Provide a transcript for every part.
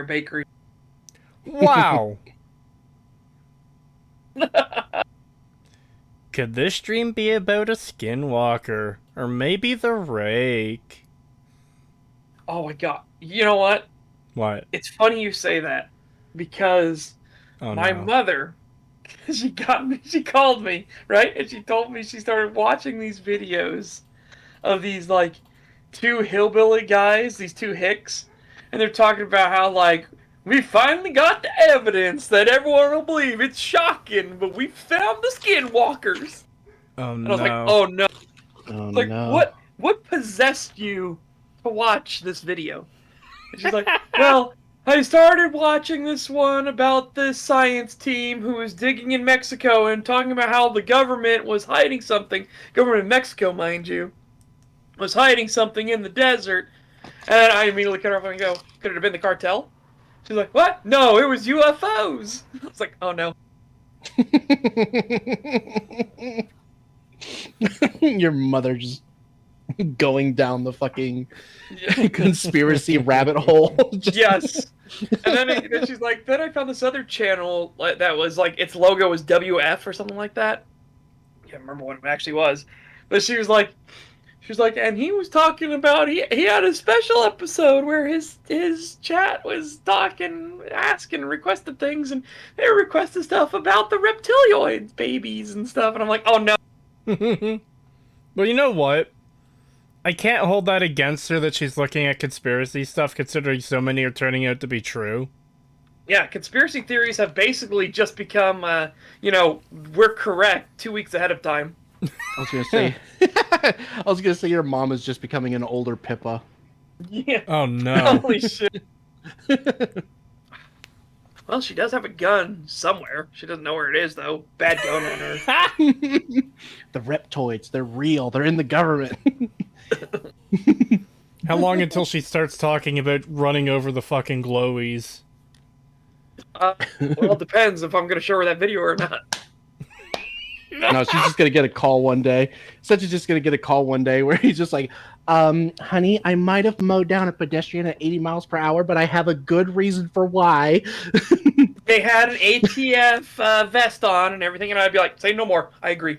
entire bakery. Wow. Could this stream be about a skinwalker? Or maybe the rake? Oh my god. You know what? What? It's funny you say that because Oh my no. mother, she called me, right? And she told me she started watching these videos of these like two hillbilly guys, these two hicks, and they're talking about how like we finally got the evidence that everyone will believe. It's shocking, but we found the skinwalkers. Oh And I was like, no. oh no. Oh Like no. what possessed you to watch this video? And she's like, well, I started watching this one about this science team who was digging in Mexico and talking about how the government was hiding something. Government of Mexico, mind you, was hiding something in the desert. And I immediately cut her off and go, could it have been the cartel? She's like, what? No, it was UFOs. I was like, oh no. Your mother just going down the fucking Yeah. conspiracy rabbit hole. Just... Yes. And then she's like, then I found this other channel that was like, its logo was WF or something like that. I can't remember what it actually was. But she was like, and he was talking about, he had a special episode where his chat was talking, asking, requested things, and they requested stuff about the reptilioid babies and stuff. And I'm like, oh no. Well, you know what? I can't hold that against her that she's looking at conspiracy stuff, considering so many are turning out to be true. Yeah, conspiracy theories have basically just become, we're correct 2 weeks ahead of time. I was gonna say, your mom is just becoming an older Pippa. Yeah. Oh no. Holy shit. Well, she does have a gun somewhere. She doesn't know where it is, though. Bad gun on her. The reptoids, they're real. They're in the government. How long until she starts talking about running over the fucking glowies? Well, it depends if I'm going to show her that video or not. No, she's just gonna get a call one day. Such is just gonna get a call one day where he's just like, honey, I might have mowed down a pedestrian at 80 miles per hour, but I have a good reason for why. They had an ATF vest on and everything, and I'd be like, say no more. I agree.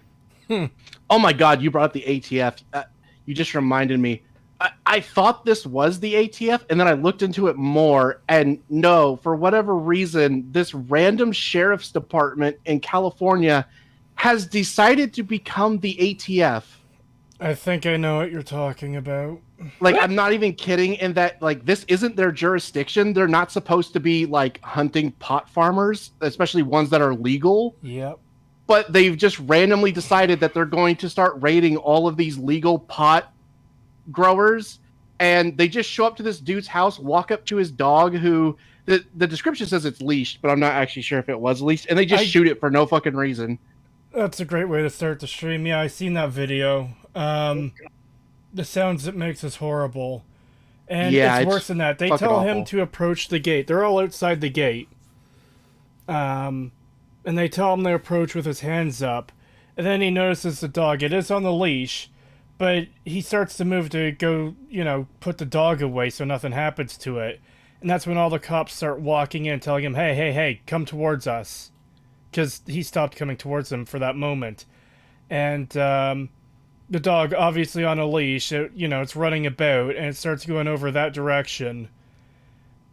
Oh my god, you brought up the ATF. You just reminded me. I thought this was the ATF, and then I looked into it more, and no, for whatever reason, this random sheriff's department in California has decided to become the ATF. I think I know what you're talking about. Like, I'm not even kidding in that, like, this isn't their jurisdiction. They're not supposed to be, like, hunting pot farmers, especially ones that are legal. Yep. But they've just randomly decided that they're going to start raiding all of these legal pot growers. And they just show up to this dude's house, walk up to his dog, who the description says it's leashed, but I'm not actually sure if it was leashed. And they just shoot it for no fucking reason. That's a great way to start the stream. Yeah, I seen that video. The sounds it makes is horrible. And Yeah, it's it's worse than that. They fucking tell him awful. to approach the gate. They're all outside the gate. And they tell him to approach with his hands up. And then he notices the dog. It is on the leash, but he starts to move to go, put the dog away so nothing happens to it. And that's when all the cops start walking in, telling him, hey, come towards us. Because he stopped coming towards them for that moment. And the dog, obviously on a leash, it's running about, and it starts going over that direction.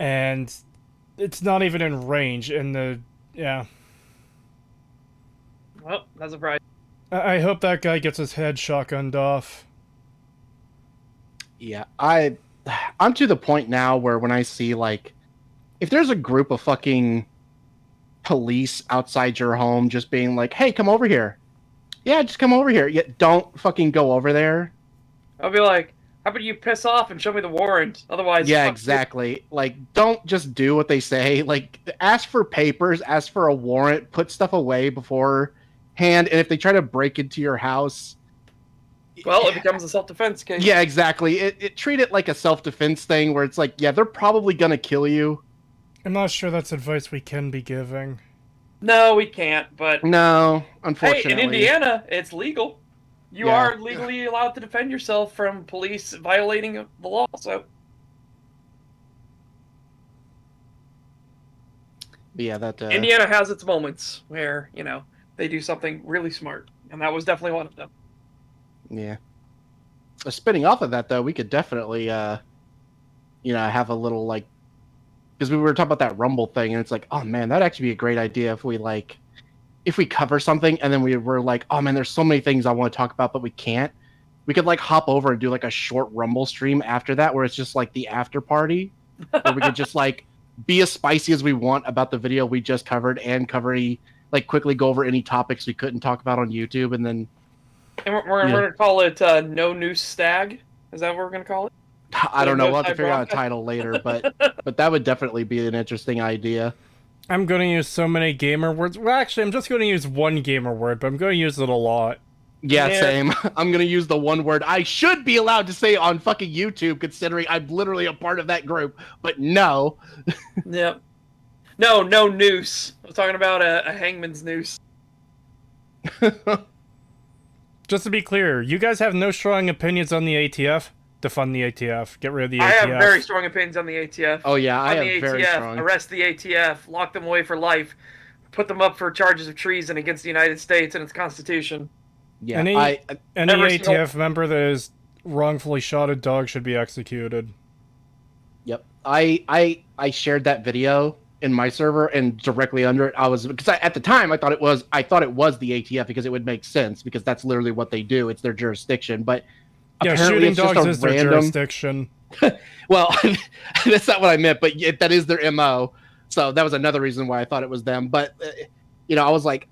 And it's not even in range, and yeah. Well, not surprised. I hope that guy gets his head shotgunned off. Yeah, I'm to the point now where when I see, like, if there's a group of fucking police outside your home just being like, hey, come over here. Yeah, just come over here. Yeah, don't fucking go over there. I'll be like, how about you piss off and show me the warrant? Otherwise, Yeah, exactly. Like, don't just do what they say. Like, ask for papers, ask for a warrant, put stuff away beforehand, and if they try to break into your house... Well, it becomes a self-defense case. Yeah, exactly. It treat it like a self-defense thing where it's like, yeah, they're probably gonna kill you. I'm not sure that's advice we can be giving. No, we can't, but... No, unfortunately. Hey, in Indiana, it's legal. You are legally allowed to defend yourself from police violating the law, so... Yeah, that. Indiana has its moments where, you know, they do something really smart, and that was definitely one of them. Yeah. Spinning off of that, though, we could definitely, you know, have a little like, because we were talking about that Rumble thing, and it's like, oh man, that'd actually be a great idea if we cover something and then we were like, oh man, there's so many things I want to talk about, but we can't. We could like hop over and do like a short Rumble stream after that, where it's just like the after party, where we could just like be as spicy as we want about the video we just covered and like quickly go over any topics we couldn't talk about on YouTube, and then. And we're going to call it No Noose Stag. Is that what we're going to call it? I don't know. We'll have to figure out a title later, but that would definitely be an interesting idea. I'm going to use so many gamer words. Well, actually, I'm just going to use one gamer word, but I'm going to use it a lot. Yeah, same. I'm going to use the one word I should be allowed to say on fucking YouTube, considering I'm literally a part of that group, but no. Yep. No noose. I was talking about a hangman's noose. Just to be clear, you guys have no strong opinions on the ATF? Defund the ATF. Get rid of the ATF. I have very strong opinions on the ATF. Oh yeah, I have the very ATF, strong. Arrest the ATF, lock them away for life, put them up for charges of treason against the United States and its Constitution. Yeah, any ATF member that is wrongfully shot a dog should be executed. Yep. I shared that video in my server, and directly under it because at the time I thought it was the ATF, because it would make sense, because that's literally what they do. It's their jurisdiction. But yeah, apparently shooting it's just dogs a is their jurisdiction. Well, that's not what I meant, but that is their MO. So that was another reason why I thought it was them. But you know, I was like,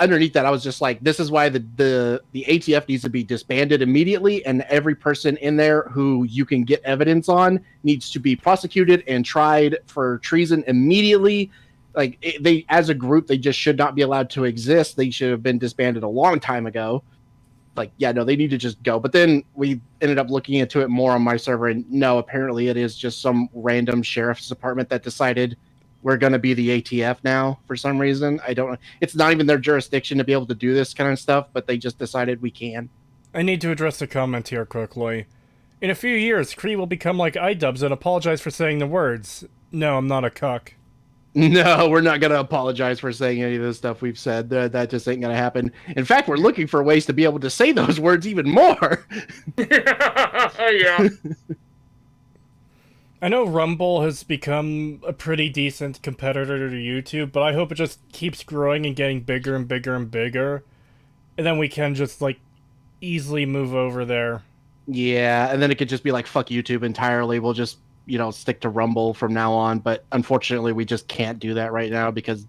underneath that, I was just like, this is why the ATF needs to be disbanded immediately, and every person in there who you can get evidence on needs to be prosecuted and tried for treason immediately. Like, they, as a group, they just should not be allowed to exist. They should have been disbanded a long time ago. Like, yeah, no, they need to just go. But then we ended up looking into it more on my server, and no, apparently it is just some random sheriff's department that decided we're going to be the ATF now for some reason. I don't know. It's not even their jurisdiction to be able to do this kind of stuff, but they just decided we can. I need to address the comment here quickly. In a few years, Cree will become like iDubbbz and apologize for saying the words, "No, I'm not a cuck." No, we're not going to apologize for saying any of this stuff we've said. That just ain't going to happen. In fact, we're looking for ways to be able to say those words even more. Yeah. I know Rumble has become a pretty decent competitor to YouTube, but I hope it just keeps growing and getting bigger and bigger and bigger. And then we can just, like, easily move over there. Yeah, and then it could just be like, fuck YouTube entirely. We'll just, you know, stick to Rumble from now on. But unfortunately, we just can't do that right now, because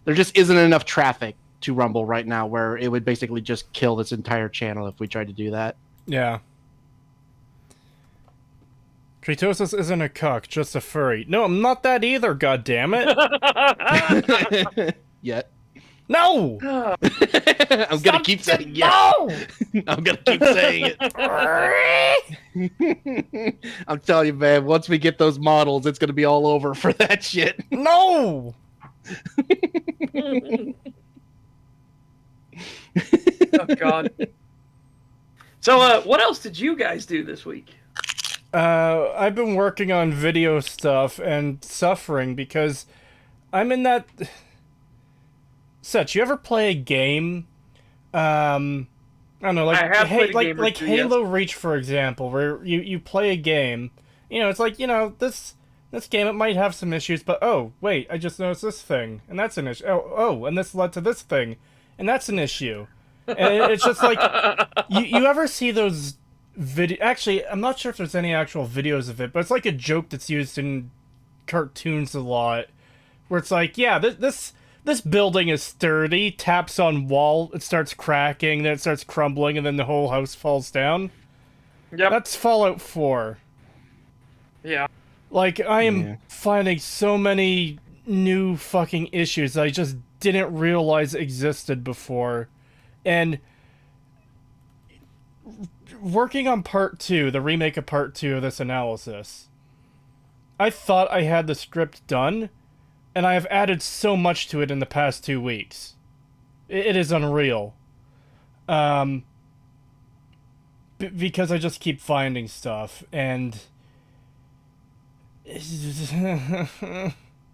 there just isn't enough traffic to Rumble right now, where it would basically just kill this entire channel if we tried to do that. Yeah. Creetosis isn't a cuck, just a furry. No, I'm not that either, goddammit! Yet. No! I'm gonna keep saying yes. No! I'm gonna keep saying it. I'm telling you, man, once we get those models, it's gonna be all over for that shit. No! Oh, God. So, what else did you guys do this week? I've been working on video stuff and suffering because I'm in that... Seth, you ever play a game? I don't know, like, I have played a game or like two, Halo Reach, for example, where you play a game. You know, it's like, you know, this game, it might have some issues, but oh, wait, I just noticed this thing, and that's an issue. Oh, and this led to this thing, and that's an issue. And it's just like, you ever see those actually, I'm not sure if there's any actual videos of it, but it's like a joke that's used in cartoons a lot, where it's like, yeah, this building is sturdy, taps on wall, it starts cracking, then it starts crumbling, and then the whole house falls down. Yep. That's Fallout 4. Yeah. Like, I am finding so many new fucking issues that I just didn't realize existed before. And working on part 2, the remake of part 2 of this analysis, I thought I had the script done, and I have added so much to it in the past 2 weeks. It is unreal. Because I just keep finding stuff, and...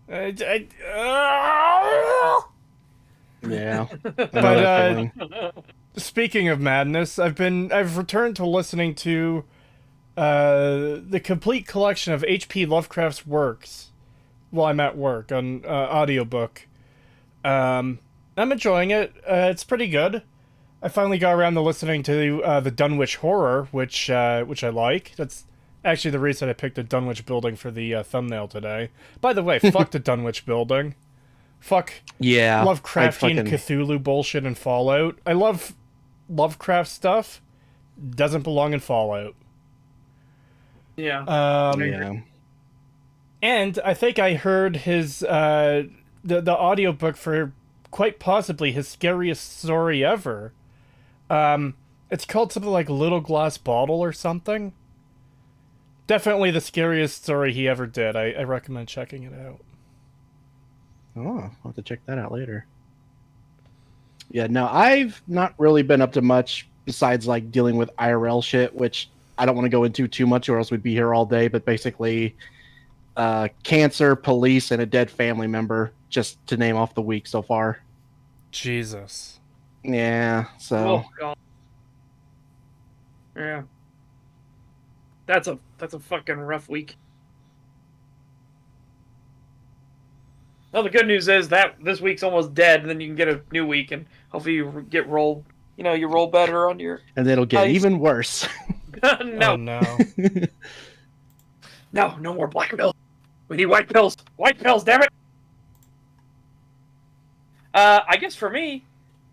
Yeah. But speaking of madness, I've returned to listening to the complete collection of H.P. Lovecraft's works while I'm at work on audiobook. I'm enjoying it. It's pretty good. I finally got around to listening to the Dunwich Horror, which I like. That's actually the reason I picked the Dunwich building for the thumbnail today. By the way, fuck the Dunwich building. Fuck Lovecraftian Cthulhu bullshit and Fallout. I love Lovecraft stuff. Doesn't belong in Fallout. Yeah. Yeah. And I think I heard his the audiobook for quite possibly his scariest story ever. It's called something like Little Glass Bottle or something. Definitely the scariest story he ever did. I recommend checking it out. Oh, I'll have to check that out later. Yeah, no, I've not really been up to much besides like dealing with IRL shit, which I don't want to go into too much or else we'd be here all day, but basically cancer, police, and a dead family member, just to name off the week so far. Jesus. Yeah, so... Oh, God. Yeah. That's a fucking rough week. Well, the good news is that this week's almost dead, and then you can get a new week, and hopefully you get rolled. You know, you roll better on your... And it'll get even worse. No. Oh, no. No more black pills. We need white pills. White pills, damn it! I guess for me,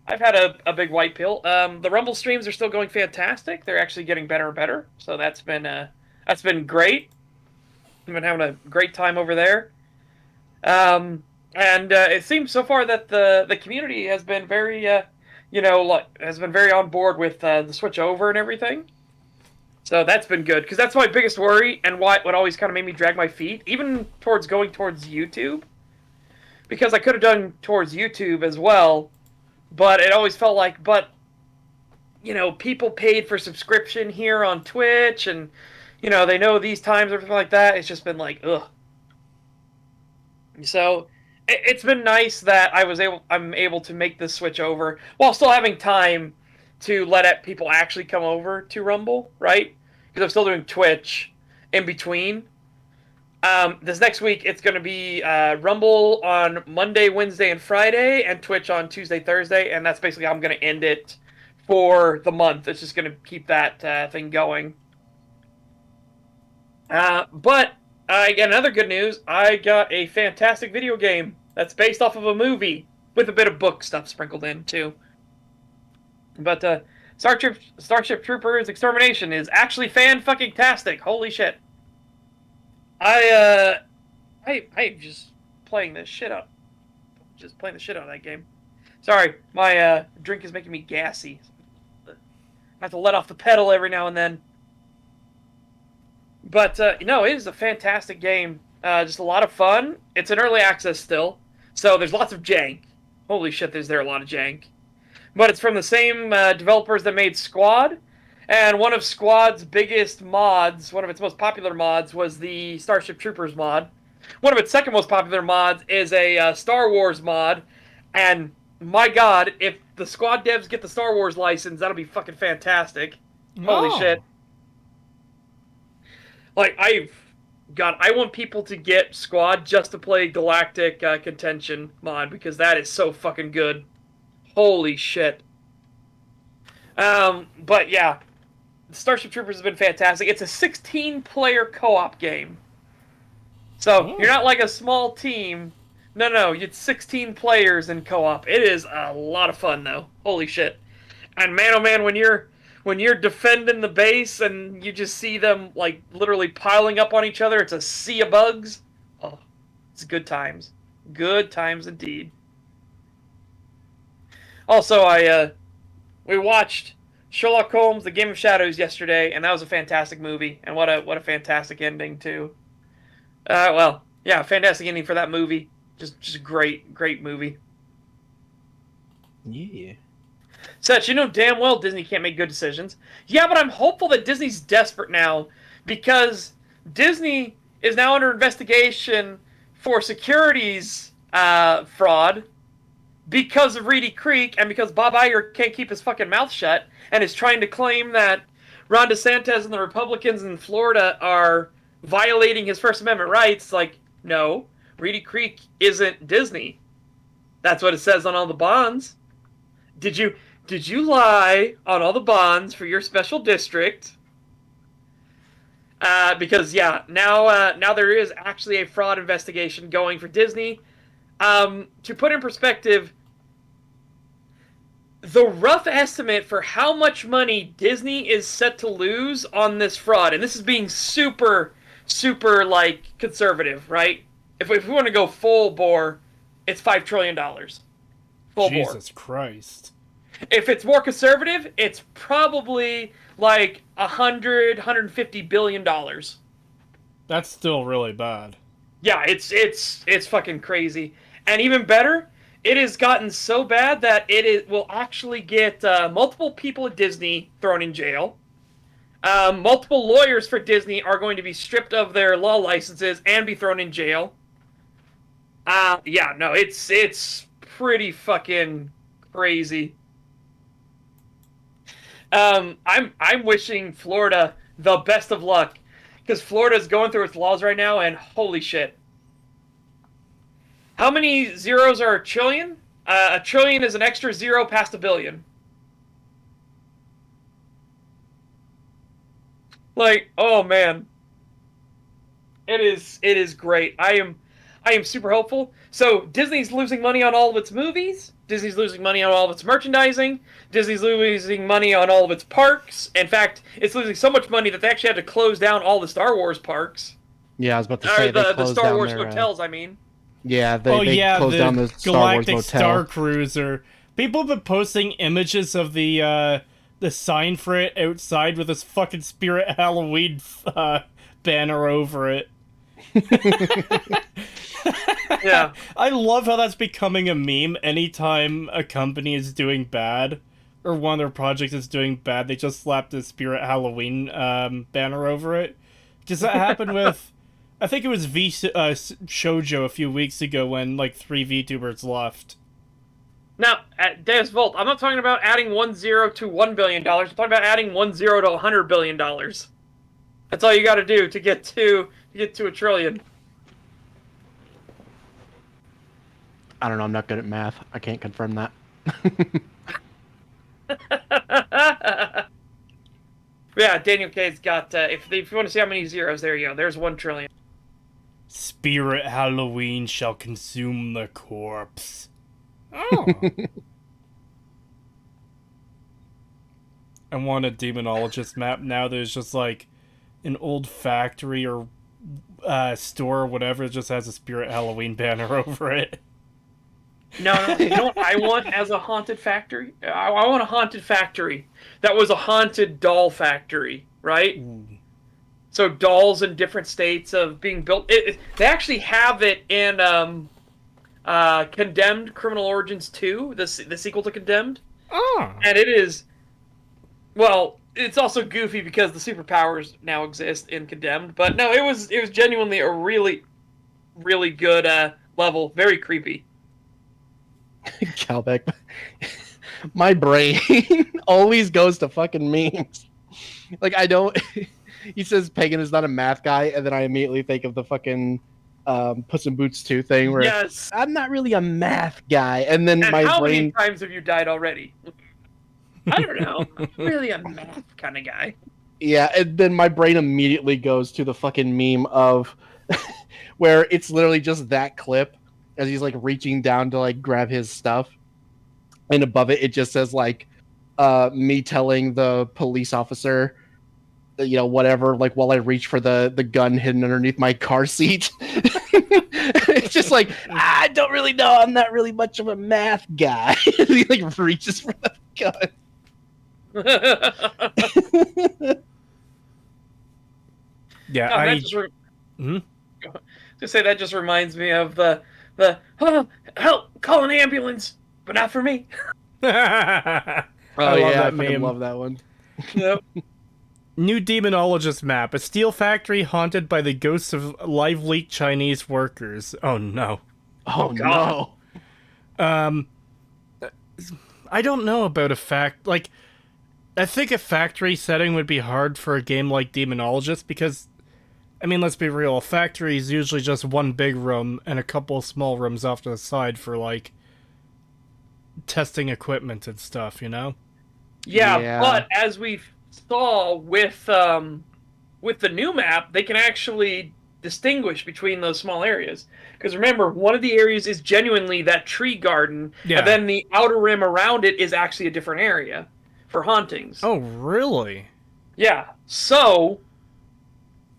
I've had a big white pill. The Rumble streams are still going fantastic. They're actually getting better and better. So that's been great. I've been having a great time over there. And it seems so far that the community has been very, has been very on board with the switch over and everything. So that's been good, because that's my biggest worry, and what always kind of made me drag my feet, even going towards YouTube. Because I could have done towards YouTube as well, but it always felt like, people paid for subscription here on Twitch, and, they know these times, everything like that. It's just been like, ugh. So it's been nice that I'm able to make this switch over while still having time to let people actually come over to Rumble, right? Because I'm still doing Twitch in between. This next week, it's going to be Rumble on Monday, Wednesday, and Friday, and Twitch on Tuesday, Thursday, and that's basically how I'm going to end it for the month. It's just going to keep that thing going. But again, another good news, I got a fantastic video game that's based off of a movie with a bit of book stuff sprinkled in, too. But Starship Troopers Extermination is actually fan-fucking-tastic. Holy shit. I'm just playing the shit out. Just playing the shit out of that game. Sorry, my drink is making me gassy. I have to let off the pedal every now and then. But, it is a fantastic game. Just a lot of fun. It's in early access still, so there's lots of jank. Holy shit, there's a lot of jank. But it's from the same developers that made Squad, and one of Squad's biggest mods, one of its most popular mods, was the Starship Troopers mod. One of its second most popular mods is a Star Wars mod, and my god, if the Squad devs get the Star Wars license, that'll be fucking fantastic. Holy shit. Like, I want people to get Squad just to play Galactic Contention mod, because that is so fucking good. Holy shit. But yeah, Starship Troopers has been fantastic. It's a 16-player co-op game. So, you're not like a small team. No, it's 16 players in co-op. It is a lot of fun, though. Holy shit. And man, oh man, when you're defending the base and you just see them, like, literally piling up on each other, it's a sea of bugs. Oh, it's good times. Good times indeed. Also, we watched Sherlock Holmes: The Game of Shadows yesterday, and that was a fantastic movie, and what a fantastic ending too. Fantastic ending for that movie. Just great movie. Yeah. Such, you know damn well Disney can't make good decisions. Yeah, but I'm hopeful that Disney's desperate now, because Disney is now under investigation for securities fraud because of Reedy Creek and because Bob Iger can't keep his fucking mouth shut and is trying to claim that Ron DeSantis and the Republicans in Florida are violating his First Amendment rights. Like, no, Reedy Creek isn't Disney. That's what it says on all the bonds. Did you lie on all the bonds for your special district? Because yeah, now there is actually a fraud investigation going for Disney. To put in perspective, the rough estimate for how much money Disney is set to lose on this fraud, and this is being super, super like conservative, right? If we want to go full bore, it's $5 trillion. Full bore. Jesus Christ. If it's more conservative, it's probably like $150 billion. That's still really bad. Yeah, it's fucking crazy. And even better, it has gotten so bad that it will actually get multiple people at Disney thrown in jail. Multiple lawyers for Disney are going to be stripped of their law licenses and be thrown in jail. Yeah, no, it's pretty fucking crazy. I'm wishing Florida the best of luck because Florida's going through its laws right now, and holy shit. How many zeros are a trillion? A trillion is an extra zero past a billion. Like, oh man. It is great. I am super hopeful. So Disney's losing money on all of its movies. Disney's losing money on all of its merchandising. Disney's losing money on all of its parks. In fact, it's losing so much money that they actually had to close down all the Star Wars parks. Yeah, I was about to say the Star Wars hotels, I mean. Yeah, they closed down the Star Wars Galactic Motel. Star Cruiser. People have been posting images of the sign for it outside with this fucking Spirit Halloween banner over it. Yeah. I love how that's becoming a meme. Anytime a company is doing bad, or one of their projects is doing bad, they just slap the Spirit Halloween banner over it. Does that happen with... I think it was Shoujo a few weeks ago when, like, 3 VTubers left. Now, at Deus Volt, I'm not talking about adding 1 0 to $1 billion. I'm talking about adding 1 0 to $100 billion. That's all you gotta do to get to a trillion. I don't know, I'm not good at math. I can't confirm that. Yeah, Daniel K's got, if you want to see how many zeros, there you go. There's 1 trillion. Spirit Halloween shall consume the corpse. Oh. I want a Demonologist map now. There's just like an old factory or store or whatever. It just has a Spirit Halloween banner over it. No, you know what I want as a haunted factory? I want a haunted factory that was a haunted doll factory, right? Ooh. So dolls in different states of being built. They actually have it in Condemned Criminal Origins 2, the sequel to Condemned. Oh. And it is... Well, it's also goofy because the superpowers now exist in Condemned. But no, it was genuinely a really, really good level. Very creepy. Calbeck, my brain always goes to fucking memes. Like, I don't... He says Pagan is not a math guy, and then I immediately think of the fucking Puss in Boots 2 thing where Yes. I'm not really a math guy, and then And my how brain... many times have you died already? I don't know. I'm really a math kind of guy. Yeah, and then my brain immediately goes to the fucking meme of where it's literally just that clip as he's like reaching down to like grab his stuff, and above it just says like me telling the police officer, you know, whatever, like while I reach for the gun hidden underneath my car seat. It's just like, I don't really know, I'm not really much of a math guy. He like reaches for the gun. Yeah, No, to say that just reminds me of the help, call an ambulance, but not for me. Oh I love yeah, that I fucking meme. love that one. Yep. New Demonologist map. A steel factory haunted by the ghosts of lively Chinese workers. Oh no. Oh, God. no. I don't know about I think a factory setting would be hard for a game like Demonologist because, I mean, let's be real, a factory is usually just one big room and a couple small rooms off to the side for, like, testing equipment and stuff, you know? Yeah, but as we saw with the new map, they can actually distinguish between those small areas. Because remember, one of the areas is genuinely that tree garden, Yeah. and then the outer rim around it is actually a different area for hauntings. Oh, really? Yeah, so...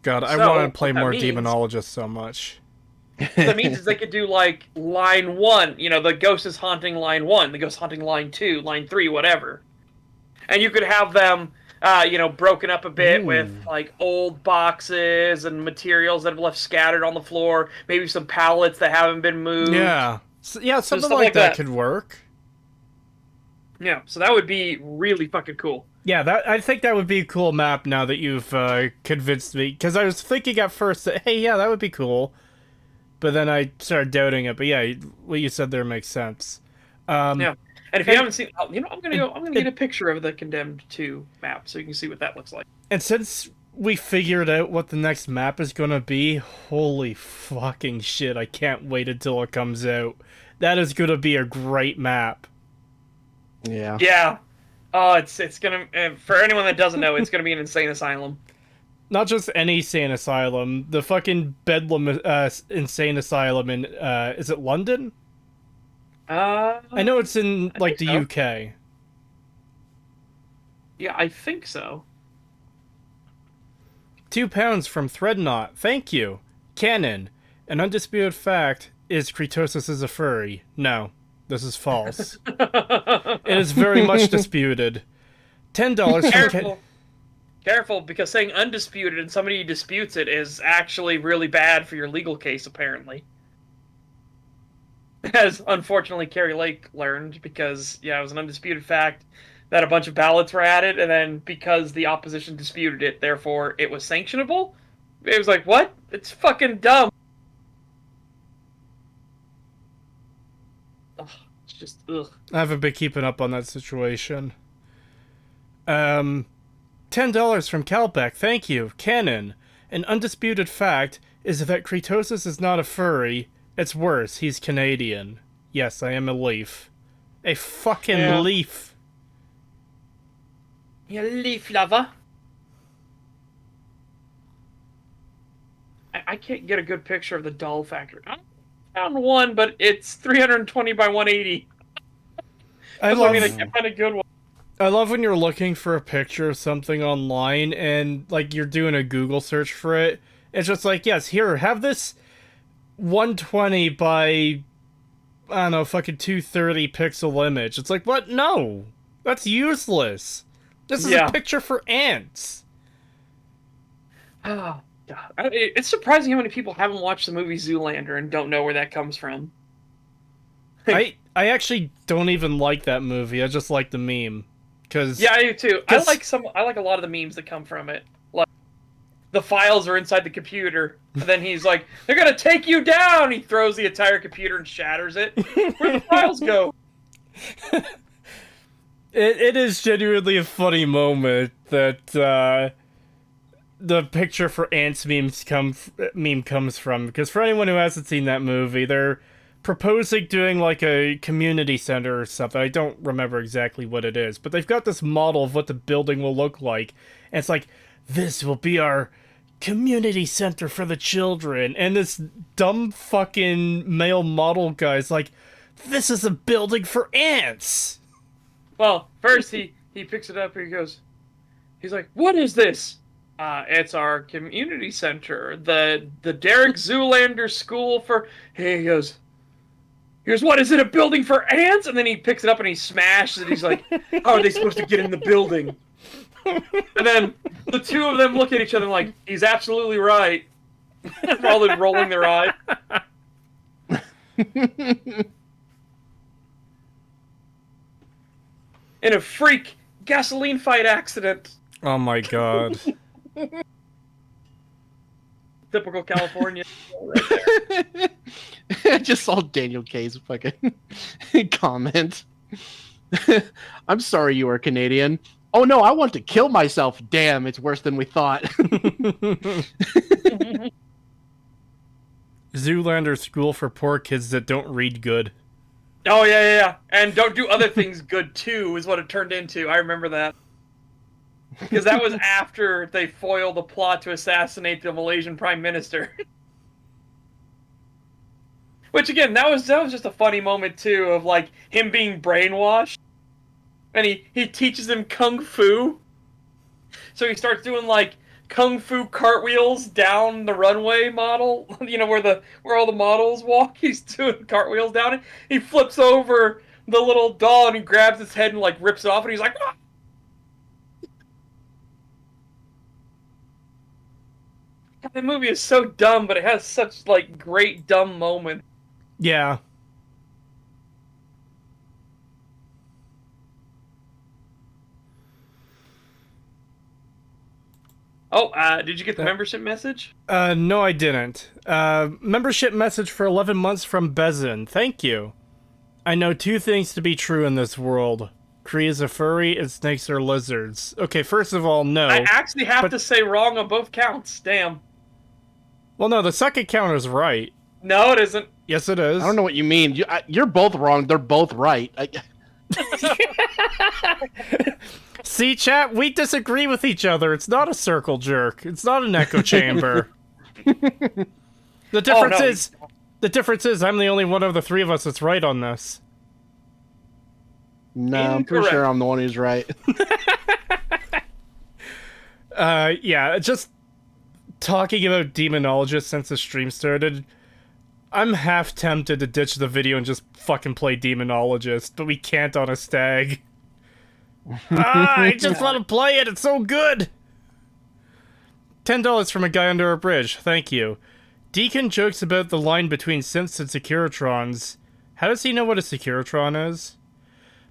God, I So, want to play what that more means- Demonologist so much. What that means is they could do, like, line 1. You know, the ghost is haunting line 1, the ghost haunting line 2, line 3, whatever. And you could have them, broken up a bit with, like, old boxes and materials that have left scattered on the floor. Maybe some pallets that haven't been moved. Yeah. Something stuff like like that that. could work. Yeah, so that would be really fucking cool. Yeah, I think that would be a cool map now that you've convinced me. Because I was thinking at first that, hey, yeah, that would be cool. But then I started doubting it. But yeah, what you said there makes sense. Yeah. And if you haven't seen, I'm gonna get a picture of the Condemned 2 map so you can see what that looks like. And since we figured out what the next map is gonna be, holy fucking shit, I can't wait until it comes out. That is gonna be a great map. Yeah. Yeah. Oh, it's gonna, for anyone that doesn't know, it's gonna be an insane asylum. Not just any insane asylum, the fucking Bedlam insane asylum in, is it London? I know it's in, like, the UK. Yeah, I think so. £2 from Threadnought. Thank you. Canon. An undisputed fact is Creetosis is a furry. No, this is false. It is very much disputed. $10 from Careful, because saying undisputed and somebody disputes it is actually really bad for your legal case, apparently. As, unfortunately, Carrie Lake learned, because, yeah, it was an undisputed fact that a bunch of ballots were added, and then because the opposition disputed it, therefore it was sanctionable? It was like, what? It's fucking dumb. Ugh, it's just, ugh. I haven't been keeping up on that situation. $10 from Calbeck. Thank you. Canon. An undisputed fact is that Creetosis is not a furry. It's worse. He's Canadian. Yes, I am a leaf. A fucking leaf. You leaf lover. I can't get a good picture of the doll factory. I found one, but it's 320 by 180. I can't find a good one. I love when you're looking for a picture of something online and, like, you're doing a Google search for it. It's just like, yes, here, have this 120 by, I don't know, fucking 230 pixel image. It's like, what? No! That's useless! This is a picture for ants! Oh, God. It's surprising how many people haven't watched the movie Zoolander and don't know where that comes from. I actually don't even like that movie. I just like the meme. Yeah, I do too. I like a lot of the memes that come from it. Like, the files are inside the computer, and then he's like, "They're gonna take you down!" He throws the entire computer and shatters it. Where'd the files go? It is genuinely a funny moment that the picture for ants meme comes from, because for anyone who hasn't seen that movie, they're proposing doing like a community center or something. I don't remember exactly what it is, but they've got this model of what the building will look like, and it's like, this will be our community center for the children, and this dumb fucking male model guy's like, this is a building for ants. Well, first he picks it up and he's like, what is this? It's our community center, the Derek Zoolander School for... He goes, here's what, is it a building for ants? And then he picks it up and he smashes it. He's like, how are they supposed to get in the building? And then the two of them look at each other like, he's absolutely right. While they're rolling their eye. In a freak gasoline fight accident. Oh my god. Typical California. Right there. I just saw Daniel K's fucking comment. I'm sorry you are Canadian. Oh no, I want to kill myself. Damn, it's worse than we thought. Zoolander school for poor kids that don't read good. Oh yeah. And don't do other things good too is what it turned into. I remember that. Because that was after they foiled the plot to assassinate the Malaysian Prime Minister. Which again, that was just a funny moment too of like him being brainwashed. And he teaches him kung fu. So he starts doing like kung fu cartwheels down the runway model, where all the models walk. He's doing cartwheels down it. He flips over the little doll and he grabs its head and like rips it off and he's like, ah! The movie is so dumb, but it has such like great dumb moments. Yeah. Oh, did you get the membership message? No, I didn't. Membership message for 11 months from Bezin. Thank you. I know two things to be true in this world. Kree is a furry and snakes are lizards. Okay, first of all, no. I actually have to say wrong on both counts. Damn. Well, no, the second count is right. No, it isn't. Yes, it is. I don't know what you mean. You're both wrong. They're both right. See, chat, we disagree with each other. It's not a circle jerk. It's not an echo chamber. The difference is I'm the only one of the three of us that's right on this. No, I'm pretty sure I'm the one who's right. Yeah, just talking about Demonologist since the stream started, I'm half tempted to ditch the video and just fucking play Demonologist, but we can't on a stag. I just want to play it. It's so good. $10 from a guy under a bridge. Thank you. Deacon jokes about the line between synths and Securitrons. How does he know what a Securitron is?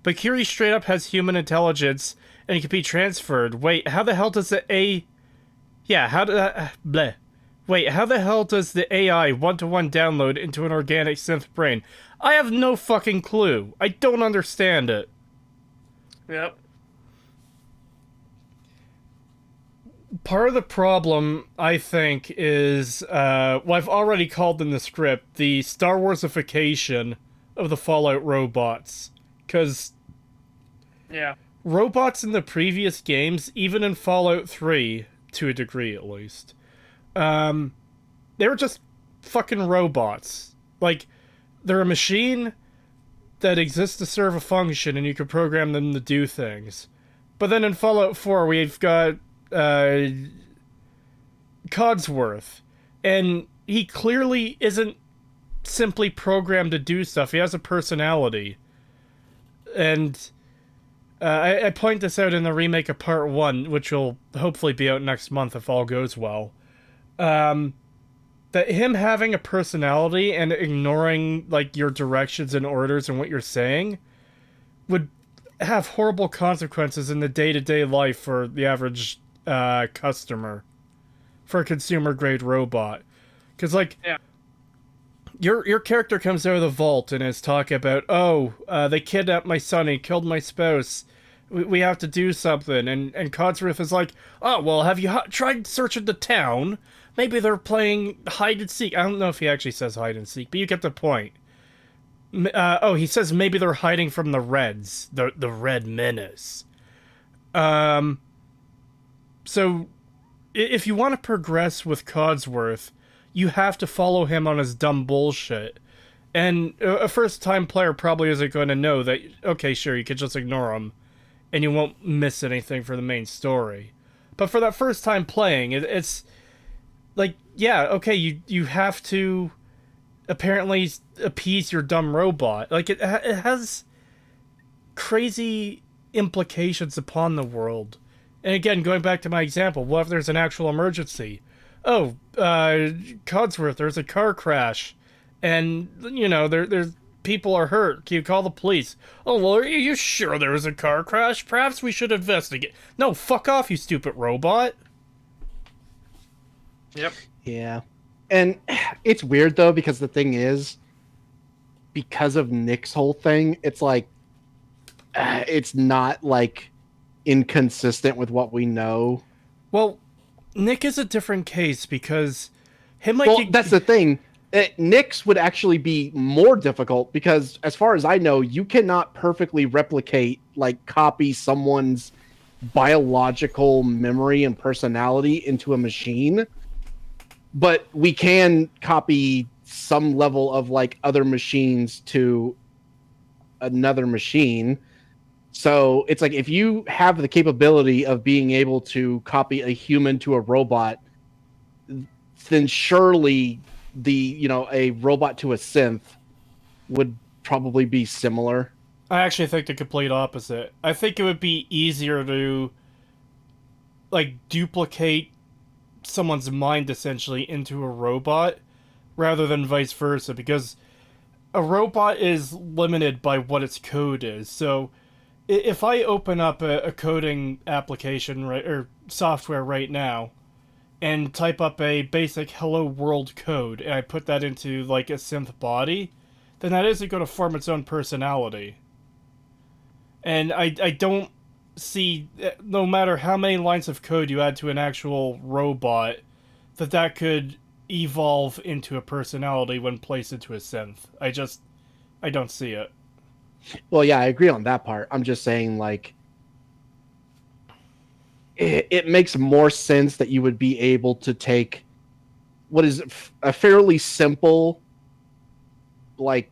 But Curie straight up has human intelligence and it can be transferred. Wait, how the hell does the Wait, how the hell does the AI one-to-one download into an organic synth brain? I have no fucking clue. I don't understand it. Yep. Part of the problem, I think, is, I've already called in the script, the Star Warsification of the Fallout robots. Because yeah, robots in the previous games, even in Fallout 3, to a degree at least, they were just fucking robots. Like, they're a machine that exists to serve a function, and you can program them to do things. But then in Fallout 4, we've got Codsworth, and he clearly isn't simply programmed to do stuff. He has a personality. And I point this out in the remake of Part 1, which will hopefully be out next month if all goes well. That him having a personality and ignoring, like, your directions and orders and what you're saying would have horrible consequences in the day-to-day life for the average customer, for a consumer-grade robot. Because, like, yeah. Your character comes out of the vault and is talking about, they kidnapped my son, he killed my spouse, we have to do something, and Codsworth is like, oh, well, have you tried searching the town? Maybe they're playing hide and seek. I don't know if he actually says hide and seek, but you get the point. He says maybe they're hiding from the Reds, the Red Menace. So, if you want to progress with Codsworth, you have to follow him on his dumb bullshit. And a first-time player probably isn't going to know that, okay, sure, you could just ignore him, and you won't miss anything for the main story. But for that first time playing, it's like, yeah, okay, you have to apparently appease your dumb robot. Like, it has crazy implications upon the world. And again, going back to my example, what if there's an actual emergency? Oh, Codsworth, there's a car crash, and, you know, there's people are hurt. Can you call the police? Oh, well, are you sure there was a car crash? Perhaps we should investigate. No, fuck off, you stupid robot. Yep. Yeah. And it's weird, though, because the thing is, because of Nick's whole thing, it's like, it's not, like, inconsistent with what we know. Well, Nick is a different case because him That's the thing. Nick's would actually be more difficult because, as far as I know, you cannot perfectly replicate, like, copy someone's biological memory and personality into a machine. But we can copy some level of, like, other machines to another machine. So it's like, if you have the capability of being able to copy a human to a robot, then surely a robot to a synth would probably be similar. I actually think the complete opposite. I think it would be easier to, like, duplicate someone's mind essentially into a robot rather than vice versa, because a robot is limited by what its code is. So if I open up a coding application or software right now and type up a basic hello world code and I put that into like a synth body, then that isn't going to form its own personality. And I don't see, no matter how many lines of code you add to an actual robot, that could evolve into a personality when placed into a synth. I don't see it. Well, yeah, I agree on that part. I'm just saying, like, it makes more sense that you would be able to take what is a fairly simple, like,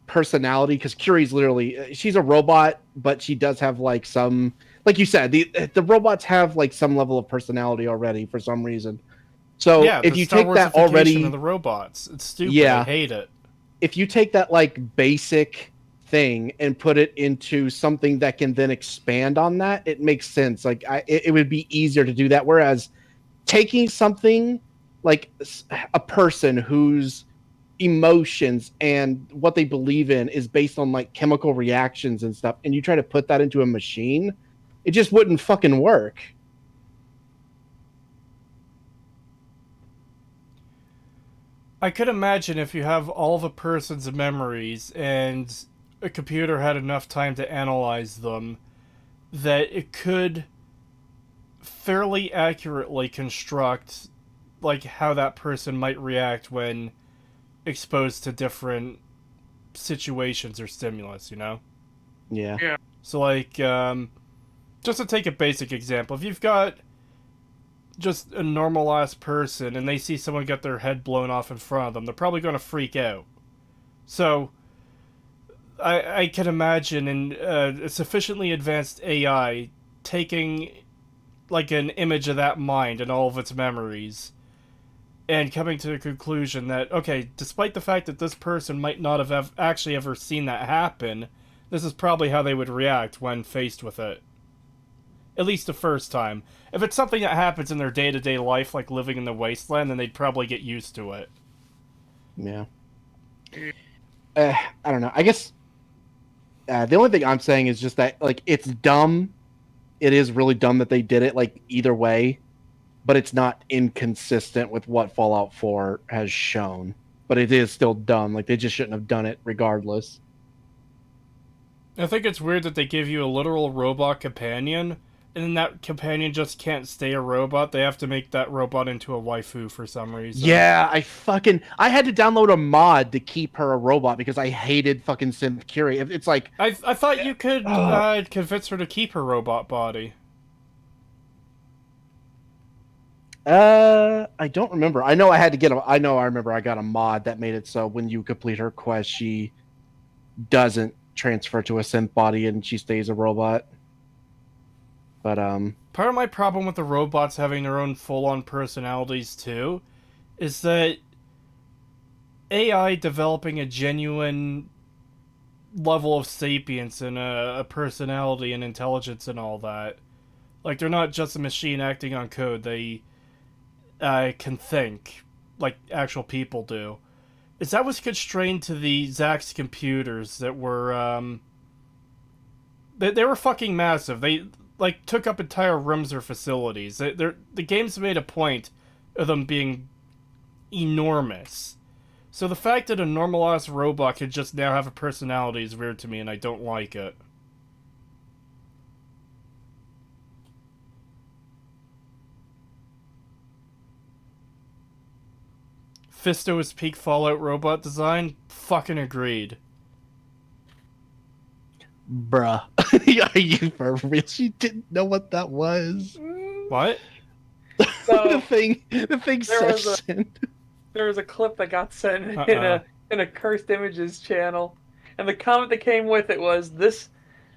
personality, because Curie's literally, she's a robot, but she does have, like, some, like you said, the robots have, like, some level of personality already for some reason. So yeah, if you take that already, of the robots, it's stupid. Yeah, I hate it. If you take that, like, basic thing and put it into something that can then expand on that, it makes sense. Like, it would be easier to do that. Whereas taking something like a person whose emotions and what they believe in is based on, like, chemical reactions and stuff, and you try to put that into a machine, it just wouldn't fucking work. I could imagine if you have all of a person's memories and a computer had enough time to analyze them, that it could fairly accurately construct, like, how that person might react when exposed to different situations or stimulus, you know? Yeah. So, like, just to take a basic example, if you've got just a normal-ass person and they see someone get their head blown off in front of them, they're probably going to freak out. So, I can imagine a sufficiently advanced AI taking, like, an image of that mind and all of its memories and coming to the conclusion that, okay, despite the fact that this person might not have actually ever seen that happen, this is probably how they would react when faced with it. At least the first time. If it's something that happens in their day-to-day life, like living in the wasteland, then they'd probably get used to it. Yeah. I don't know. I guess the only thing I'm saying is just that, like, it's dumb. It is really dumb that they did it, like, either way. But it's not inconsistent with what Fallout 4 has shown. But it is still dumb. Like, they just shouldn't have done it regardless. I think it's weird that they give you a literal robot companion, and then that companion just can't stay a robot. They have to make that robot into a waifu for some reason. Yeah, I had to download a mod to keep her a robot because I hated fucking Synth Curie. It's like, I thought you could convince her to keep her robot body. I don't remember. I know I had to get I remember I got a mod that made it so when you complete her quest, she doesn't transfer to a synth body and she stays a robot. But part of my problem with the robots having their own full-on personalities too is that AI developing a genuine level of sapience and a personality and intelligence and all that, like, they're not just a machine acting on code. They can think like actual people do. is that was constrained to the Zax computers that were they were fucking massive. They like took up entire rooms or facilities. The games made a point of them being enormous. So the fact that a normal ass robot could just now have a personality is weird to me, and I don't like it. Fisto is peak Fallout robot design? Fucking agreed. Bruh. Are you for real? She didn't know what that was. What? So, the thing says there was a clip that got sent in a Cursed Images channel, and the comment that came with it was, "This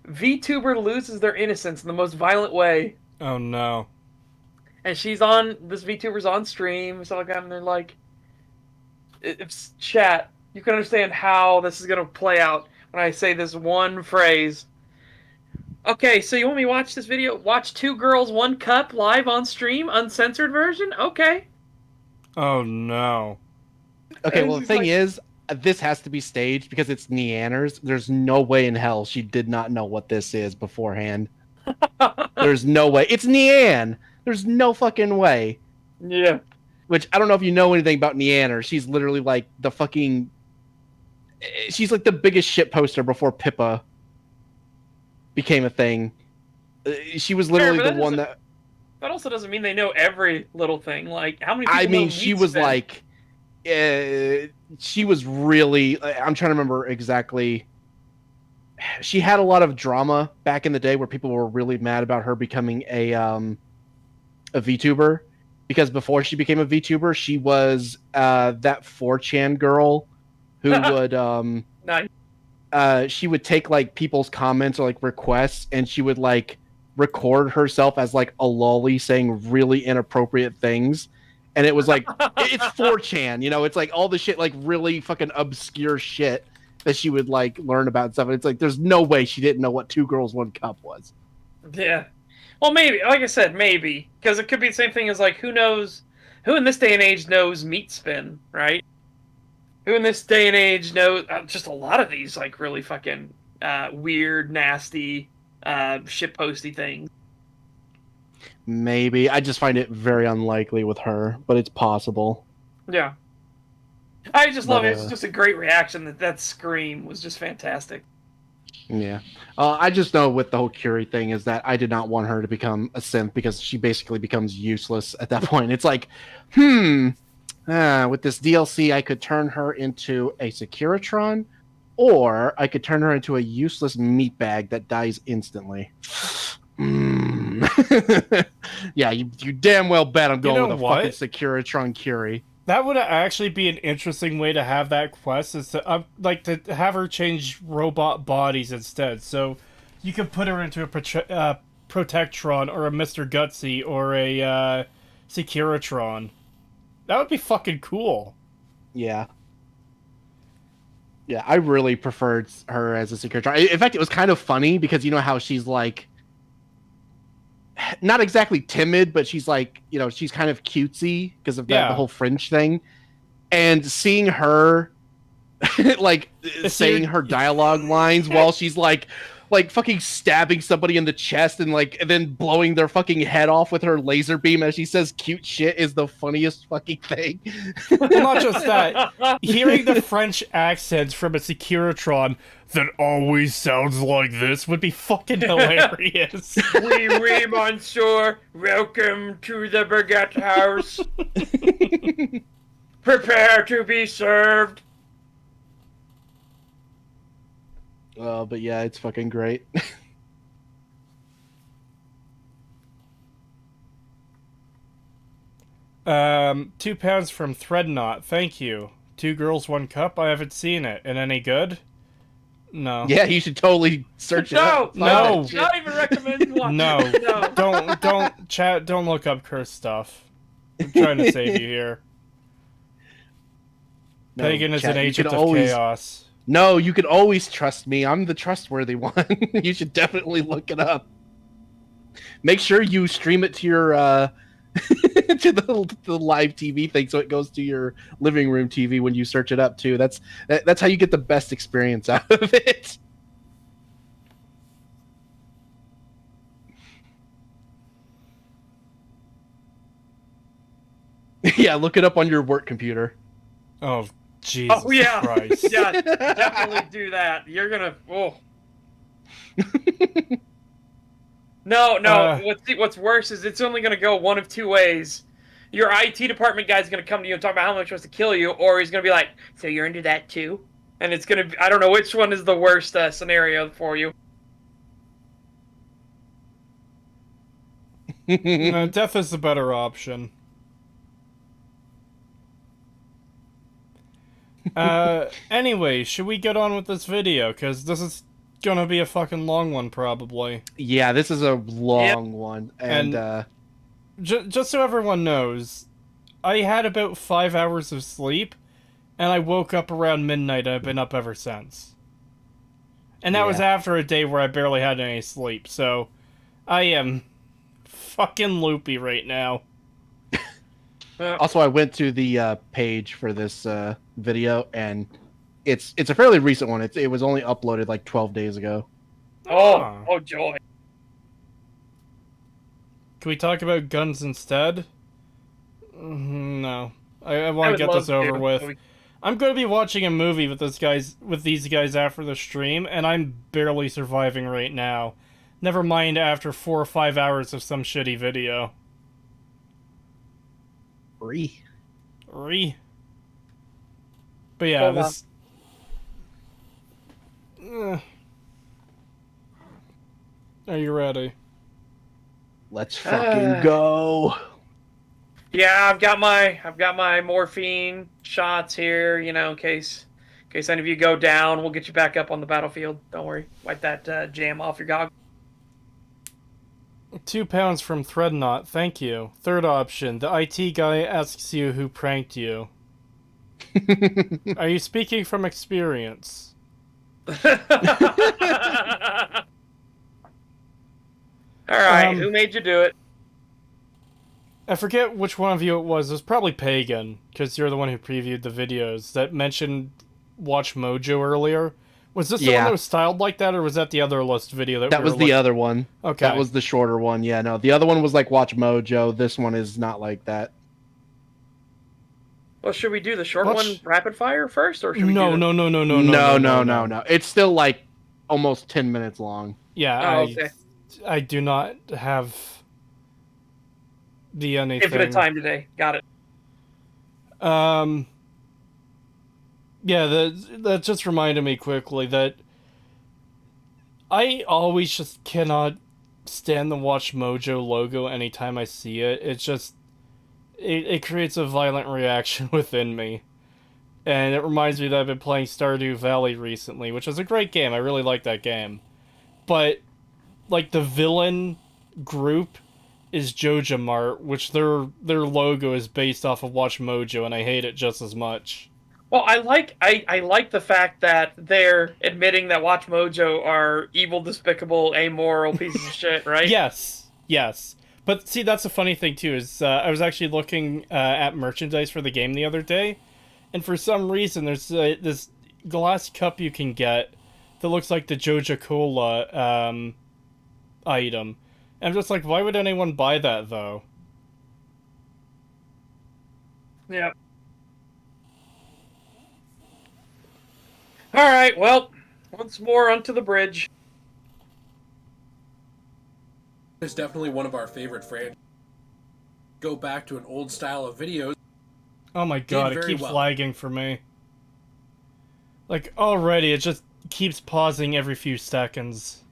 VTuber loses their innocence in the most violent way." Oh no. And this VTuber's on stream, stuff like that, and they're like, "It's chat. You can understand how this is gonna play out when I say this one phrase." Okay, so you want me to watch this video? Watch 2 Girls, 1 Cup live on stream, uncensored version? Okay. Oh no. Okay, And well, the she's thing like- is, this has to be staged because it's Neanders. There's no way in hell she did not know what this is beforehand. There's no way. It's Nean! There's no fucking way. Yeah. Which, I don't know if you know anything about Neander. She's literally like the fucking... She's like the biggest shit poster before Pippa became a thing. She was literally Fair, but the one that... That also doesn't mean they know every little thing. Like, how many people I mean, know she Meat was Spin? like... she was really... I'm trying to remember exactly... She had a lot of drama back in the day where people were really mad about her becoming a VTuber. Because before she became a VTuber, she was that 4chan girl who would... Nice. she would take like people's comments or like requests, and she would like record herself as like a lolly saying really inappropriate things, and it was like it's 4chan, you know, it's like all the shit, like really fucking obscure shit that she would like learn about and stuff. And it's like there's no way she didn't know what 2 Girls, 1 Cup was. Yeah. Well, maybe. Like I said, maybe. Because it could be the same thing as, like, who in this day and age knows Meat Spin, right? Who in this day and age knows just a lot of these, like, really fucking weird, nasty, shitposty things. Maybe. I just find it very unlikely with her, but it's possible. Yeah. I just love But, it. It's just a great reaction. That scream was just fantastic. Yeah. I just know with the whole Curie thing is that I did not want her to become a synth because she basically becomes useless at that point. It's like, with this DLC, I could turn her into a Securitron, or I could turn her into a useless meatbag that dies instantly. Yeah, you damn well bet I'm going with a fucking Securitron Curie. That would actually be an interesting way to have that quest, is to like to have her change robot bodies instead. So you could put her into a Protectron or a Mr. Gutsy or a Securitron. That would be fucking cool. Yeah. Yeah, I really preferred her as a Securitron. In fact, it was kind of funny because you know how she's like not exactly timid, but she's like, you know, she's kind of cutesy because of the whole fringe thing. And seeing her like saying her dialogue lines while she's like fucking stabbing somebody in the chest and then blowing their fucking head off with her laser beam as she says cute shit is the funniest fucking thing. Well, not just that. Hearing the French accents from a Securitron that always sounds like this would be fucking hilarious. Oui, monsieur. Welcome to the Baguette House. Prepare to be served. But yeah, it's fucking great. 2 pounds from Threadnought. Thank you. 2 Girls, 1 Cup. I haven't seen it. And any good? No. Yeah, you should totally search it up. No. Not even recommend watching. No. No. Don't chat. Don't look up cursed stuff. I'm trying to save you here. No, Pagan is chat, an you agent can of always- chaos. No, you can always trust me. I'm the trustworthy one. You should definitely look it up. Make sure you stream it to your to the live TV thing, so it goes to your living room TV when you search it up too. That's how you get the best experience out of it. Yeah, look it up on your work computer. Oh, Jesus Christ. Yeah, definitely do that. You're gonna... Oh. No. What's worse is it's only gonna go one of two ways. Your IT department guy's gonna come to you and talk about how much he wants to kill you, or he's gonna be like, "So you're into that too?" And it's gonna be, I don't know which one is the worst scenario for you. No, death is the better option. Anyway, should we get on with this video? Because this is gonna be a fucking long one, probably. Yeah, this is a long one. And just so everyone knows, I had about 5 hours of sleep, and I woke up around midnight, and I've been up ever since. And that was after a day where I barely had any sleep, so I am fucking loopy right now. Also, I went to the page for this video, and it's a fairly recent one. It was only uploaded like 12 days ago. Oh joy. Can we talk about guns instead? No. I want to get this over with. I'm going to be watching a movie with these guys after the stream, and I'm barely surviving right now. Never mind after 4 or 5 hours of some shitty video. Re. But yeah, this... Are you ready? Let's fucking go. Yeah, I've got my morphine shots here, you know, in case any of you go down, we'll get you back up on the battlefield. Don't worry. Wipe that jam off your goggles. 2 pounds from Threadnought, thank you. Third option, the IT guy asks you who pranked you. Are you speaking from experience? Alright, who made you do it? I forget which one of you it was. It was probably Pagan, because you're the one who previewed the videos that mentioned Watch Mojo earlier. Was this the one that was styled like that, or was that the other list video? That was the other one. Okay. That was the shorter one, yeah. No, the other one was like Watch Mojo. This one is not like that. Well, should we do the short one rapid fire first, or should we No. No. It's still like almost 10 minutes long. Yeah, okay. I do not have the anything. Infinite time today. Got it. Yeah, that just reminded me quickly that I always just cannot stand the Watch Mojo logo anytime I see it. It just... It creates a violent reaction within me. And it reminds me that I've been playing Stardew Valley recently, which is a great game. I really like that game. But, like, the villain group is Joja Mart, which their logo is based off of Watch Mojo, and I hate it just as much. Well, I like the fact that they're admitting that Watch Mojo are evil, despicable, amoral pieces of shit, right? Yes. But see, that's the funny thing too, is I was actually looking at merchandise for the game the other day, and for some reason there's this glass cup you can get that looks like the Joja Cola item. And I'm just like, why would anyone buy that, though? Yeah. Alright, well, once more onto the bridge. It's definitely one of our favorite franchises. Go back to an old style of videos. Oh my god, it keeps lagging for me. Like, already, it just keeps pausing every few seconds.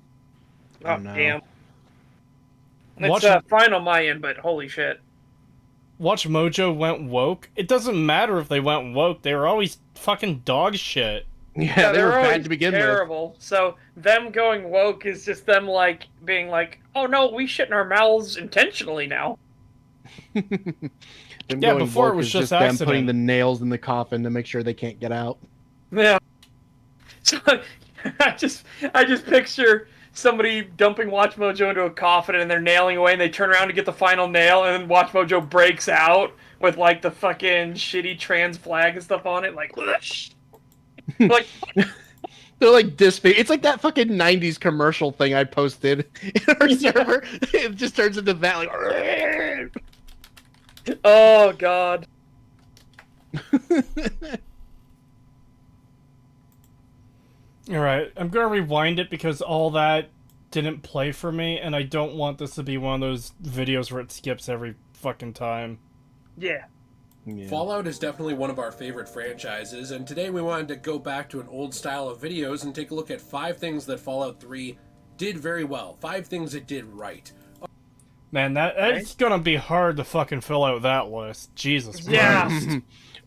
Oh, no. Damn. It's fine on my end, but holy shit. Watch Mojo went woke? It doesn't matter if they went woke, they were always fucking dog shit. Yeah, they were bad to begin terrible. So them going woke is just them like being like, oh no, we shit in our mouths intentionally now. Yeah, before it was just them putting the nails in the coffin to make sure they can't get out. Yeah. So I just picture somebody dumping Watch Mojo into a coffin and they're nailing away, and they turn around to get the final nail, and then Watch Mojo breaks out with like the fucking shitty trans flag and stuff on it, like, like. They're like this big. It's like that fucking 90s commercial thing I posted in our server. It just turns into that, like. Oh god. Alright, I'm gonna rewind it because all that didn't play for me, and I don't want this to be one of those videos where it skips every fucking time. Yeah. Yeah. Fallout is definitely one of our favorite franchises, and today we wanted to go back to an old style of videos and take a look at 5 things that Fallout 3 did very well. 5 things it did right. Man, that's gonna be hard to fucking fill out that list. Jesus Christ. Yeah.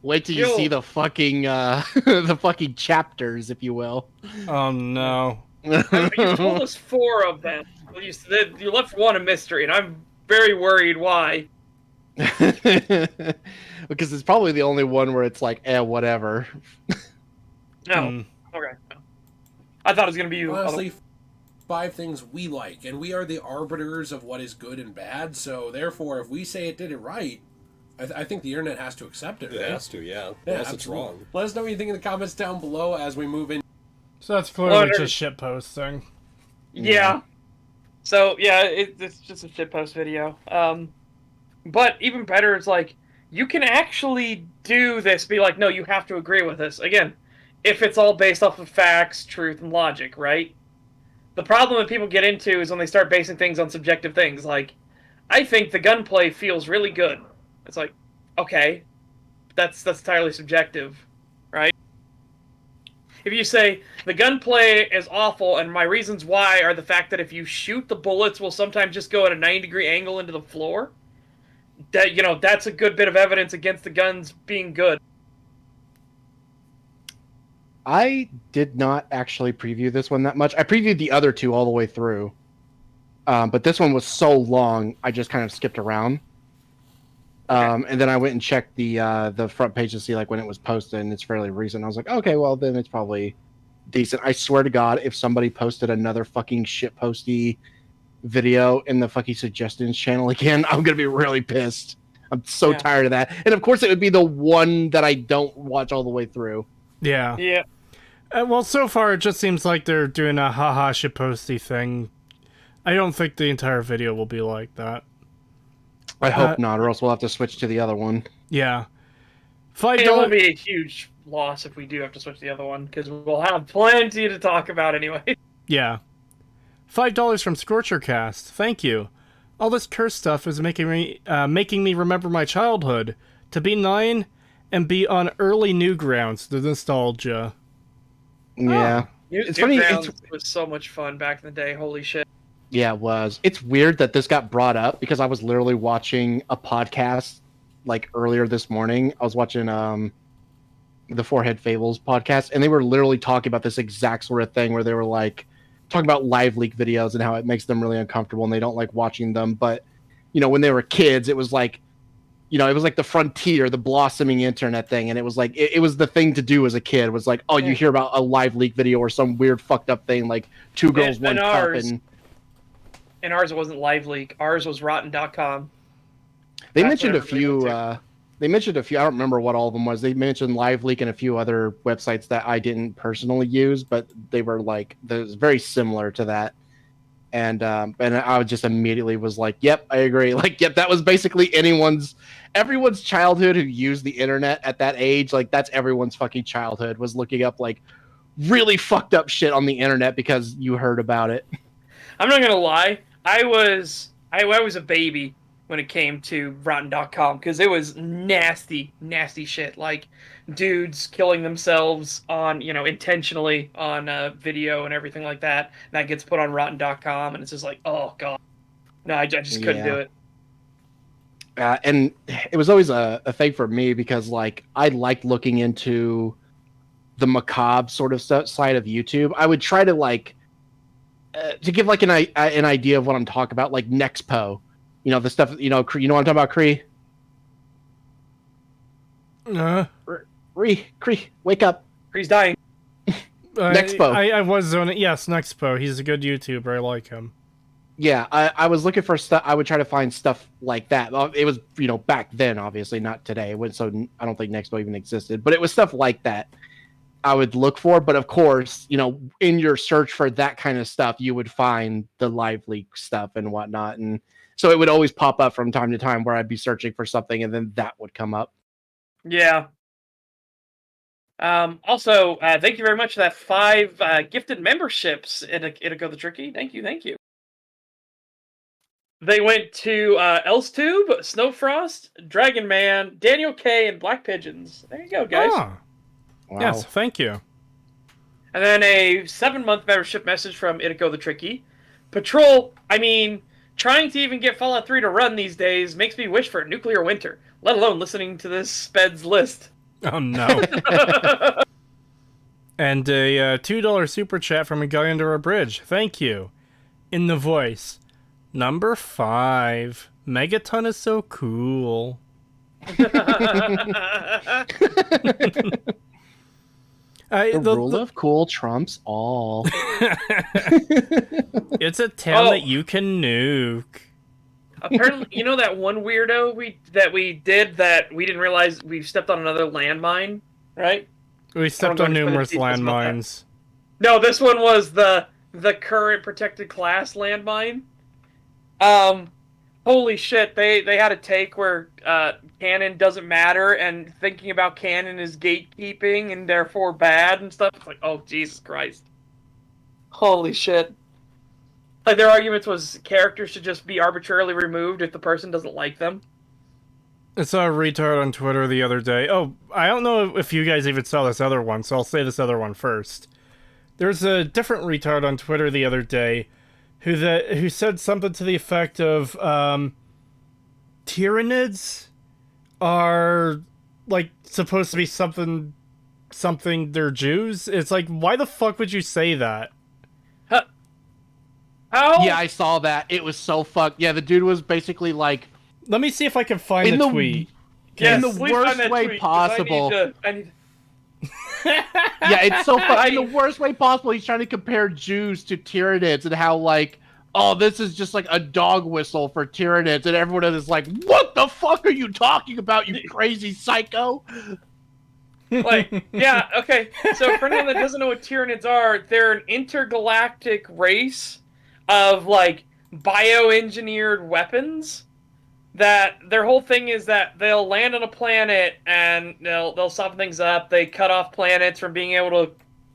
Wait till you see the fucking the fucking chapters, if you will. Oh no. You told us 4 of them. You left one a mystery, and I'm very worried why. Because it's probably the only one where it's like, whatever. No. Okay. No. I thought it was gonna be Honestly, 5 things we like, and we are the arbiters of what is good and bad, so therefore, if we say it did it right, I think the internet has to accept it, right? It has to, yeah. Unless it's wrong. Let us know what you think in the comments down below as we move in. So that's clearly just shit posting. Yeah. So yeah, it's just a shitpost video. But even better, it's like you can actually do this. Be like, no, you have to agree with this. Again, if it's all based off of facts, truth, and logic, right? The problem that people get into is when they start basing things on subjective things. Like, I think the gunplay feels really good. It's like, okay, that's entirely subjective, right? If you say the gunplay is awful, and my reasons why are the fact that if you shoot, the bullets will sometimes just go at a 90-degree angle into the floor. That that's a good bit of evidence against the guns being good. I did not actually preview this one that much. I previewed the other 2 all the way through, but this one was so long, I just kind of skipped around. And then I went and checked the front page to see like when it was posted, and it's fairly recent. I was like, okay, well then it's probably decent. I swear to God, if somebody posted another fucking shitposty video in the fucking suggestions channel again, I'm gonna be really pissed. I'm so tired of that. And of course, it would be the one that I don't watch all the way through. Yeah. Yeah. Well, so far it just seems like they're doing a haha shitposty thing. I don't think the entire video will be like that. I hope not, or else we'll have to switch to the other one. Yeah. It will be a huge loss if we do have to switch to the other one, because we'll have plenty to talk about anyway. Yeah. $5 from Scorchercast. Thank you. All this curse stuff is making me remember my childhood. To be 9 and be on early Newgrounds, the nostalgia. Yeah. It's funny. It was so much fun back in the day. Holy shit. Yeah, it was. It's weird that this got brought up because I was literally watching a podcast like earlier this morning. I was watching the Forehead Fables podcast, and they were literally talking about this exact sort of thing where they were like talking about live leak videos and how it makes them really uncomfortable and they don't like watching them. But when they were kids, it was like it was like the frontier, the blossoming internet thing, and it was like it was the thing to do as a kid. Was like, oh, you hear about a live leak video or some weird fucked up thing like 2 girls, 1 cup, and ours wasn't live leak. Ours was rotten.com. They mentioned a few. I don't remember what all of them was. They mentioned live leak and a few other websites that I didn't personally use, but they were like very similar to that. And I just immediately was like, "Yep, I agree." Like, yep, that was basically everyone's childhood who used the internet at that age. Like, that's everyone's fucking childhood, was looking up like really fucked up shit on the internet because you heard about it. I'm not gonna lie. I was a baby when it came to rotten.com, because it was nasty shit. Like dudes killing themselves on, intentionally on video and everything like that. That gets put on rotten.com, and it's just like, oh god. No, I just couldn't do it. And it was always a thing for me because like I liked looking into the macabre sort of side of YouTube. I would try to like to give like an idea of what I'm talking about, like Nexpo, the stuff, you know what I'm talking about, Cree? Cree, wake up. Cree's dying. Nexpo. I was zoning. Yes, Nexpo. He's a good YouTuber. I like him. Yeah, I was looking for stuff. I would try to find stuff like that. It was, back then, obviously, not today. So I don't think Nexpo even existed, but it was stuff like that I would look for. But of course, in your search for that kind of stuff, you would find the live leak stuff and whatnot. And so it would always pop up from time to time where I'd be searching for something and then that would come up. Yeah. Also, thank you very much for that 5 gifted memberships in Go the Tricky. Thank you. They went to Elstube, Snowfrost, Dragon Man, Daniel K, and Black Pigeons. There you go, guys. Ah. Wow. Yes, thank you. And then a 7-month membership message from Go the Tricky. Patrol, trying to even get Fallout 3 to run these days makes me wish for a nuclear winter, let alone listening to this Sped's list. Oh, no. And a $2 super chat from a guy under a bridge. Thank you. In the voice. Number 5. Megaton is so cool. The rule of cool trumps all. It's a town that you can nuke. Apparently, that one weirdo we did that we didn't realize we stepped on another landmine, right? We stepped on numerous landmines. No, this one was the current protected class landmine. Holy shit, they had a take where canon doesn't matter and thinking about canon is gatekeeping and therefore bad and stuff. It's like, oh, Jesus Christ. Holy shit. Like, their arguments was characters should just be arbitrarily removed if the person doesn't like them. I saw a retard on Twitter the other day. Oh, I don't know if you guys even saw this other one, so I'll say this other one first. There's a different retard on Twitter the other day who said something to the effect of, Tyranids are, like, supposed to be something they're Jews? It's like, why the fuck would you say that? How? Yeah, I saw that. It was so fucked. Yeah, the dude was basically like... Let me see if I can find the tweet. In the worst way possible. Yeah, it's so fucked. In the worst way possible, he's trying to compare Jews to Tyranids and how, like, oh, this is just like a dog whistle for Tyranids, and everyone is like, what the fuck are you talking about, you crazy psycho? Like, yeah, okay. So for anyone that doesn't know what Tyranids are, they're an intergalactic race of, like, bioengineered weapons that their whole thing is that they'll land on a planet and they'll soften things up. They cut off planets from being able to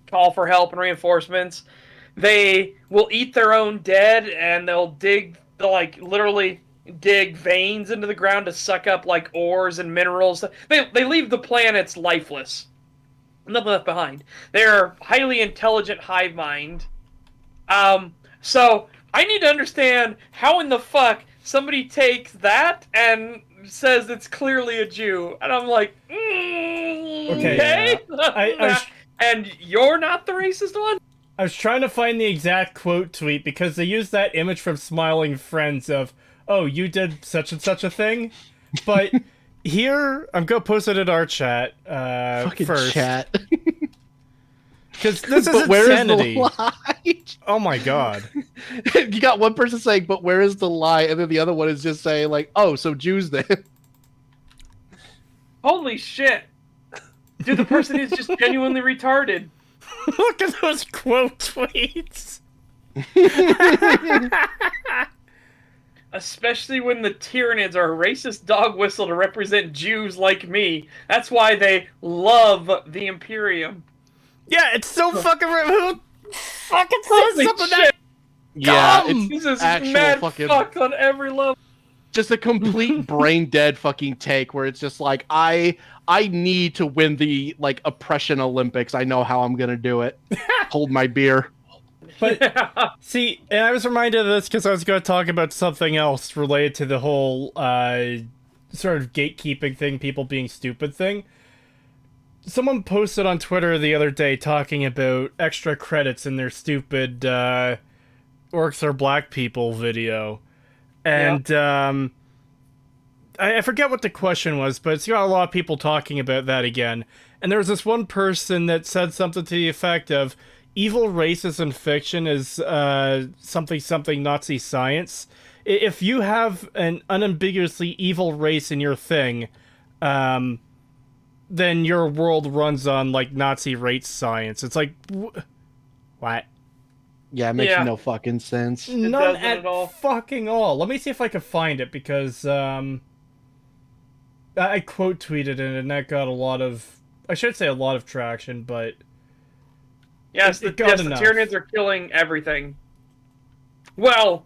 call for help and reinforcements. They will eat their own dead and they'll literally dig veins into the ground to suck up, like, ores and minerals. They leave the planets lifeless. Nothing left behind. They're highly intelligent hive mind. So I need to understand how in the fuck somebody takes that and says it's clearly a Jew. And I'm like, okay. And you're not the racist one? I was trying to find the exact quote tweet because they used that image from Smiling Friends of, oh, you did such and such a thing. But here, I'm going to post it in our chat Fucking first. Chat. Because this is insanity. Where is the lie? Oh my god. You got one person saying, but where is the lie? And then the other one is just saying, like, oh, so Jews then. Holy shit. Dude, the person is just genuinely retarded. Look at those quote tweets. Especially when the Tyranids are a racist dog whistle to represent Jews like me. That's why they love the Imperium. Yeah, it's so fucking who fucking says something that Yeah, this is actual mad fucking fuck on every level. just a complete brain dead fucking take where it's just like I need to win the, like, oppression Olympics. I know how I'm gonna do it. Hold my beer. But see, and I was reminded of this because I was going to talk about something else related to the whole sort of gatekeeping thing, people being stupid thing. Someone posted on Twitter the other day talking about extra credits in their stupid Orcs Are Black People video. And I forget what the question was, but it's got a lot of people talking about that again. And there's this one person that said something to the effect of, evil races in fiction is something Nazi science. If you have an unambiguously evil race in your thing, then your world runs on, like, Nazi race science. It's like, what? Yeah, it makes no fucking sense. None at all. Fucking all. Let me see if I can find it, because I quote tweeted it, and that got a lot of, I should say a lot of traction, but yes, the Tyranids are killing everything. Well,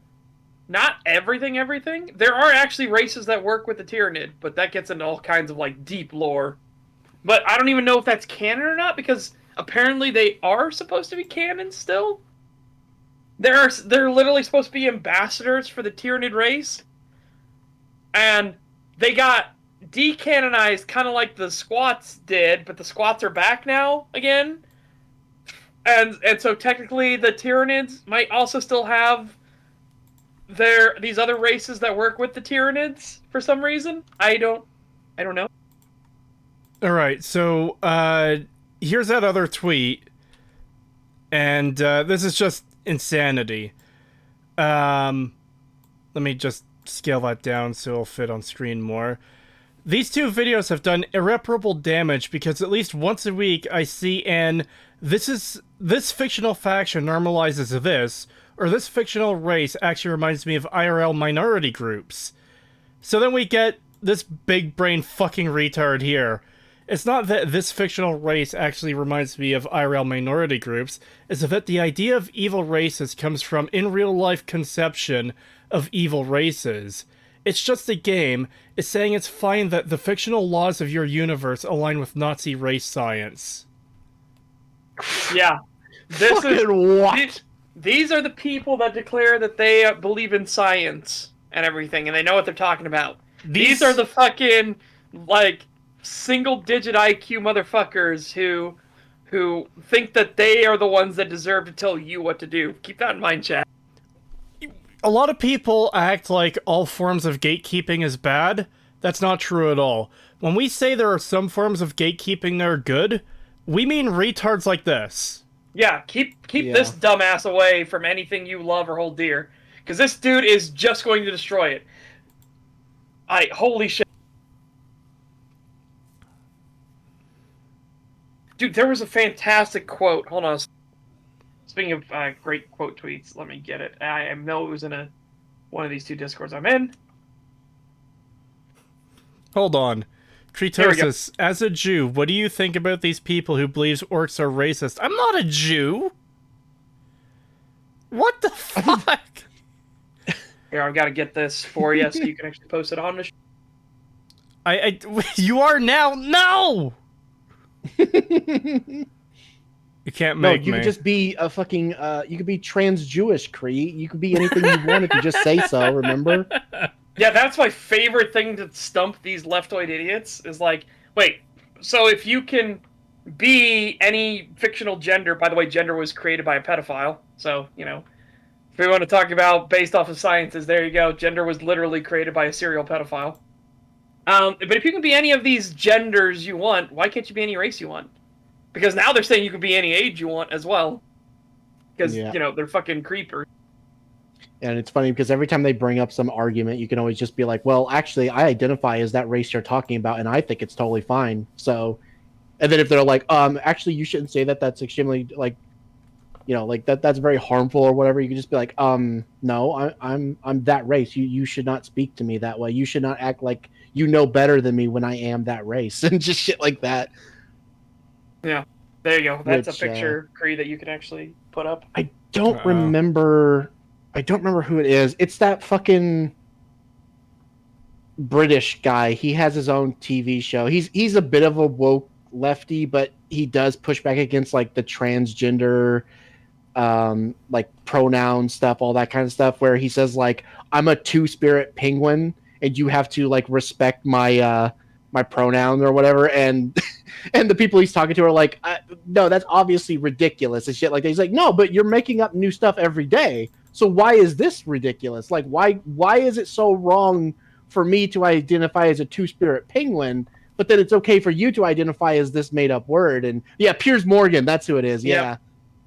not everything. There are actually races that work with the Tyranid, but that gets into all kinds of, like, deep lore. But I don't even know if that's canon or not, because apparently they are supposed to be canon still. They're literally supposed to be ambassadors for the Tyranid race, and they got decanonized, kind of like the Squats did, but the Squats are back now again, and so technically the Tyranids might also still have these other races that work with the Tyranids for some reason. I don't know. All right, so here's that other tweet, and this is just insanity. Let me just scale that down so it'll fit on screen more. These two videos have done irreparable damage because at least once a week I see this fictional faction normalizes this, or this fictional race actually reminds me of IRL minority groups. So then we get this big brain fucking retard here. It's not that this fictional race actually reminds me of IRL minority groups, it's that the idea of evil races comes from in real life conception of evil races. It's just a game. It's saying it's fine that the fictional laws of your universe align with Nazi race science. Yeah. These are the people that declare that they believe in science and everything, and they know what they're talking about. These are the fucking, like, single-digit IQ motherfuckers who think that they are the ones that deserve to tell you what to do. Keep that in mind, chat. A lot of people act like all forms of gatekeeping is bad. That's not true at all. When we say there are some forms of gatekeeping that are good, we mean retards like this. Yeah, keep this dumbass away from anything you love or hold dear. Because this dude is just going to destroy it. Holy shit. Dude, there was a fantastic quote. Hold on. Speaking of great quote tweets, let me get it. I know it was in one of these two Discords I'm in. Hold on. Creetosis, as a Jew, what do you think about these people who believes orcs are racist? I'm not a Jew! What the fuck? Here, I've got to get this for you so you can actually post it on the you are now? No! You can't make me. You could just be a fucking, you could be trans-Jewish, Cree. You could be anything you want if you just say so, remember? Yeah, that's my favorite thing to stump these leftoid idiots, is like, wait, so if you can be any fictional gender, by the way, gender was created by a pedophile, so, you know, if we want to talk about based off of sciences, there you go, gender was literally created by a serial pedophile. But if you can be any of these genders you want, why can't you be any race you want? Because now they're saying you can be any age you want as well. Because, you know, they're fucking creepers. And it's funny because every time they bring up some argument, you can always just be like, well, actually, I identify as that race you're talking about, and I think it's totally fine. So, and then if they're like, actually, you shouldn't say that, that's extremely, like, you know, like, that's very harmful or whatever, you can just be like, no, I'm that race. You should not speak to me that way. You should not act like you know better than me when I am that race. And just shit like that. Yeah, there you go. That's a picture, Cree, that you can actually put up. I don't remember who it is. It's that fucking British guy. He has his own TV show. He's a bit of a woke lefty, but he does push back against like the transgender like pronoun stuff, all that kind of stuff, where he says like, I'm a two-spirit penguin and you have to like respect my my pronoun or whatever, and and the people he's talking to are like, no, that's obviously ridiculous and shit like that. He's like, no, but you're making up new stuff every day, so why is this ridiculous? Like, why is it so wrong for me to identify as a two-spirit penguin but then it's okay for you to identify as this made up word. And yeah, Piers Morgan, that's who it is. Yeah. Yep.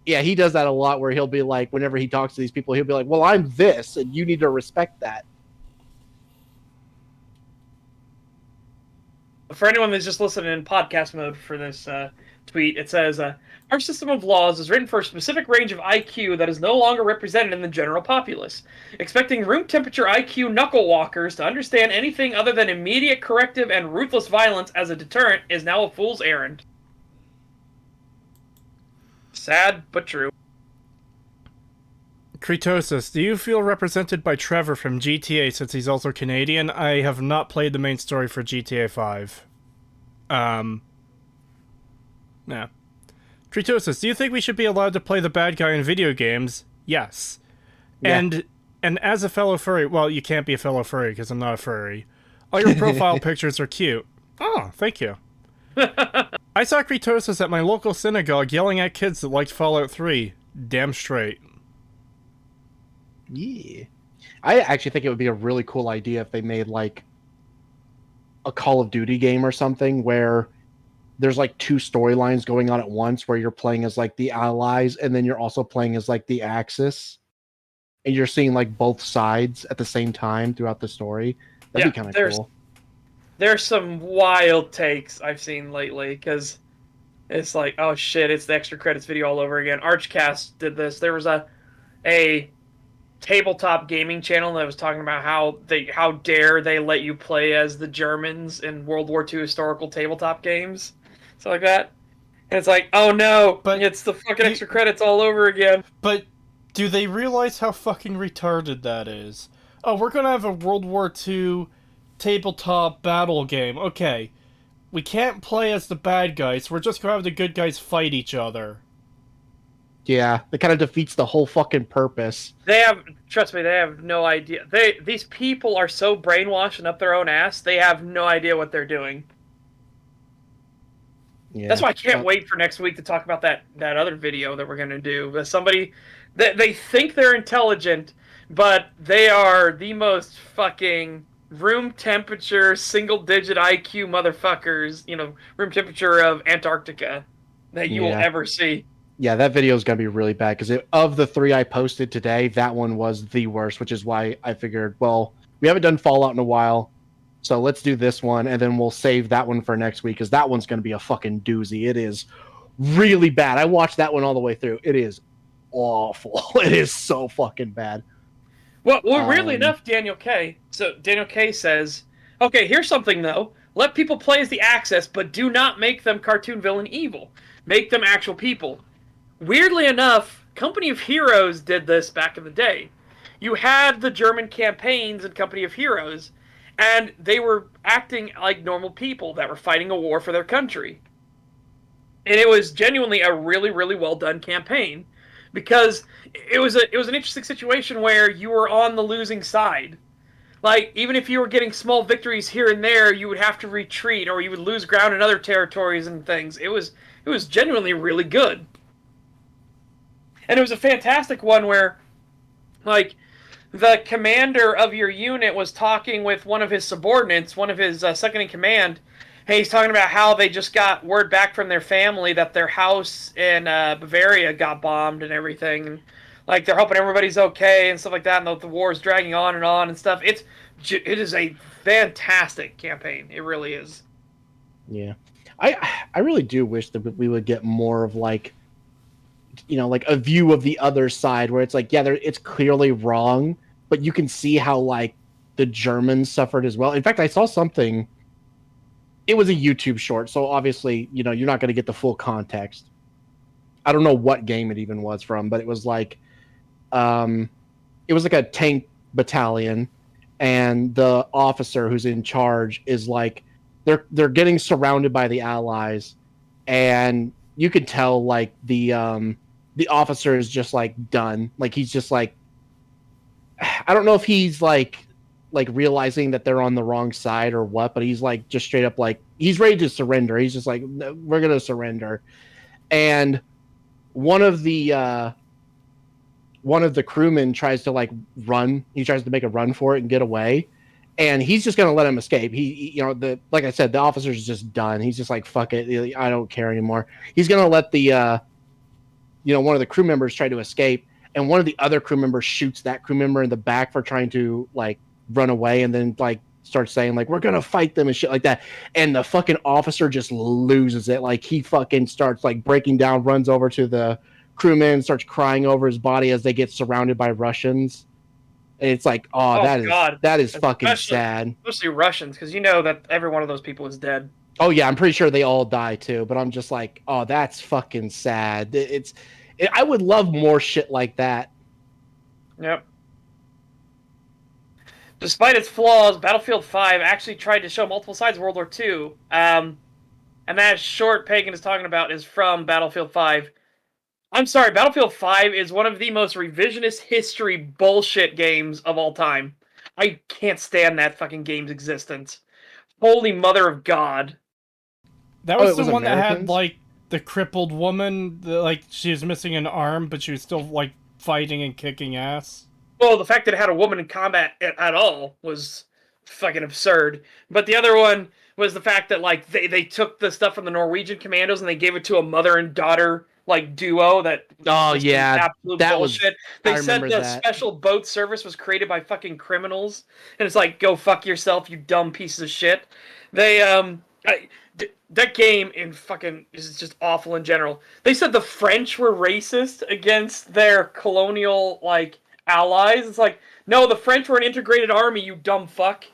Yeah, he does that a lot where he'll be like, whenever he talks to these people, he'll be like, well, I'm this, and you need to respect that. For anyone that's just listening in podcast mode for this tweet, it says, our system of laws is written for a specific range of IQ that is no longer represented in the general populace. Expecting room temperature IQ knuckle walkers to understand anything other than immediate corrective and ruthless violence as a deterrent is now a fool's errand. Sad, but true. Creetosis, do you feel represented by Trevor from GTA since he's also Canadian? I have not played the main story for GTA 5. Yeah. Creetosis, do you think we should be allowed to play the bad guy in video games? Yes. Yeah. And as a fellow furry, well, you can't be a fellow furry because I'm not a furry. All your profile pictures are cute. Oh, thank you. I saw Creetosis at my local synagogue yelling at kids that liked Fallout 3. Damn straight. Yeah. I actually think it would be a really cool idea if they made like a Call of Duty game or something where there's like two storylines going on at once, where you're playing as like the Allies and then you're also playing as like the Axis, and you're seeing like both sides at the same time throughout the story. That'd be kind of cool. There's some wild takes I've seen lately, because it's like, oh shit, it's the extra credits video all over again. Archcast did this. There was a tabletop gaming channel that was talking about how dare they let you play as the Germans in World War II historical tabletop games, stuff like that. And it's like, oh no, but it's the fucking extra credits all over again. But do they realize how fucking retarded that is? Oh, we're gonna have a World War II tabletop battle game. Okay, we can't play as the bad guys. We're just gonna have the good guys fight each other. Yeah, that kind of defeats the whole fucking purpose. Trust me, they have no idea. These people are so brainwashed and up their own ass, they have no idea what they're doing. Yeah. That's why I can't wait for next week to talk about that other video that we're going to do. Somebody, they think they're intelligent, but they are the most fucking room temperature, single-digit IQ motherfuckers, room temperature of Antarctica that you will ever see. Yeah, that video is going to be really bad, because of the 3 I posted today, that one was the worst, which is why I figured, well, we haven't done Fallout in a while, so let's do this one, and then we'll save that one for next week, because that one's going to be a fucking doozy. It is really bad. I watched that one all the way through. It is awful. It is so fucking bad. Well, weirdly enough, Daniel K. So Daniel K. says, okay, here's something, though. Let people play as the Axis, but do not make them cartoon villain evil. Make them actual people. Weirdly enough, Company of Heroes did this back in the day. You had the German campaigns in Company of Heroes, and they were acting like normal people that were fighting a war for their country. And it was genuinely a really, really well done campaign, because it was an interesting situation where you were on the losing side. Like, even if you were getting small victories here and there, you would have to retreat, or you would lose ground in other territories and things. It was genuinely really good. And it was a fantastic one where, like, the commander of your unit was talking with one of his subordinates, one of his second-in-command, and he's talking about how they just got word back from their family that their house in Bavaria got bombed and everything. And, like, they're hoping everybody's okay and stuff like that, and the war is dragging on and stuff. It is a fantastic campaign. It really is. Yeah. I really do wish that we would get more of, like, like a view of the other side, where it's like, yeah, it's clearly wrong, but you can see how, like, the Germans suffered as well. In fact, I saw something. It was a YouTube short, so obviously, you're not going to get the full context. I don't know what game it even was from, but it was like, it was like a tank battalion, and the officer who's in charge is like, they're getting surrounded by the Allies, and you could tell, like, the officer is just, like, done. Like, he's just, like, I don't know if he's, like realizing that they're on the wrong side or what, but he's, like, just straight up, like, he's ready to surrender. He's just like, no, we're going to surrender. And one of the crewmen tries to, like, run. He tries to make a run for it and get away. and he's just gonna let him escape. Like I said, the officer's just done. He's just like, fuck it, I don't care anymore. He's gonna let the one of the crew members try to escape, and one of the other crew members shoots that crew member in the back for trying to like run away, and then like starts saying like, we're gonna fight them and shit like that. And the fucking officer just loses it. Like he fucking starts like breaking down, runs over to the crewman, starts crying over his body as they get surrounded by Russians. And it's like, that is fucking sad. Especially Russians, because you know that every one of those people is dead. Oh yeah, I'm pretty sure they all die too. But I'm just like, oh, that's fucking sad. I would love more shit like that. Yep. Despite its flaws, Battlefield 5 actually tried to show multiple sides of World War II. And that short Pagan is talking about is from Battlefield 5. I'm sorry, Battlefield 5 is one of the most revisionist history bullshit games of all time. I can't stand that fucking game's existence. Holy mother of God. That was the one Americans? That had, like, the crippled woman, like, she was missing an arm, but she was still, like, fighting and kicking ass. Well, the fact that it had a woman in combat at all was fucking absurd. But the other one was the fact that, like, they took the stuff from the Norwegian commandos and they gave it to a mother and daughter, like, duo that... Oh, yeah. Absolute that bullshit. They said the special boat service was created by fucking criminals. And it's like, go fuck yourself, you dumb pieces of shit. They, that game in fucking is just awful in general. They said the French were racist against their colonial, like, allies. It's like, no, the French were an integrated army, you dumb fuck.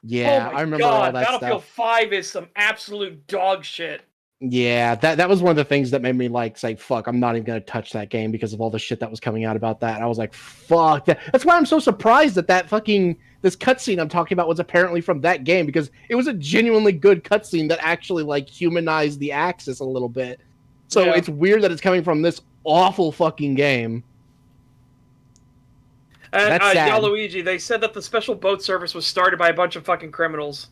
Yeah, I remember all that Battlefield stuff. 5 is some absolute dog shit. Yeah, that was one of the things that made me like say, fuck, I'm not even gonna touch that game because of all the shit that was coming out about that. And I was like, fuck that. That's why I'm so surprised that fucking this cutscene I'm talking about was apparently from that game, because it was a genuinely good cutscene that actually like humanized the Axis a little bit. So It's weird that it's coming from this awful fucking game. And Yaluigi, they said that the special boat service was started by a bunch of fucking criminals.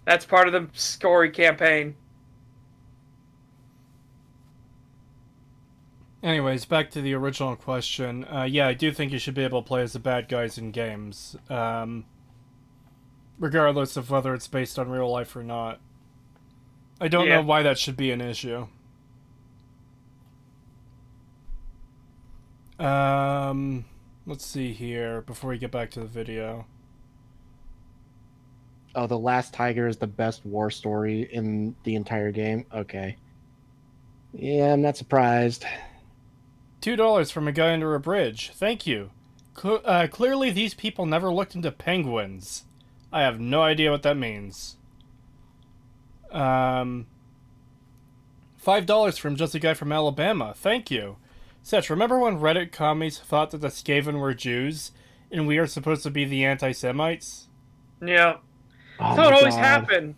That's part of the Scory campaign. Anyways, back to the original question. Yeah, I do think you should be able to play as the bad guys in games. Regardless of whether it's based on real life or not. I don't know why that should be an issue. Let's see here, before we get back to the video. Oh, The Last Tiger is the best war story in the entire game? Okay. Yeah, I'm not surprised. $2 from a guy under a bridge. Thank you. Clearly these people never looked into penguins. I have no idea what that means. $5 from just a guy from Alabama. Thank you. Seth, remember when Reddit commies thought that the Skaven were Jews, and we are supposed to be the anti-Semites? Yeah. That's how it always happened.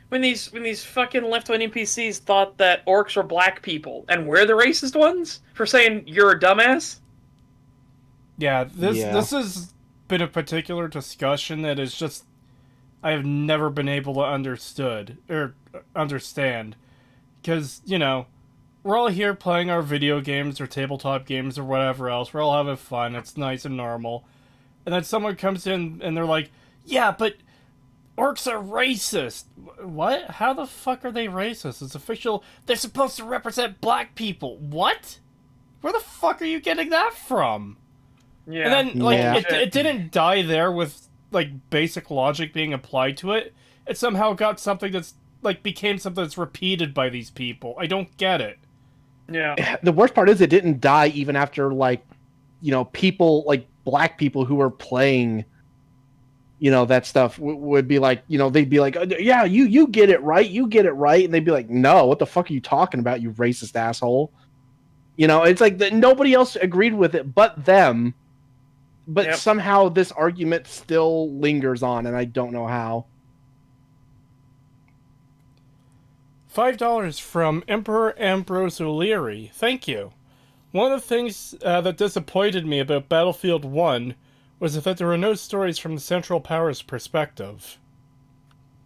When these fucking left-wing NPCs thought that orcs were black people, and we're the racist ones for saying you're a dumbass. Yeah, this has been a particular discussion that is just I have never been able to understand, because we're all here playing our video games or tabletop games or whatever else. We're all having fun. It's nice and normal, and then someone comes in and they're like, "Yeah, but orcs are racist." What? How the fuck are they racist? It's official. They're supposed to represent black people. What? Where the fuck are you getting that from? Yeah. And then, it didn't die there with, like, basic logic being applied to it. It somehow got something that's, like, became something that's repeated by these people. I don't get it. Yeah. The worst part is it didn't die even after, like, people, like, black people who were playing that stuff would be like, they'd be like, yeah, you get it right. You get it right. And they'd be like, no, what the fuck are you talking about, you racist asshole? It's like nobody else agreed with it but them. But somehow this argument still lingers on, and I don't know how. $5 from Emperor Ambrose O'Leary. Thank you. One of the things that disappointed me about Battlefield 1 was that there were no stories from the Central Powers' perspective.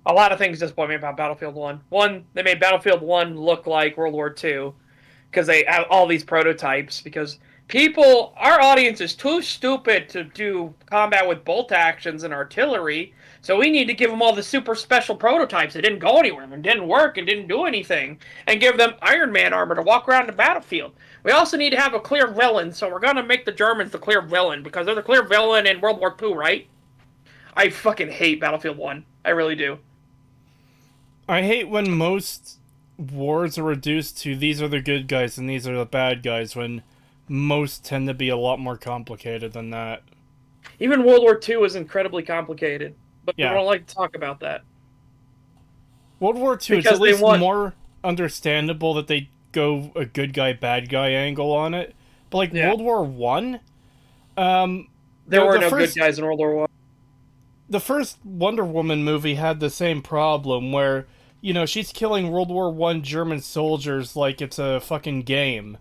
A lot of things disappoint me about Battlefield 1. One, they made Battlefield 1 look like World War II, because they have all these prototypes, because our audience is too stupid to do combat with bolt actions and artillery, so we need to give them all the super special prototypes that didn't go anywhere and didn't work and didn't do anything, and give them Iron Man armor to walk around the battlefield. We also need to have a clear villain, so we're gonna make the Germans the clear villain, because they're the clear villain in World War II, right? I fucking hate Battlefield 1. I really do. I hate when most wars are reduced to these are the good guys and these are the bad guys, when most tend to be a lot more complicated than that. Even World War II is incredibly complicated, but Yeah. we don't like to talk about that. World War II is Because at they least want- more understandable that they go a good guy, bad guy angle on it. But like Yeah. World War One, There were the no first- good guys in World War I. the first Wonder Woman movie had the same problem where, you know, she's killing World War One German soldiers like it's a fucking game.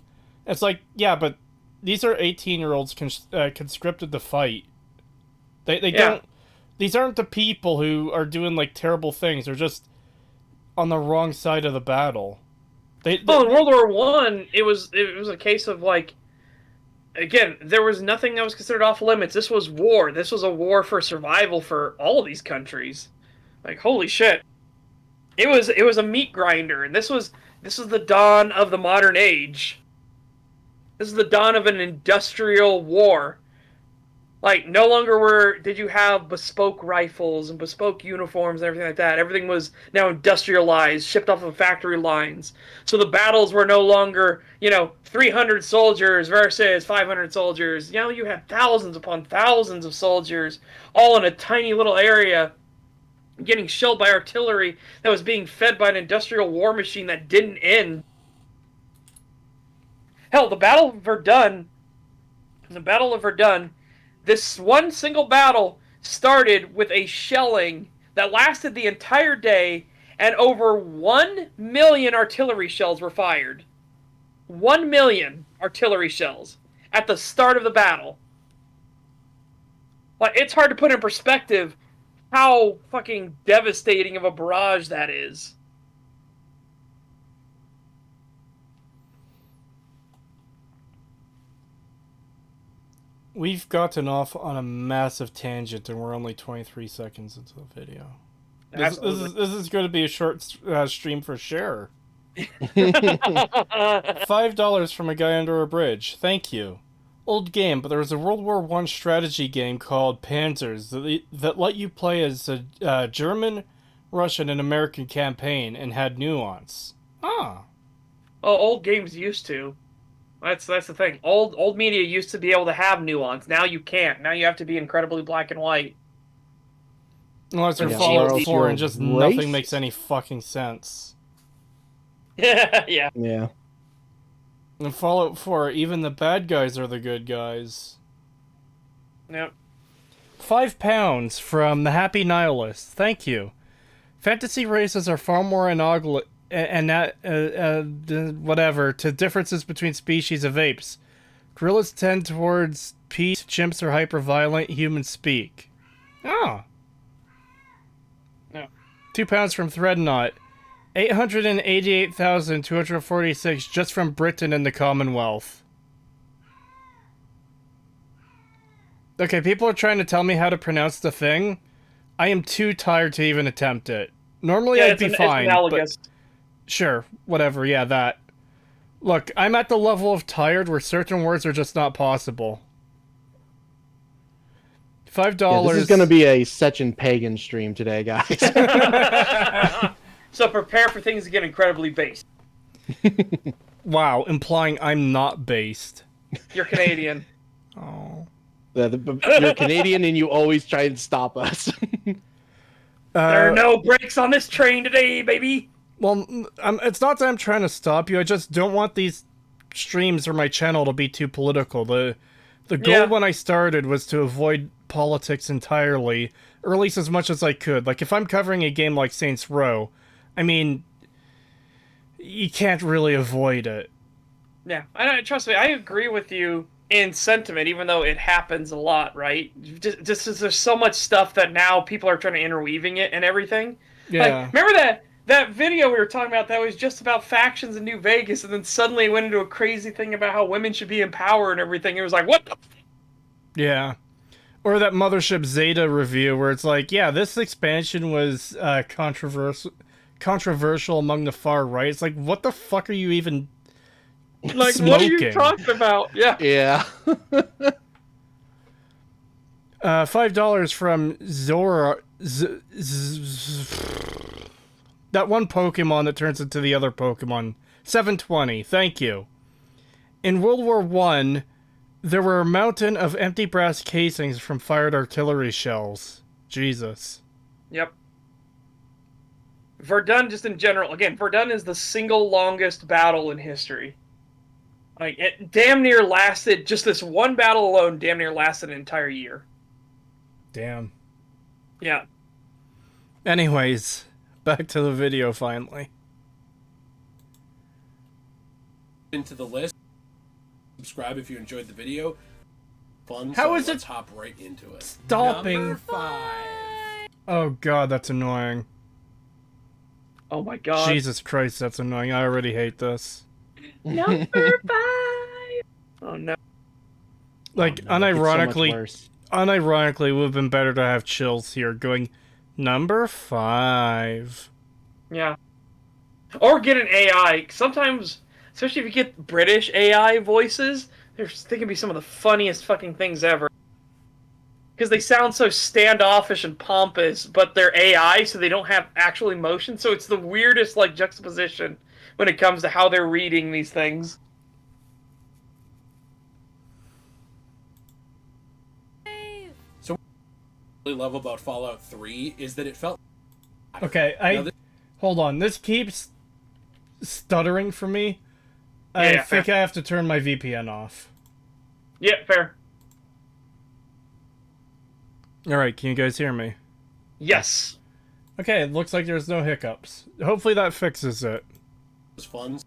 It's like, yeah, but these are 18-year-olds conscripted to fight. They don't. These aren't the people who are doing like terrible things. They're just on the wrong side of the battle. Well, in World War One, it was a case of like, again, there was nothing that was considered off limits. This was war. This was a war for survival for all of these countries. Like, holy shit! It was a meat grinder, and this was the dawn of the modern age. This is the dawn of an industrial war. Like, no longer did you have bespoke rifles and bespoke uniforms and everything like that. Everything was now industrialized, shipped off of factory lines. So the battles were no longer, 300 soldiers versus 500 soldiers. Now you had thousands upon thousands of soldiers, all in a tiny little area, getting shelled by artillery that was being fed by an industrial war machine that didn't end. Hell, the Battle of Verdun, this one single battle started with a shelling that lasted the entire day, and over 1 million artillery shells were fired. 1 million artillery shells at the start of the battle. Like, it's hard to put in perspective how fucking devastating of a barrage that is. We've gotten off on a massive tangent, and we're only 23 seconds into the video. This is going to be a short stream for sure. $5 from a guy under a bridge. Thank you. Old game, but there was a World War I strategy game called Panzers that let you play as a German, Russian, and American campaign and had nuance. Ah. Oh, old games used to. That's the thing. Old media used to be able to have nuance. Now you can't. Now you have to be incredibly black and white. Unless you're Yeah. Fallout GLD 4 and just race? nothing makes any fucking sense. Yeah. Yeah. In Fallout 4, even the bad guys are the good guys. Yep. £5 from the Happy Nihilist. Thank you. Fantasy races are far more analogous whatever to differences between species of apes. Gorillas tend towards peace. Chimps are hyper-violent. Humans speak. Oh. No. £2 from Threadnought. 888,246 just from Britain and the Commonwealth. Okay, people are trying to tell me how to pronounce the thing. I am too tired to even attempt it. Normally I'd be fine, it's analogous. but sure, whatever, yeah, that. Look, I'm at the level of tired where certain words are just not possible. $5. Yeah, this is going to be a Sechin Pagan stream today, guys. So prepare for things to get incredibly based. Wow, implying I'm not based. You're Canadian. Oh. You're Canadian and you always try and stop us. There are no brakes on this train today, baby. Well, it's not that I'm trying to stop you. I just don't want these streams or my channel to be too political. The goal when I started was to avoid politics entirely, or at least as much as I could. Like, if I'm covering a game like Saints Row, I mean, you can't really avoid it. Yeah, trust me, I agree with you in sentiment, even though it happens a lot, right? Just as there's so much stuff that now people are trying to interweaving it and everything. Yeah. Like, remember that video we were talking about that was just about factions in New Vegas, and then suddenly it went into a crazy thing about how women should be in power and everything. It was like, what the Yeah. Or that Mothership Zeta review where it's like, yeah, this expansion was controversial among the far right. It's like, what the fuck are you even like, smoking? what are you talking about? Yeah. Yeah. $5 from Zora. That one Pokemon that turns into the other Pokemon. 720. Thank you. In World War I, there were a mountain of empty brass casings from fired artillery shells. Jesus. Yep. Verdun, just in general, again, Verdun is the single longest battle in history. Like, it damn near lasted, just this one battle alone damn near lasted an entire year. Damn. Yeah. Anyways, back to the video finally. Into the list. Subscribe if you enjoyed the video. Fun. How so is let's it hop right into it. stopping? Number 5. Oh god, that's annoying. Oh my god. Jesus Christ, that's annoying. I already hate this. Number 5! Oh no. Like, Oh, no, it's so much unironically, worse. it would have been better to have Chills here going, number 5. Yeah. Or get an AI. Sometimes, especially if you get British AI voices, they can be some of the funniest fucking things ever. Because they sound so standoffish and pompous, but they're AI, so they don't have actual emotion. So it's the weirdest, like, juxtaposition when it comes to how they're reading these things. So what I really love about Fallout 3 is that it felt... Okay, hold on. This keeps stuttering for me. I Yeah, think fair. I have to turn my VPN off. Yeah, fair. Alright, can you guys hear me? Yes. Okay, it looks like there's no hiccups. Hopefully that fixes it. was fun.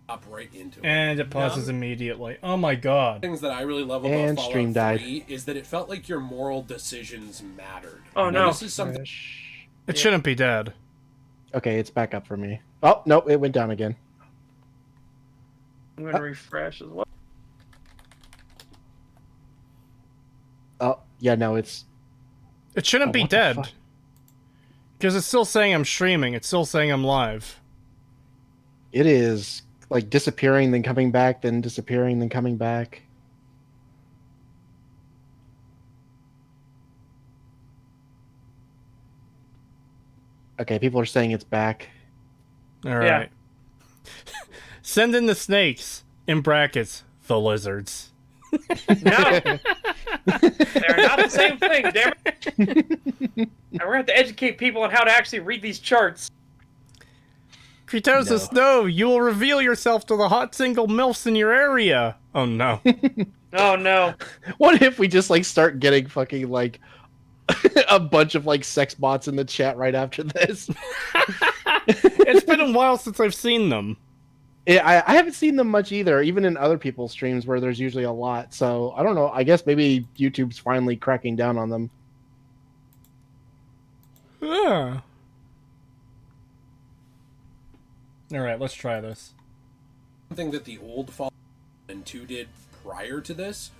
Hop right into it. And it pauses immediately. Oh my god. Things that I really love about And Fallout stream died. 3 is that it felt like your moral decisions mattered. Oh, Now, no. This is something It shouldn't be dead. Okay, it's back up for me. Oh, nope, it went down again. I'm going to refresh as well. Oh, yeah, no, it's... It shouldn't Oh, be what the dead. fuck? Because it's still saying I'm streaming. It's still saying I'm live. It is, like, disappearing, then coming back, then disappearing, then coming back. Okay, people are saying it's back. Alright. Send in the snakes. In brackets, the lizards. No! They're not the same thing, damn it! And we're going to have to educate people on how to actually read these charts. Creetosis, no! You will reveal yourself to the hot single MILFs in your area! Oh no. Oh no. What if we just, like, start getting fucking, like, a bunch of, like, sex bots in the chat right after this? It's been a while since I've seen them. Yeah, I haven't seen them much either, even in other people's streams where there's usually a lot. So, I don't know. I guess maybe YouTube's finally cracking down on them. Yeah. Alright, let's try this. something that the old Fallout 2 did prior to this.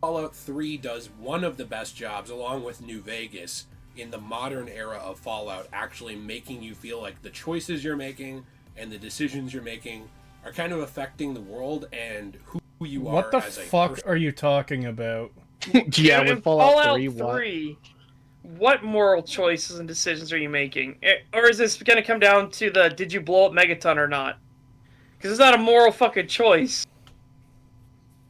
Fallout 3 does one of the best jobs, along with New Vegas, in the modern era of Fallout, actually making you feel like the choices you're making and the decisions you're making are kind of affecting the world and who you are What the as a fuck person. are you talking about? Yeah, In with Fallout 3, what? 3, what moral choices and decisions are you making? Or is this going to come down to the did you blow up Megaton or not? Because it's not a moral fucking choice.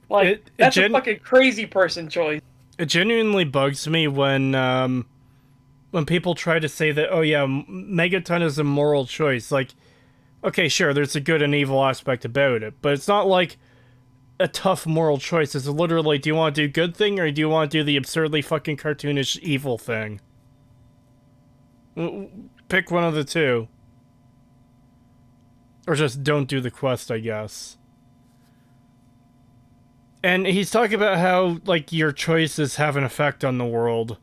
Like, that's a fucking crazy person choice. It genuinely bugs me when people try to say that, oh yeah, Megaton is a moral choice. Like, okay, sure, there's a good and evil aspect about it, but it's not like a tough moral choice. It's literally, do you want to do good thing or do you want to do the absurdly fucking cartoonish evil thing? Pick one of the two. Or just don't do the quest, I guess. And he's talking about how, like, your choices have an effect on the world.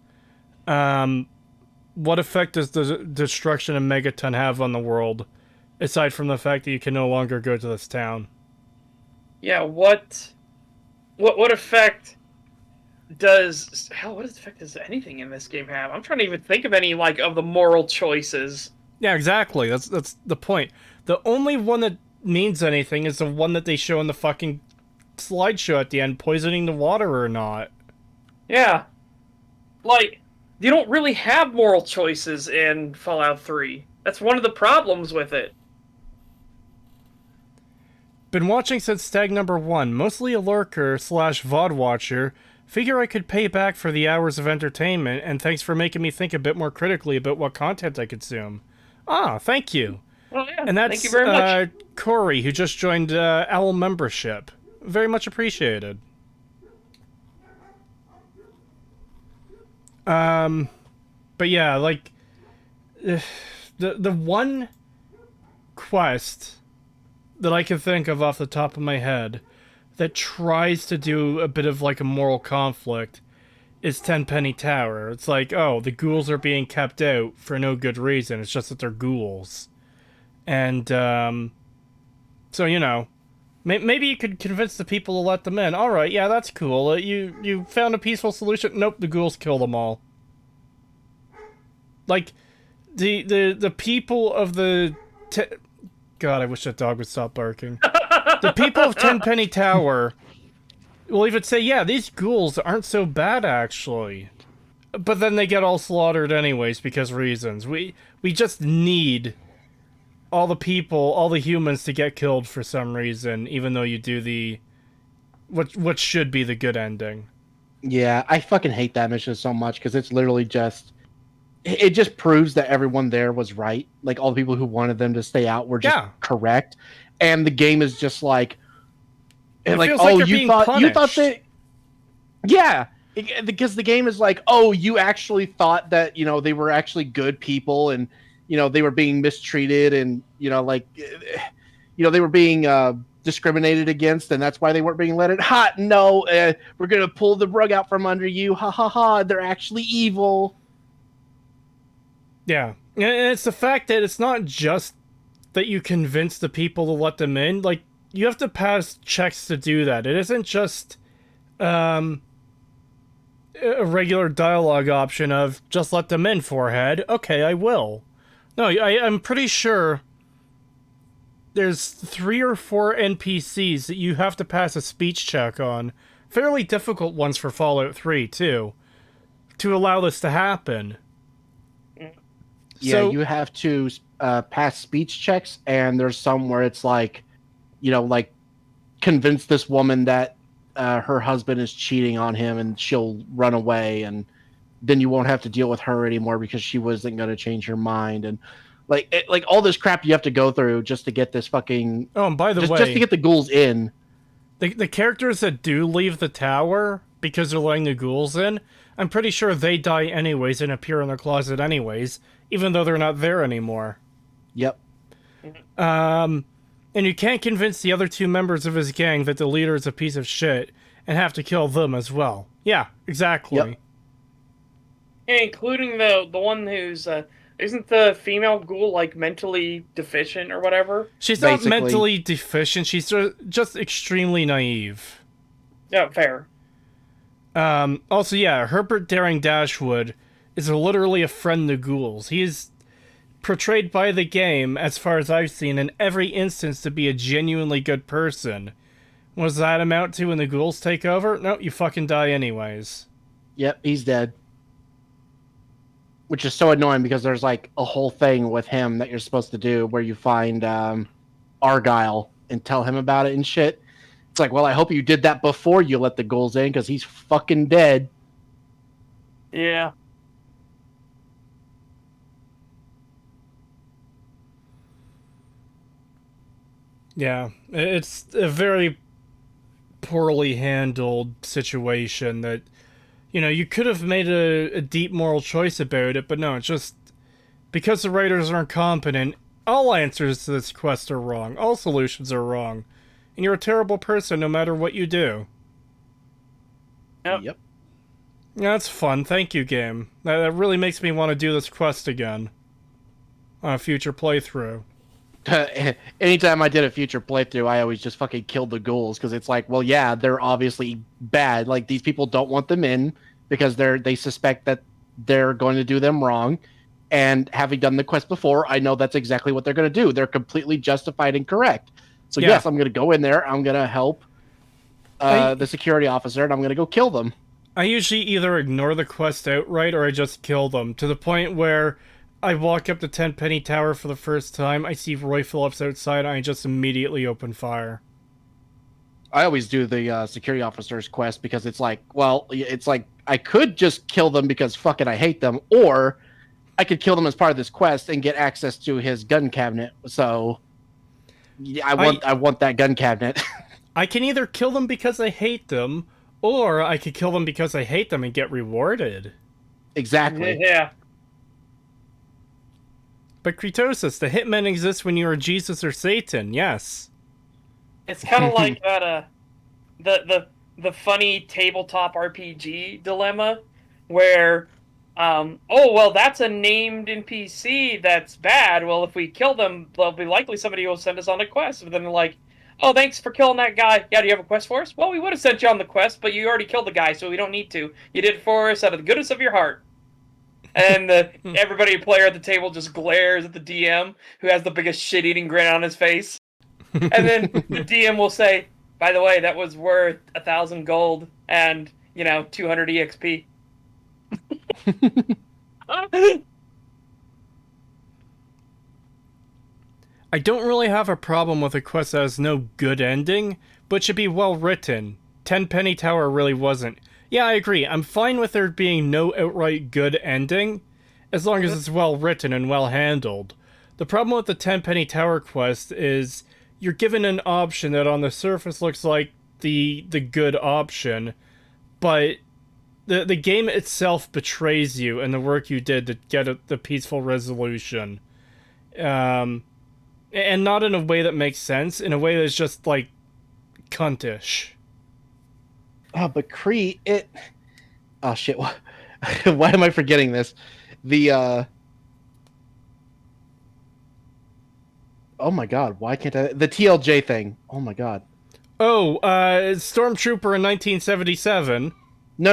what effect does the destruction of Megaton have on the world, aside from the fact that you can no longer go to this town? Yeah, what effect does what effect does anything in this game have? I'm trying to even think of any like of the moral choices. Yeah, exactly. That's the point. The only one that means anything is the one that they show in the fucking slideshow at the end, poisoning the water or not. Yeah, like you don't really have moral choices in Fallout 3. That's one of the problems with it. Been watching since STAG number 1, mostly a lurker / VOD watcher. Figure I could pay back for the hours of entertainment, and thanks for making me think a bit more critically about what content I consume. Ah, thank you. Well, yeah, And that's thank you very much. Corey, who just joined OWL membership. Very much appreciated. But yeah, like the one quest that I can think of off the top of my head that tries to do a bit of like a moral conflict is Tenpenny Tower. It's like, oh, the ghouls are being kept out for no good reason. It's just that they're ghouls. And so, you know, maybe you could convince the people to let them in. All right, yeah, that's cool. You found a peaceful solution. Nope, the ghouls kill them all. Like, the people of the... God, I wish that dog would stop barking. The people of Tenpenny Tower will even say, yeah, these ghouls aren't so bad, actually. But then they get all slaughtered anyways because reasons. We just need all the people, all the humans to get killed for some reason, even though you do the... what should be the good ending. Yeah, I fucking hate that mission so much because it's literally just... It just proves that everyone there was right. Like, all the people who wanted them to stay out were just correct. And the game is just like... It like, feels oh, like you're you being thought punished. that... Yeah, because the game is like, oh, you actually thought that, you know, they were actually good people and, you know, they were being mistreated and, you know, like, you know, they were being discriminated against and that's why they weren't being let in. Ha, no, we're going to pull the rug out from under you. Ha, ha, ha, they're actually evil. Yeah, and it's the fact that it's not just that you convince the people to let them in. Like, you have to pass checks to do that. It isn't just a regular dialogue option of just let them in, forehead. Okay, I will. No, I'm pretty sure there's 3 or 4 NPCs that you have to pass a speech check on. Fairly difficult ones for Fallout 3, too, to allow this to happen. Yeah, So, you have to pass speech checks, and there's some where it's like, you know, like, convince this woman that her husband is cheating on him and she'll run away, and then you won't have to deal with her anymore because she wasn't going to change her mind. And, like, like all this crap you have to go through just to get this fucking... oh, and by the way... just to get the ghouls in. The characters that do leave the tower because they're letting the ghouls in, I'm pretty sure they die anyways and appear in the closet anyways, even though they're not there anymore. Yep. And you can't convince the other 2 members of his gang that the leader is a piece of shit and have to kill them as well. Yeah, exactly. Yep. Yeah, including the one who's isn't the female ghoul like mentally deficient or whatever? She's Basically. not mentally deficient, she's just extremely naive. Yeah, fair. Also, yeah, Herbert Daring Dashwood is literally a friend to ghouls. He is portrayed by the game, as far as I've seen, in every instance to be a genuinely good person. What does that amount to when the ghouls take over? No, you fucking die anyways. Yep, he's dead. Which is so annoying because there's like a whole thing with him that you're supposed to do where you find Argyle and tell him about it and shit. It's like, well, I hope you did that before you let the ghouls in because he's fucking dead. Yeah. Yeah, it's a very poorly handled situation that, you know, you could have made a deep moral choice about it, but no, it's just because the writers are incompetent, all answers to this quest are wrong, all solutions are wrong, and you're a terrible person no matter what you do. Yep. Yeah, that's fun. Thank you, game. That really makes me want to do this quest again on a future playthrough. Anytime I did a future playthrough, I always just fucking killed the ghouls because it's like, well, yeah, they're obviously bad. Like these people don't want them in because they suspect that they're going to do them wrong. And having done the quest before, I know that's exactly what they're going to do. They're completely justified and correct. So Yeah. yes, I'm going to go in there. I'm going to help the security officer, and I'm going to go kill them. I usually either ignore the quest outright or I just kill them, to the point where I walk up to Tenpenny Tower for the first time, I see Roy Phillips outside, and I just immediately open fire. I always do the security officer's quest because it's like, well, it's like I could just kill them because fuck it, I hate them, or I could kill them as part of this quest and get access to his gun cabinet. So yeah, I want that gun cabinet. I can either kill them because I hate them, or I could kill them because I hate them and get rewarded. Exactly. Yeah. But Creetosis, the hitman exists when you are Jesus or Satan, yes. It's kind of like that, the funny tabletop RPG dilemma, where, oh, well, that's a named NPC that's bad. Well, if we kill them, there'll be likely somebody who will send us on a quest. But then they're like, oh, thanks for killing that guy. Yeah, do you have a quest for us? Well, we would have sent you on the quest, but you already killed the guy, so we don't need to. You did it for us out of the goodness of your heart. And everybody player at the table just glares at the DM, who has the biggest shit-eating grin on his face. And then the DM will say, by the way, that was worth 1,000 gold and, 200 EXP. I don't really have a problem with a quest that has no good ending, but should be well written. Tenpenny Tower really wasn't. Yeah, I agree. I'm fine with there being no outright good ending, as long as it's well written and well handled. The problem with the Tenpenny Tower quest is you're given an option that on the surface looks like the good option, but the game itself betrays you and the work you did to get the peaceful resolution. And not in a way that makes sense, in a way that's just, like, cuntish. Oh, but Cree, oh shit, why am I forgetting this? Oh my god, why can't I... The TLJ thing. Oh my god. Oh, Stormtrooper in 1977. No.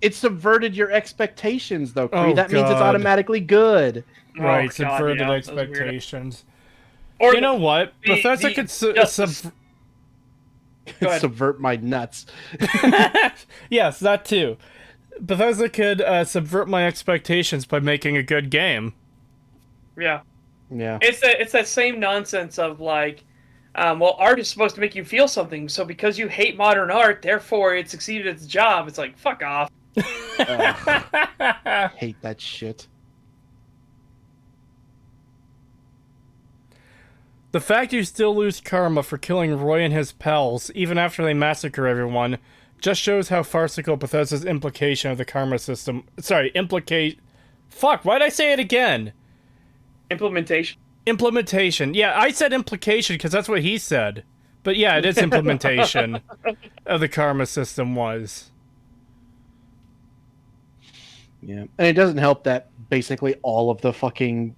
It subverted your expectations, though, Cree. Oh, that means it's God. automatically good. Right, God, subverted yeah, expectations. Or You know what? Bethesda could Go ahead. Subvert my nuts. Yes, that too. Bethesda could subvert my expectations by making a good game. Yeah. Yeah. It's that same nonsense of, like, well, art is supposed to make you feel something, so because you hate modern art, therefore it succeeded at its job. It's like, fuck off. Hate that shit. The fact you still lose karma for killing Roy and his pals, even after they massacre everyone, just shows how farcical Bethesda's implication of the karma system... Sorry, Fuck, why'd I say it again? Implementation. Yeah, I said implication because that's what he said. But yeah, it is implementation of the karma system was. Yeah. And it doesn't help that basically all of the fucking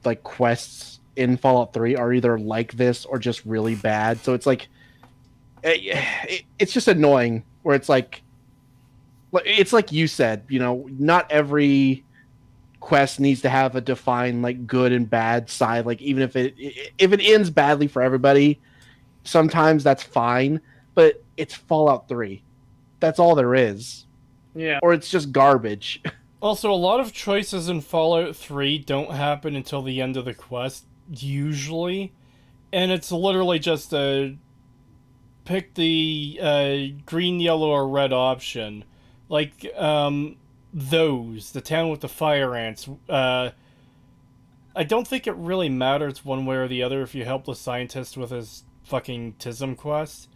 like quests in Fallout 3 are either like this or just really bad. So it's like it's just annoying where it's like you said, not every quest needs to have a defined like good and bad side. Like even if it ends badly for everybody, sometimes that's fine, but it's Fallout 3. That's all there is. Yeah. Or it's just garbage. Also, a lot of choices in Fallout 3 don't happen until the end of the quest, usually. And it's literally just pick the green, yellow, or red option. Like, the town with the fire ants. I don't think it really matters one way or the other if you help the scientist with his fucking TISM quest.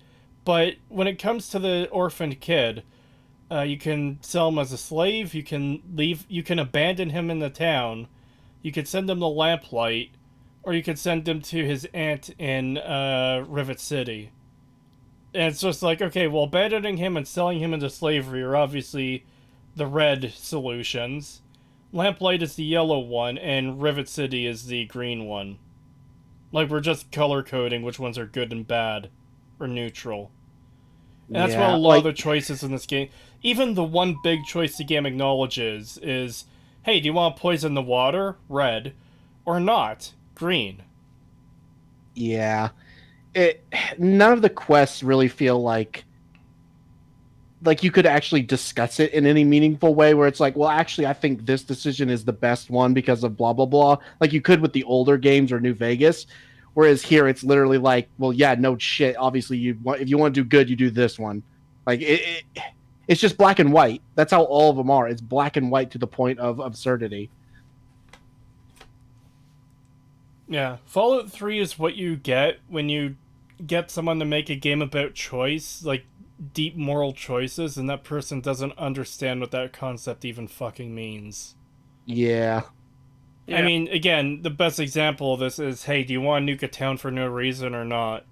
But when it comes to the orphaned kid... you can sell him as a slave, you can abandon him in the town, you could send him to Lamplight, or you could send him to his aunt in Rivet City. And it's just like, okay, well, abandoning him and selling him into slavery are obviously the red solutions. Lamplight is the yellow one, and Rivet City is the green one. Like, we're just color coding which ones are good and bad, or neutral. And that's what a lot of the choices in this game... Even the one big choice the game acknowledges is, hey, do you want to poison the water? Red. Or not? Green. Yeah. None of the quests really feel like you could actually discuss it in any meaningful way where it's like, well, actually, I think this decision is the best one because of blah, blah, blah. Like you could with the older games or New Vegas. Whereas here, it's literally like, well, yeah, no shit. Obviously, if you want to do good, you do this one. Like, it's just black and white. That's how all of them are. It's black and white to the point of absurdity. Yeah. Fallout 3 is what you get when you get someone to make a game about choice, like deep moral choices, and that person doesn't understand what that concept even fucking means. Yeah. I mean, again, the best example of this is, hey, do you want to nuke a town for no reason or not?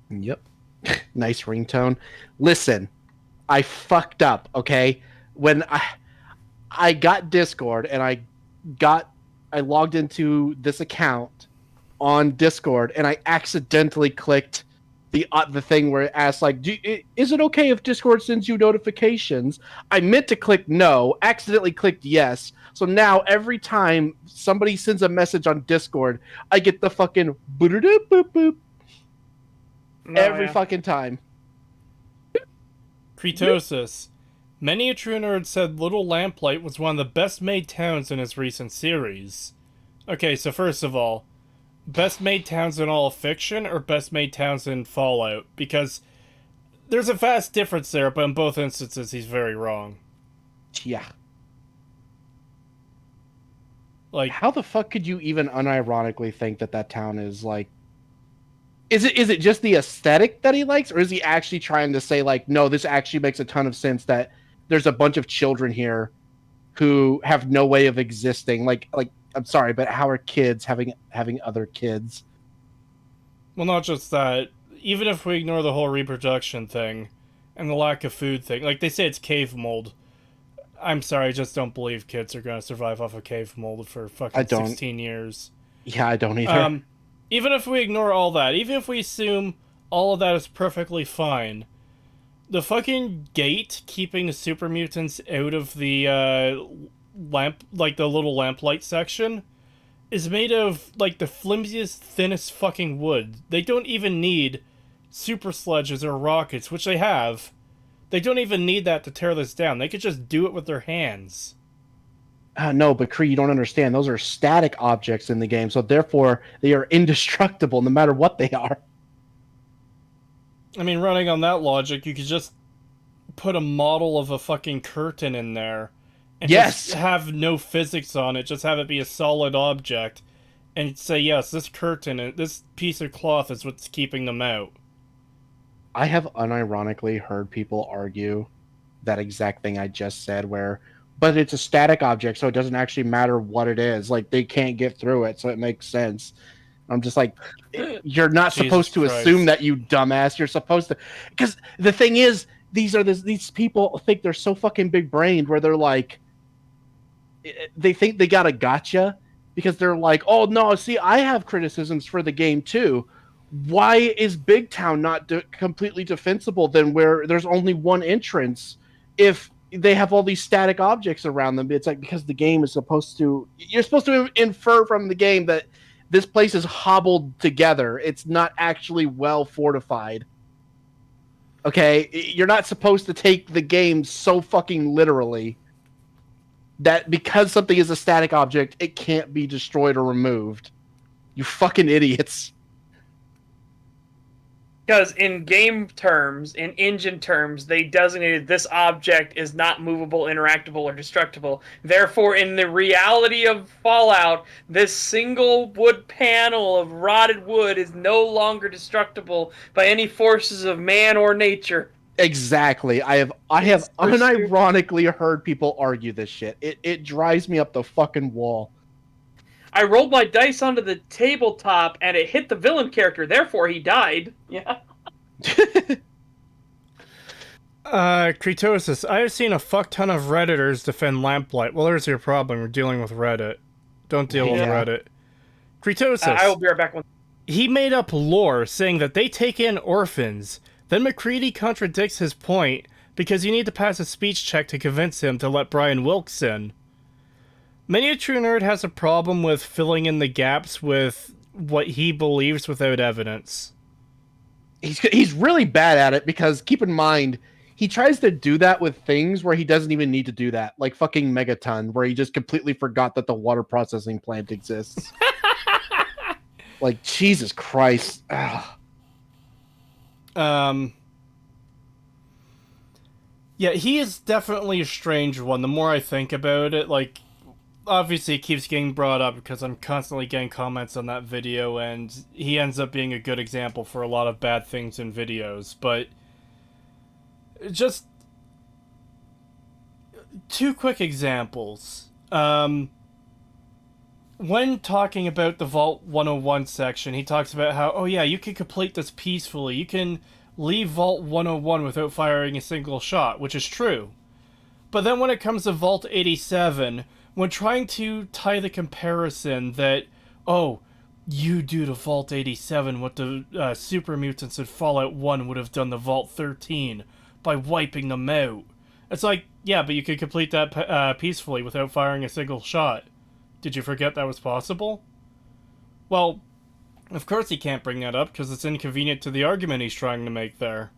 Yep. Nice ringtone. Listen, I fucked up, okay? When I got Discord and I logged into this account on Discord and I accidentally clicked the thing where it asks like, is it okay if Discord sends you notifications? I meant to click no, accidentally clicked yes. So now every time somebody sends a message on Discord, I get the fucking boop boop boop every fucking time. Creetosis. Many a true nerd said Little Lamplight was one of the best made towns in his recent series. Okay, so first of all, best made towns in all of fiction or best made towns in Fallout? Because there's a vast difference there, but in both instances he's very wrong. Yeah. Like, how the fuck could you even unironically think that town is like... Is it just the aesthetic that he likes, or is he actually trying to say like, no, this actually makes a ton of sense that there's a bunch of children here who have no way of existing? Like I'm sorry, but how are kids having other kids? Well, not just that. Even if we ignore the whole reproduction thing and the lack of food thing, like they say it's cave mold. I'm sorry, I just don't believe kids are going to survive off of cave mold for fucking 16 years. Yeah, I don't either. Even if we ignore all that, even if we assume all of that is perfectly fine, the fucking gate keeping the super mutants out of the the little lamplight section is made of like the flimsiest, thinnest fucking wood. They don't even need super sledges or rockets, which they have. They don't even need that to tear this down. They could just do it with their hands. No, but Kree, you don't understand. Those are static objects in the game, so therefore they are indestructible no matter what they are. I mean, running on that logic, you could just put a model of a fucking curtain in there and just have no physics on it, just have it be a solid object, and say, yes, this curtain, this piece of cloth is what's keeping them out. I have unironically heard people argue that exact thing I just said, but it's a static object, so it doesn't actually matter what it is. Like, they can't get through it, so it makes sense. I'm just like, you're not supposed to assume that, you dumbass. You're supposed to... Because the thing is, these people think they're so fucking big-brained where they're like... They think they got a gotcha because they're like, oh, no, see, I have criticisms for the game, too. Why is Big Town not completely defensible then where there's only one entrance if they have all these static objects around them? It's like, because the game is supposed to... You're supposed to infer from the game that this place is hobbled together. It's not actually well fortified. Okay? You're not supposed to take the game so fucking literally that because something is a static object, it can't be destroyed or removed. You fucking idiots. Because in game terms, in engine terms, they designated this object is not movable, interactable, or destructible. Therefore, in the reality of Fallout, this single wood panel of rotted wood is no longer destructible by any forces of man or nature. Exactly. I have unironically heard people argue this shit. It drives me up the fucking wall. I rolled my dice onto the tabletop and it hit the villain character, therefore he died. Yeah. Creetosis, I have seen a fuck ton of Redditors defend Lamplight. Well, there's your problem. We're dealing with Reddit. Don't deal with Reddit. Creetosis. I will be right back. He made up lore saying that they take in orphans. Then McCready contradicts his point because you need to pass a speech check to convince him to let Brian Wilkes in. Many a true nerd has a problem with filling in the gaps with what he believes without evidence. He's really bad at it because, keep in mind, he tries to do that with things where he doesn't even need to do that. Like fucking Megaton, where he just completely forgot that the water processing plant exists. Like, Jesus Christ. Ugh. Yeah, he is definitely a strange one. The more I think about it, like, obviously it keeps getting brought up because I'm constantly getting comments on that video, and he ends up being a good example for a lot of bad things in videos, but just two quick examples. When talking about the Vault 101 section, he talks about how, oh yeah, you can complete this peacefully. You can leave Vault 101 without firing a single shot, which is true. But then when it comes to Vault 87, when trying to tie the comparison that, oh, you do to Vault 87 what the Super Mutants in Fallout 1 would have done to Vault 13 by wiping them out. It's like, yeah, but you could complete that peacefully without firing a single shot. Did you forget that was possible? Well, of course he can't bring that up because it's inconvenient to the argument he's trying to make there.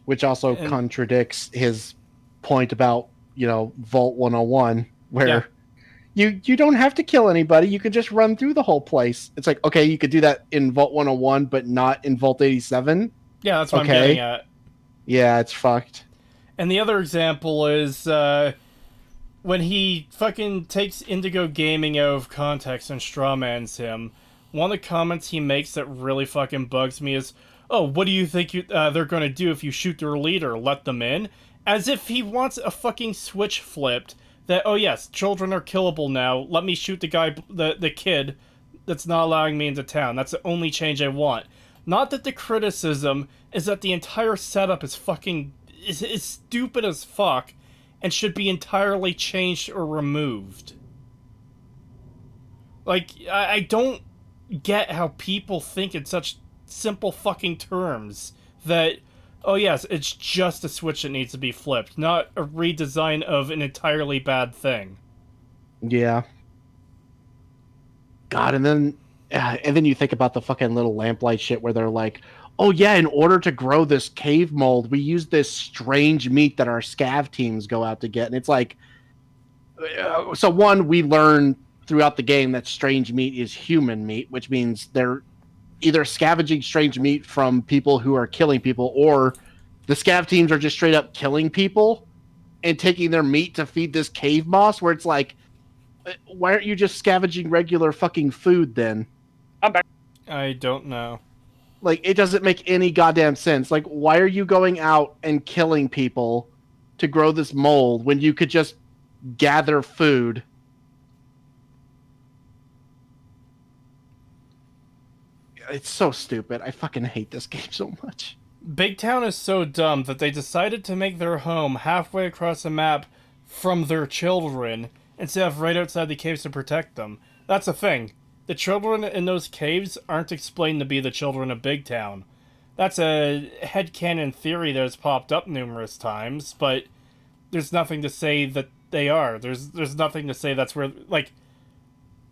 Which also contradicts his point about, Vault 101, where you don't have to kill anybody. You could just run through the whole place. It's like, okay, you could do that in Vault 101, but not in Vault 87. Yeah, that's what I'm getting at. Yeah, it's fucked. And the other example is when he fucking takes Indigo Gaming out of context and strawmans him. One of the comments he makes that really fucking bugs me is, oh, what do you think they're going to do if you shoot their leader? Let them in? As if he wants a fucking switch flipped that, oh yes, children are killable now. Let me shoot the guy, the kid that's not allowing me into town. That's the only change I want. Not that the criticism is that the entire setup is fucking is stupid as fuck and should be entirely changed or removed. Like, I don't get how people think in such simple fucking terms that, oh yes, it's just a switch that needs to be flipped, not a redesign of an entirely bad thing. Yeah. God, and then you think about the fucking little Lamplight shit where they're like, oh yeah, in order to grow this cave mold, we use this strange meat that our scav teams go out to get. And it's like, so one, we learn throughout the game that strange meat is human meat, which means they're either scavenging strange meat from people who are killing people, or the scav teams are just straight up killing people and taking their meat to feed this cave moss, where it's like, why aren't you just scavenging regular fucking food then? I'm back. I don't know. Like, it doesn't make any goddamn sense. Like, why are you going out and killing people to grow this mold when you could just gather food? It's so stupid. I fucking hate this game so much. Big Town is so dumb that they decided to make their home halfway across the map from their children instead of right outside the caves to protect them. That's the thing. The children in those caves aren't explained to be the children of Big Town. That's a headcanon theory that has popped up numerous times, but there's nothing to say that they are. There's nothing to say that's where, like,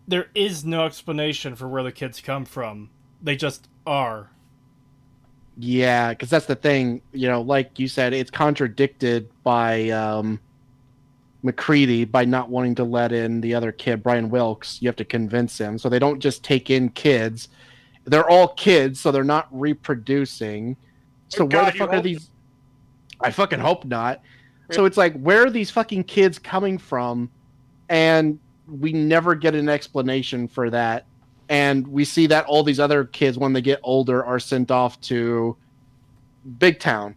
there is no explanation for where the kids come from. They just are. Yeah, because that's the thing. Like you said, it's contradicted by McCready by not wanting to let in the other kid, Brian Wilkes. You have to convince him. So they don't just take in kids. They're all kids, so they're not reproducing. So where the fuck are these? I fucking hope not. So it's like, where are these fucking kids coming from? And we never get an explanation for that. And we see that all these other kids, when they get older, are sent off to Big Town.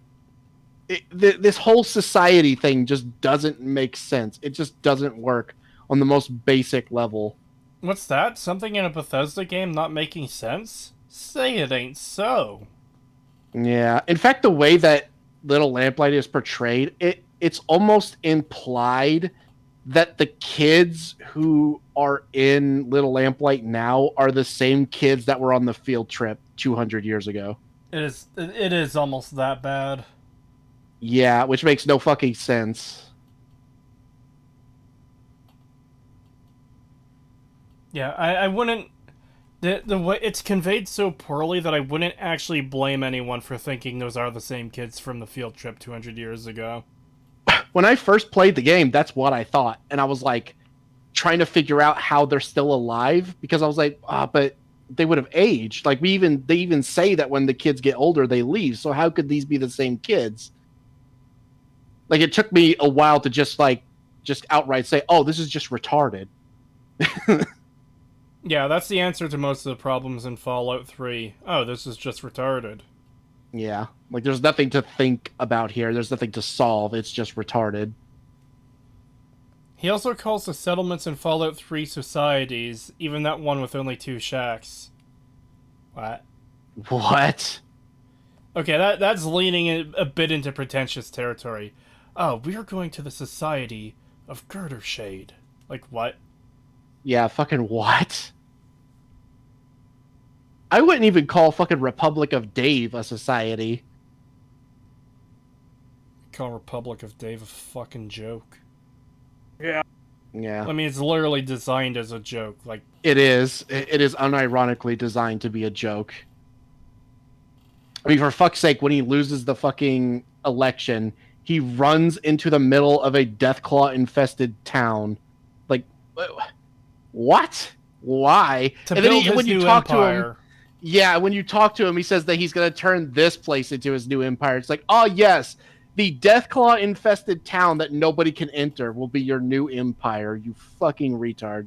This whole society thing just doesn't make sense. It just doesn't work on the most basic level. What's that? Something in a Bethesda game not making sense? Say it ain't so. Yeah. In fact, the way that Little Lamplight is portrayed, it's almost implied that the kids who are in Little Lamplight now are the same kids that were on the field trip 200 years ago. It is almost that bad. Yeah, which makes no fucking sense. Yeah, I wouldn't. The way it's conveyed so poorly that I wouldn't actually blame anyone for thinking those are the same kids from the field trip 200 years ago. When I first played the game, that's what I thought, and I was like trying to figure out how they're still alive because I was like, but they would have aged. Like they even say that when the kids get older, they leave. So how could these be the same kids? Like it took me a while to just outright say, oh, this is just retarded. Yeah, that's the answer to most of the problems in Fallout 3. Oh, this is just retarded. Yeah, like there's nothing to think about here. There's nothing to solve. It's just retarded. He also calls the settlements in Fallout 3 societies, even that one with only 2 shacks. What? What? Okay, that's leaning a bit into pretentious territory. Oh, we are going to the Society of Girder Shade. Like, what? Yeah, fucking what? I wouldn't even call fucking Republic of Dave a society. Call Republic of Dave a fucking joke. Yeah. Yeah. I mean, it's literally designed as a joke. Like, It is. It is unironically designed to be a joke. I mean, for fuck's sake, when he loses the fucking election, he runs into the middle of a Deathclaw-infested town. Like, what? Why? to And build then his when you new talk to him, empire. yeah, when you talk to him, he says that he's going to turn this place into his new empire. It's like, oh, yes, the Deathclaw-infested town that nobody can enter will be your new empire, you fucking retard.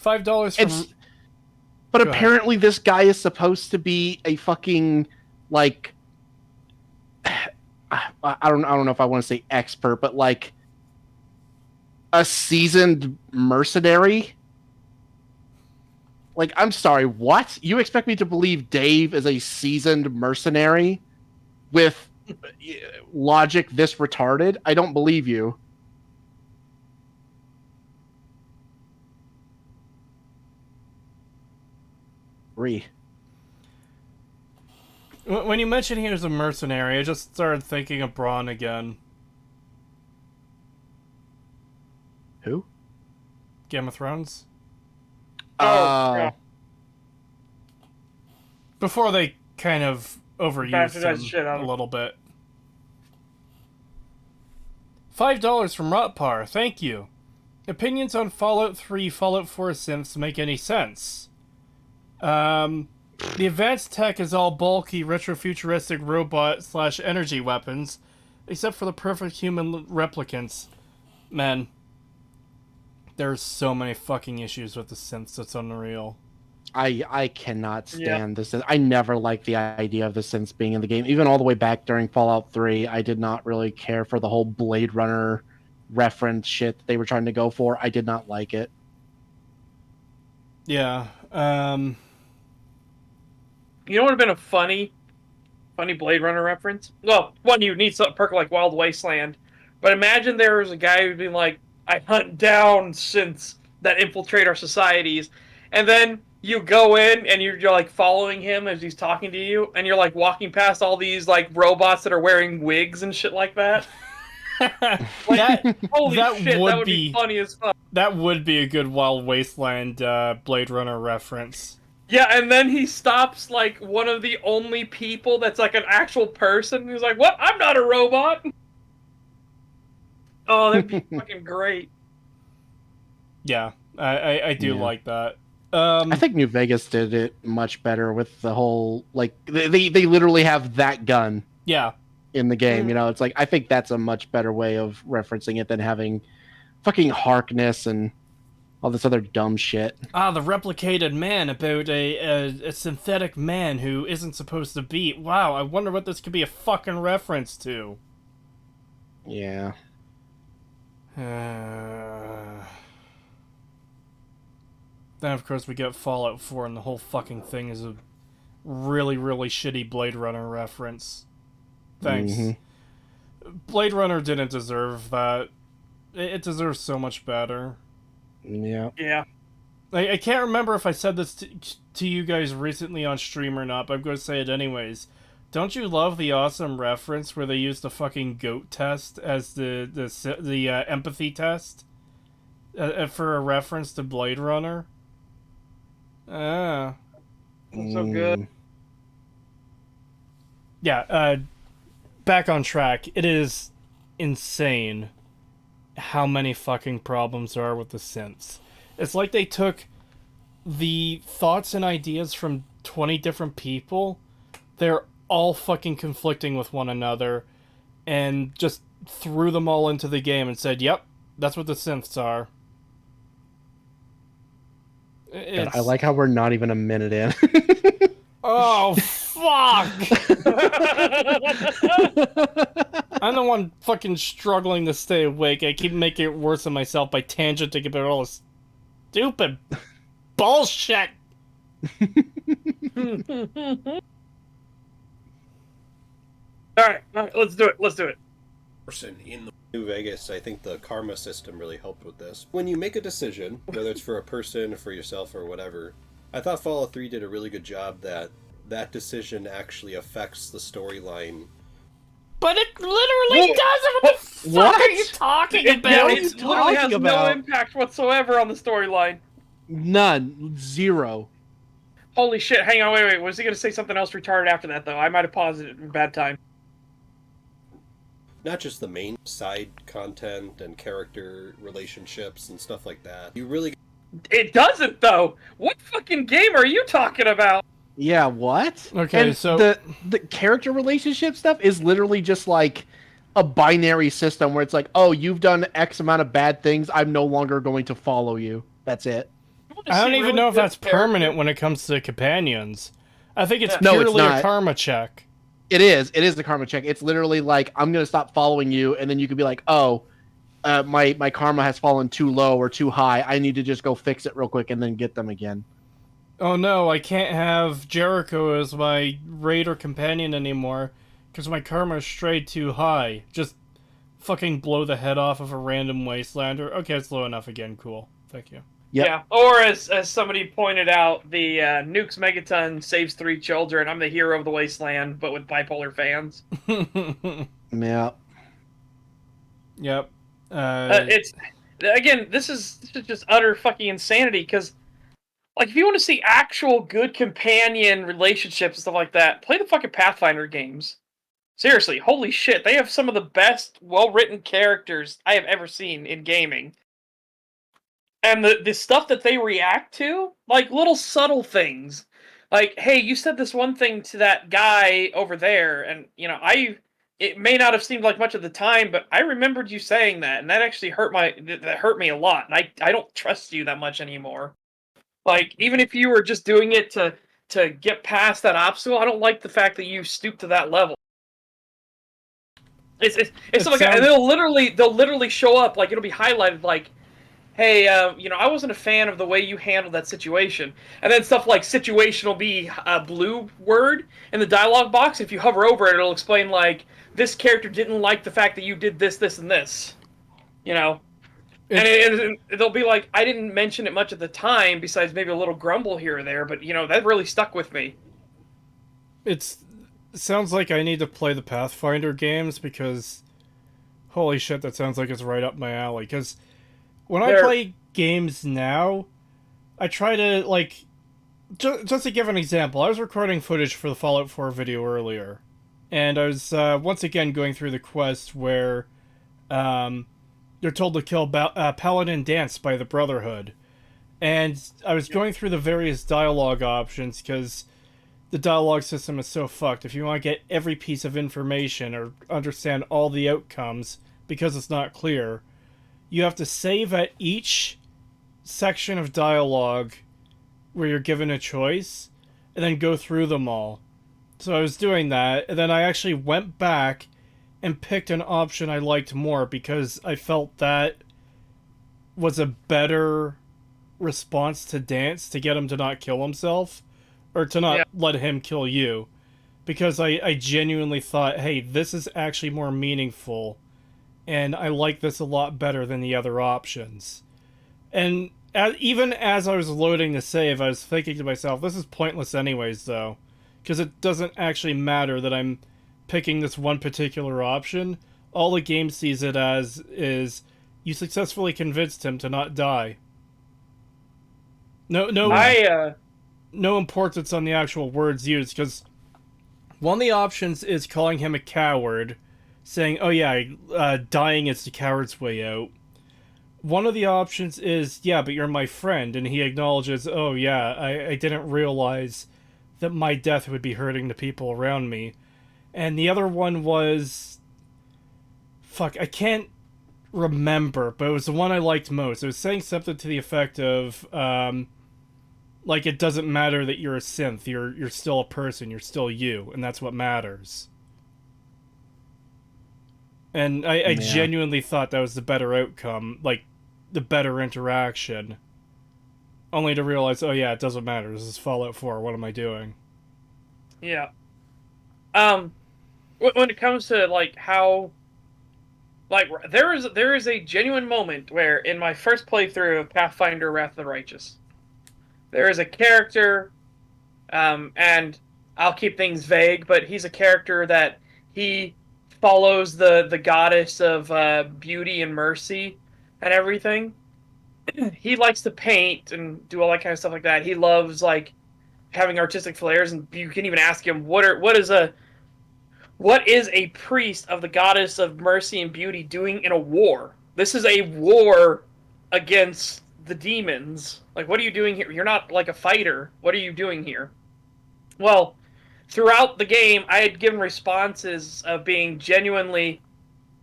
$5 from... But Go ahead. apparently this guy is supposed to be a fucking, like, I don't know if I want to say expert, but like a seasoned mercenary. Like, I'm sorry, what? You expect me to believe Dave is a seasoned mercenary with logic this retarded? I don't believe you. When you mentioned he was a mercenary, I just started thinking of Braun again. Who? Game of Thrones? Yeah. Before they kind of overused Bastardized shit out him of a little bit. $5 from Rotpar, thank you. Opinions on Fallout 3, Fallout 4 synths make any sense? The advanced tech is all bulky, retrofuturistic robot/energy weapons, except for the perfect human replicants. Man, there's so many fucking issues with the synths, it's unreal. I cannot stand this. I never liked the idea of the synths being in the game. Even all the way back during Fallout 3, I did not really care for the whole Blade Runner reference shit that they were trying to go for. I did not like it. Yeah, You know what would have been a funny Blade Runner reference? Well, one, you need something perk like Wild Wasteland. But imagine there was a guy who'd be like, I hunt down synths that infiltrate our societies. And then you go in and you're like following him as he's talking to you. And you're like walking past all these like robots that are wearing wigs and shit like that. Holy shit, that would be funny as fuck. That would be a good Wild Wasteland Blade Runner reference. Yeah, and then he stops, like, one of the only people that's, like, an actual person. He's like, what? I'm not a robot! Oh, that'd be fucking great. Yeah, I do like that. I think New Vegas did it much better with the whole, like, they literally have that gun Yeah. in the game, you know? It's like, I think that's a much better way of referencing it than having fucking Harkness and all this other dumb shit. The replicated man about a synthetic man who isn't supposed to be. Wow, I wonder what this could be a fucking reference to. Yeah. Then, of course, we get Fallout 4, and the whole fucking thing is a really, really shitty Blade Runner reference. Thanks. Blade Runner didn't deserve that. It deserves so much better. Yeah. Yeah. I can't remember if I said this to you guys recently on stream or not, but I'm going to say it anyways. Don't you love the awesome reference where they use the fucking goat test as the empathy test for a reference to Blade Runner? So good. Yeah, back on track. It is insane how many fucking problems there are with the synths. It's like they took the thoughts and ideas from 20 different people. They're all fucking conflicting with one another and just threw them all into the game and said, yep, that's what the synths are. God, I like how we're not even a minute in. Oh, fuck! I'm the one fucking struggling to stay awake. I keep making it worse on myself by tangenting about all this stupid bullshit! Alright, let's do it. Person in the New Vegas, I think the karma system really helped with this. When you make a decision, whether it's for a person, for yourself, or whatever, I thought Fallout 3 did a really good job that decision actually affects the storyline. But it literally doesn't! What the fuck are you talking about? It literally has no impact whatsoever on the storyline. None. Zero. Holy shit, hang on, wait. Was he going to say something else retarded after that, though? I might have paused it in bad time. Not just the main side content and character relationships and stuff like that. You really... It doesn't, though! What fucking game are you talking about? Yeah, what? Okay, and so... The character relationship stuff is literally just like a binary system where it's like, oh, you've done X amount of bad things, I'm no longer going to follow you. That's it. I don't even know if that's permanent when it comes to companions. I think it's purely a karma check. It is the karma check. It's literally like, I'm going to stop following you, and then you could be like, oh, my karma has fallen too low or too high. I need to just go fix it real quick and then get them again. Oh no, I can't have Jericho as my raid or companion anymore because my karma strayed too high. Just fucking blow the head off of a random wastelander. Okay, it's low enough again. Cool. Thank you. Yep. Yeah, or as somebody pointed out, the Nukes Megaton saves 3 children. I'm the hero of the wasteland, but with bipolar fans. Yeah. Yep. It's again, this is just utter fucking insanity. Because, like, if you want to see actual good companion relationships and stuff like that, play the fucking Pathfinder games. Seriously, holy shit, they have some of the best, well-written characters I have ever seen in gaming. And the stuff that they react to, like little subtle things, like, hey, you said this one thing to that guy over there, and it may not have seemed like much at the time, but I remembered you saying that, and that actually hurt me a lot, and I don't trust you that much anymore. Like, even if you were just doing it to get past that obstacle, I don't like the fact that you stooped to that level. It's stuff like that, and they'll literally show up, like, it'll be highlighted, like, hey, I wasn't a fan of the way you handled that situation. And then stuff like situation will be a blue word in the dialogue box. If you hover over it, it'll explain, like, this character didn't like the fact that you did this, this, and this. And they'll be like, I didn't mention it much at the time, besides maybe a little grumble here or there, but, that really stuck with me. It sounds like I need to play the Pathfinder games, because holy shit, that sounds like it's right up my alley, because... When I play games now, I try to, like... Just to give an example, I was recording footage for the Fallout 4 video earlier. And I was, once again, going through the quest where you're told to kill Paladin Dance by the Brotherhood. And I was going through the various dialogue options, because the dialogue system is so fucked. If you want to get every piece of information or understand all the outcomes, because it's not clear... You have to save at each section of dialogue where you're given a choice, and then go through them all. So I was doing that, and then I actually went back and picked an option I liked more, because I felt that was a better response to Dance to get him to not kill himself, or to not let him kill you, because I genuinely thought, hey, this is actually more meaningful, and I like this a lot better than the other options. And even as I was loading the save, I was thinking to myself, this is pointless anyways, though, because it doesn't actually matter that I'm picking this one particular option. All the game sees it as is, you successfully convinced him to not die. No importance on the actual words used, because one of the options is calling him a coward, saying, oh yeah, dying is the coward's way out. One of the options is, yeah, but you're my friend, and he acknowledges, oh yeah, I didn't realize that my death would be hurting the people around me. And the other one was... Fuck, I can't remember, but it was the one I liked most. It was saying something to the effect of, like, it doesn't matter that you're a synth, you're still a person, you're still you, and that's what matters. And I genuinely thought that was the better outcome, like, the better interaction. Only to realize, oh yeah, it doesn't matter, this is Fallout 4, what am I doing? Yeah. When it comes to, like, how... Like, there is a genuine moment where, in my first playthrough of Pathfinder Wrath of the Righteous, there is a character, and I'll keep things vague, but he's a character that he follows the goddess of beauty and mercy and everything. He likes to paint and do all that kind of stuff like that. He loves, like, having artistic flares, and you can even ask him, what is a priest of the goddess of mercy and beauty doing in a war? This is a war against the demons. Like, what are you doing here? You're not, like, a fighter. What are you doing here? Well, throughout the game, I had given responses of being genuinely,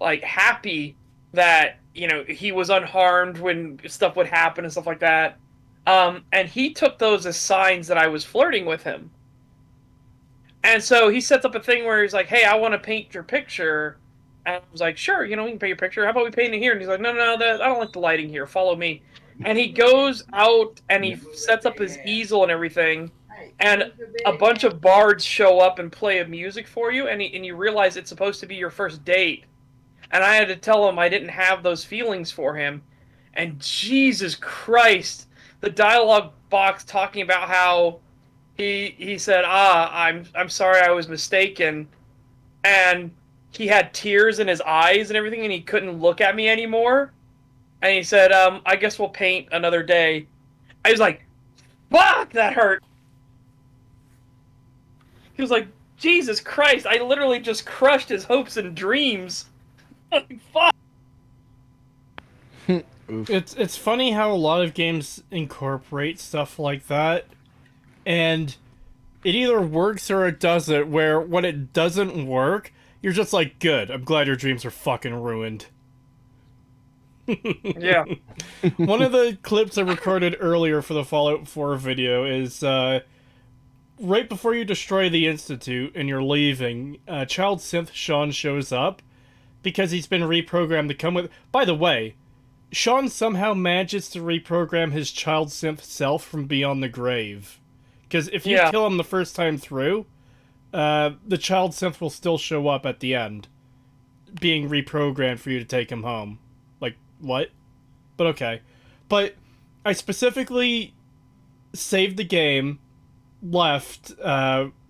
like, happy that, you know, he was unharmed when stuff would happen and stuff like that. And he took those as signs that I was flirting with him. And so he sets up a thing where he's like, hey, I want to paint your picture. And I was like, sure, you know, we can paint your picture. How about we paint it here? And he's like, no, I don't like the lighting here. Follow me. And he goes out and he sets up his easel and everything. And a bunch of bards show up and play music for you. And you realize it's supposed to be your first date. And I had to tell him I didn't have those feelings for him. And Jesus Christ, the dialogue box talking about how he said, I'm sorry, I was mistaken. And he had tears in his eyes and everything, and he couldn't look at me anymore. And he said, I guess we'll paint another day. I was like, fuck, that hurt. He was like, Jesus Christ, I literally just crushed his hopes and dreams. Fuck. It's funny how a lot of games incorporate stuff like that, and it either works or it doesn't, where when it doesn't work, you're just like, good, I'm glad your dreams are fucking ruined. Yeah. One of the clips I recorded earlier for the Fallout 4 video is, right before you destroy the Institute and you're leaving, Child Synth Sean shows up, because he's been reprogrammed to come with... By the way, Sean somehow manages to reprogram his Child Synth self from beyond the grave. Because if you kill him the first time through, the Child Synth will still show up at the end, being reprogrammed for you to take him home. Like, what? But okay. But I specifically saved the game, left,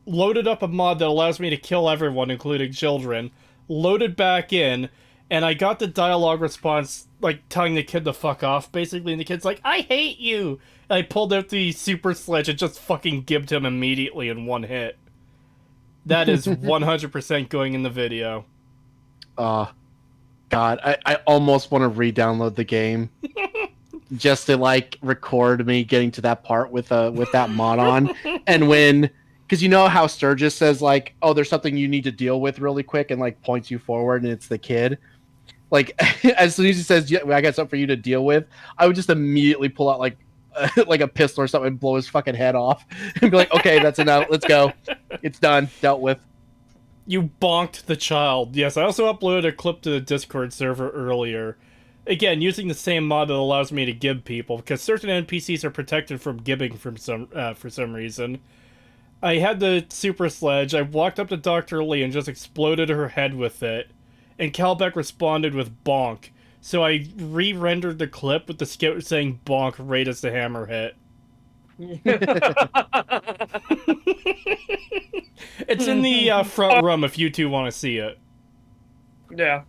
loaded up a mod that allows me to kill everyone, including children, loaded back in, and I got the dialogue response, like, telling the kid to fuck off, basically, and the kid's like, I hate you! And I pulled out the super sledge and just fucking gibbed him immediately in one hit. That is 100% going in the video. God, I almost want to re-download the game. Just to, like, record me getting to that part with that mod on. And when... Because you know how Sturgis says, like, oh, there's something you need to deal with really quick, and, like, points you forward, and it's the kid. Like, as soon as he says, yeah, I got something for you to deal with, I would just immediately pull out, like a pistol or something and blow his fucking head off. And be like, okay, that's enough. Let's go. It's done. Dealt with. You bonked the child. Yes, I also uploaded a clip to the Discord server earlier. again, using the same mod that allows me to gib people, because certain NPCs are protected from gibbing for some reason. I had the super sledge, I walked up to Dr. Lee and just exploded her head with it, and Calbeck responded with bonk. So I re-rendered the clip with the scout saying bonk right as the hammer hit. It's in the front room if you two want to see it. Yeah.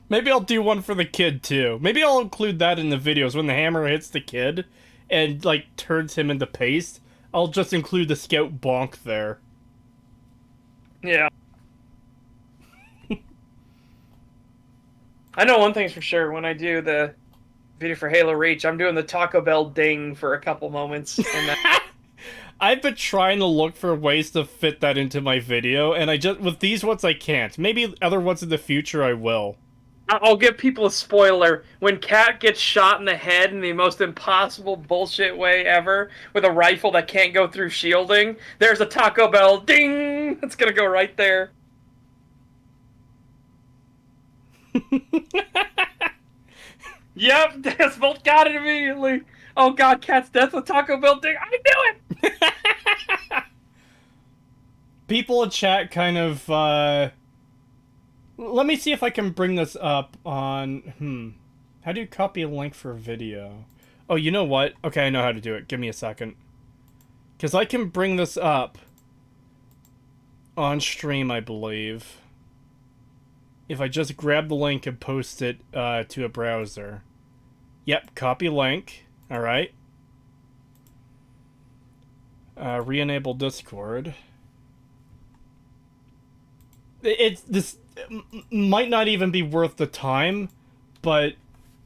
Maybe I'll do one for the kid too. Maybe I'll include that in the videos when the hammer hits the kid and like turns him into paste. I'll just include the scout bonk there. Yeah. I know one thing's for sure. When I do the video for Halo Reach, I'm doing the Taco Bell ding for a couple moments. And that... I've been trying to look for ways to fit that into my video, and with these ones I can't. Maybe other ones in the future I will. I'll give people a spoiler. When Kat gets shot in the head in the most impossible bullshit way ever, with a rifle that can't go through shielding, there's a Taco Bell ding! It's gonna go right there. Yep, Desmond got it immediately. Oh god, Cat's death with Taco Bell ding. I knew it! People in chat kind of, let me see if I can bring this up on, how do you copy a link for a video? Oh, you know what? Okay, I know how to do it. Give me a second. Because I can bring this up on stream, I believe. If I just grab the link and post it to a browser. Yep, copy link. Alright. Re-enable Discord. This might not even be worth the time, but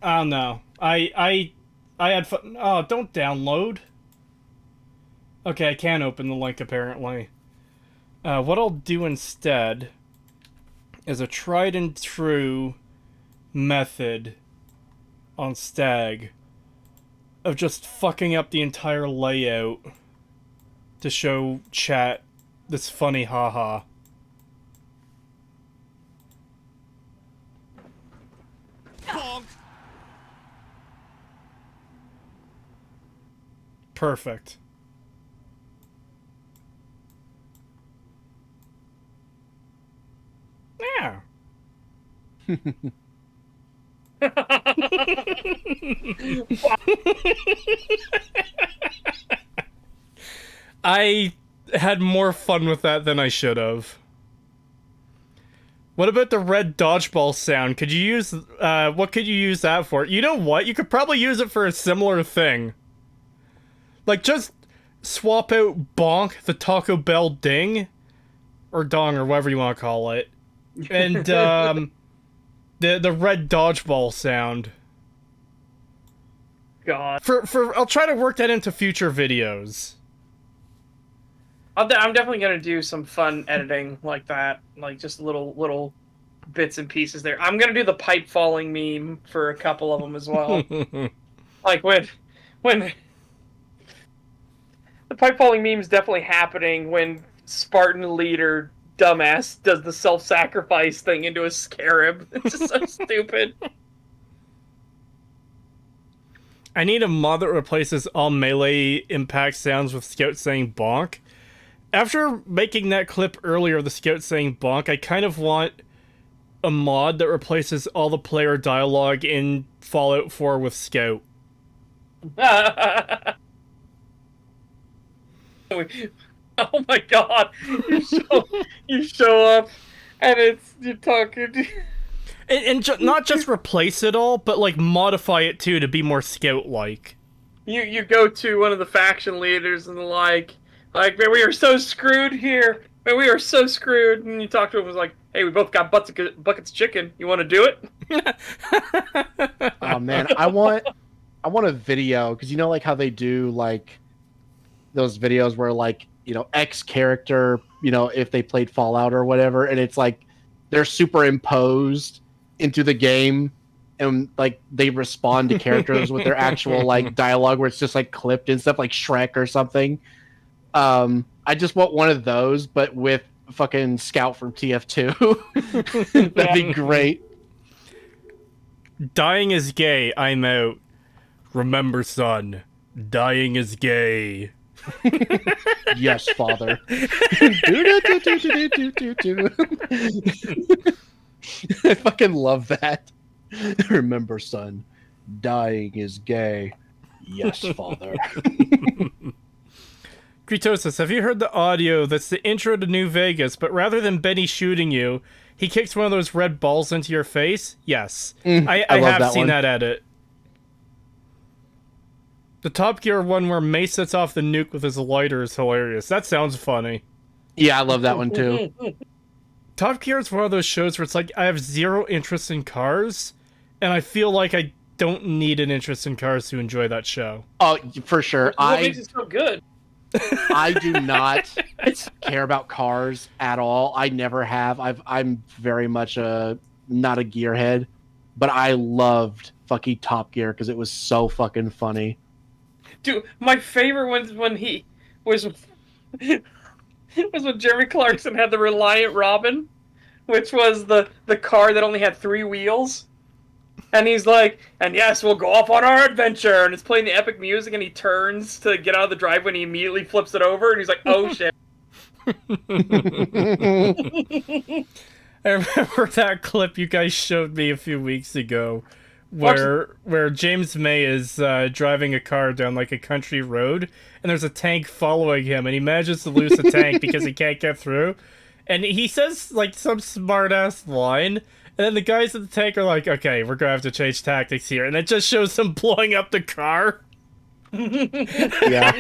I don't know. I had fun. Oh, don't download. Okay, I can open the link apparently. What I'll do instead is a tried and true method on STAG of just fucking up the entire layout to show chat this funny haha. Perfect. Yeah. I had more fun with that than I should have. What about the red dodgeball sound? Could you use, what could you use that for? You know what? You could probably use it for a similar thing. Like, just swap out bonk, the Taco Bell ding, or dong, or whatever you want to call it, and, the red dodgeball sound. God. I'll try to work that into future videos. I'm definitely gonna do some fun editing like that, like just little bits and pieces there. I'm gonna do the pipe falling meme for a couple of them as well. Like when the pipe falling meme is definitely happening when Spartan leader dumbass does the self-sacrifice thing into a scarab. It's just so stupid. I need a mod that replaces all melee impact sounds with Scout saying bonk. After making that clip earlier of the Scout saying bonk, I kind of want a mod that replaces all the player dialogue in Fallout 4 with Scout. Oh my god! You show up, and you're talking. And not just replace it all, but like modify it too to be more Scout-like. You go to one of the faction leaders and like, man, we are so screwed here. Man, we are so screwed. And you talk to him, and was like, hey, we both got buckets of chicken. You want to do it? Oh man, I want a video, because you know like how they do like those videos where like, you know, X character, you know, if they played Fallout or whatever, and it's like they're superimposed into the game and like they respond to characters with their actual like dialogue where it's just like clipped and stuff, like Shrek or something. I just want one of those, but with fucking scout from TF2. That'd be great. Dying is gay. I'm out. Remember, son. Dying is gay. Yes, father. I fucking love that. Remember, son. Dying is gay. Yes, father. Creetosis, have you heard the audio that's the intro to New Vegas, but rather than Benny shooting you, he kicks one of those red balls into your face? Yes. I love have that seen one. that edit. The Top Gear one where Mace sets off the nuke with his lighter is hilarious. That sounds funny. Yeah, I love that one too. Top Gear is one of those shows where it's like, I have zero interest in cars, and I feel like I don't need an interest in cars to enjoy that show. Oh, for sure. What makes it so good? I do not care about cars at all. I never have. I'm very much not a gearhead, but I loved fucking Top Gear because it was so fucking funny. Dude, my favorite was when he was was when Jeremy Clarkson had the Reliant Robin, which was the car that only had 3 wheels. And he's like, and yes, we'll go off on our adventure. And it's playing the epic music, and he turns to get out of the driveway, and he immediately flips it over, and he's like, oh shit. I remember that clip you guys showed me a few weeks ago where James May is driving a car down like a country road, and there's a tank following him, and he manages to lose the tank because he can't get through. And he says like some smart-ass line, and then the guys at the tank are like, okay, we're gonna have to change tactics here. And it just shows them blowing up the car. Yeah.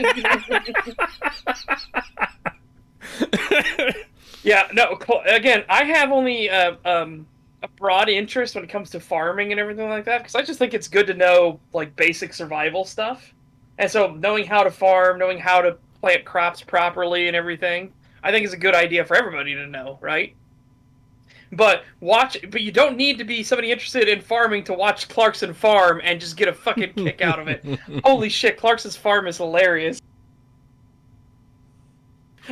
Yeah, no, again, I have only a broad interest when it comes to farming and everything like that, because I just think it's good to know, like, basic survival stuff. And so knowing how to farm, knowing how to plant crops properly and everything, I think is a good idea for everybody to know, right? But you don't need to be somebody interested in farming to watch Clarkson farm and just get a fucking kick out of it. Holy shit, Clarkson's farm is hilarious.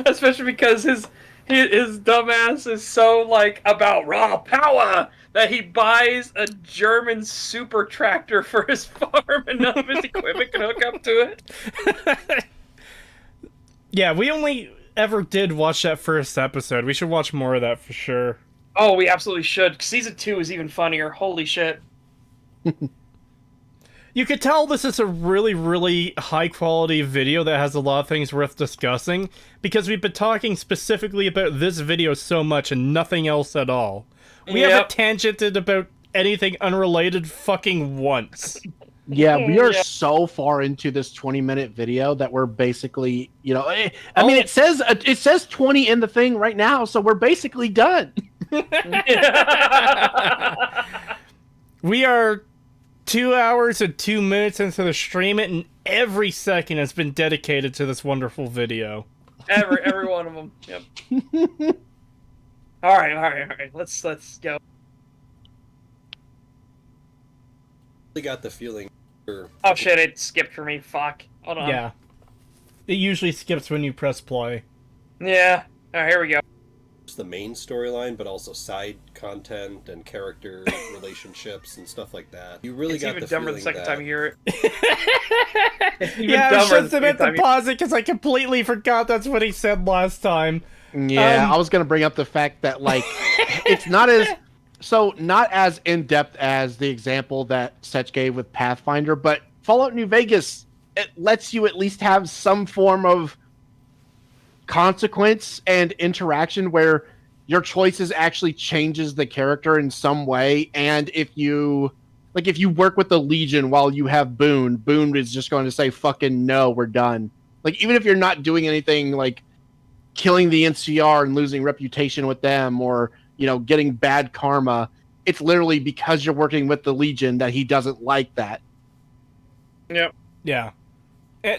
Especially because his dumbass is so, like, about raw power that he buys a German super tractor for his farm and none of his equipment can hook up to it. Yeah, we only ever did watch that first episode. We should watch more of that for sure. Oh, we absolutely should. Season 2 is even funnier. Holy shit. You could tell this is a really, really high-quality video that has a lot of things worth discussing, because we've been talking specifically about this video so much and nothing else at all. We haven't tangented about anything unrelated fucking once. Yeah, we are so far into this 20-minute video that we're basically, I mean, it says 20 in the thing right now, so we're basically done. We are 2 hours and 2 minutes into the stream, and every second has been dedicated to this wonderful video. Every one of them. Yep. All right. Let's go. I got the feeling. Oh shit! It skipped for me. Fuck. Hold on. Yeah. It usually skips when you press play. Yeah. All right, here we go. It's the main storyline, but also side content and character relationships and stuff like that. You really got even the dumber feeling the second that time you hear it. It's even Yeah, I dumber was the just about second to time pause it because I completely forgot that's what he said last time. Yeah, I was gonna bring up the fact that, like, it's not as in depth as the example that Setch gave with Pathfinder, but Fallout New Vegas, it lets you at least have some form of consequence and interaction where your choices actually changes the character in some way. And if you work with the Legion while you have Boone is just going to say, fucking no, we're done. Like, even if you're not doing anything like killing the NCR and losing reputation with them, or getting bad karma, it's literally because you're working with the Legion that he doesn't like that. Yep. Yeah.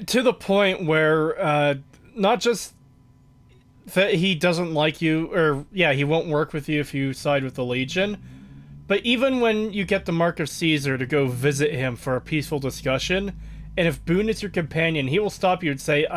To the point where not just that he doesn't like you, or he won't work with you if you side with the Legion, but even when you get the Mark of Caesar to go visit him for a peaceful discussion, and if Boone is your companion, he will stop you and say,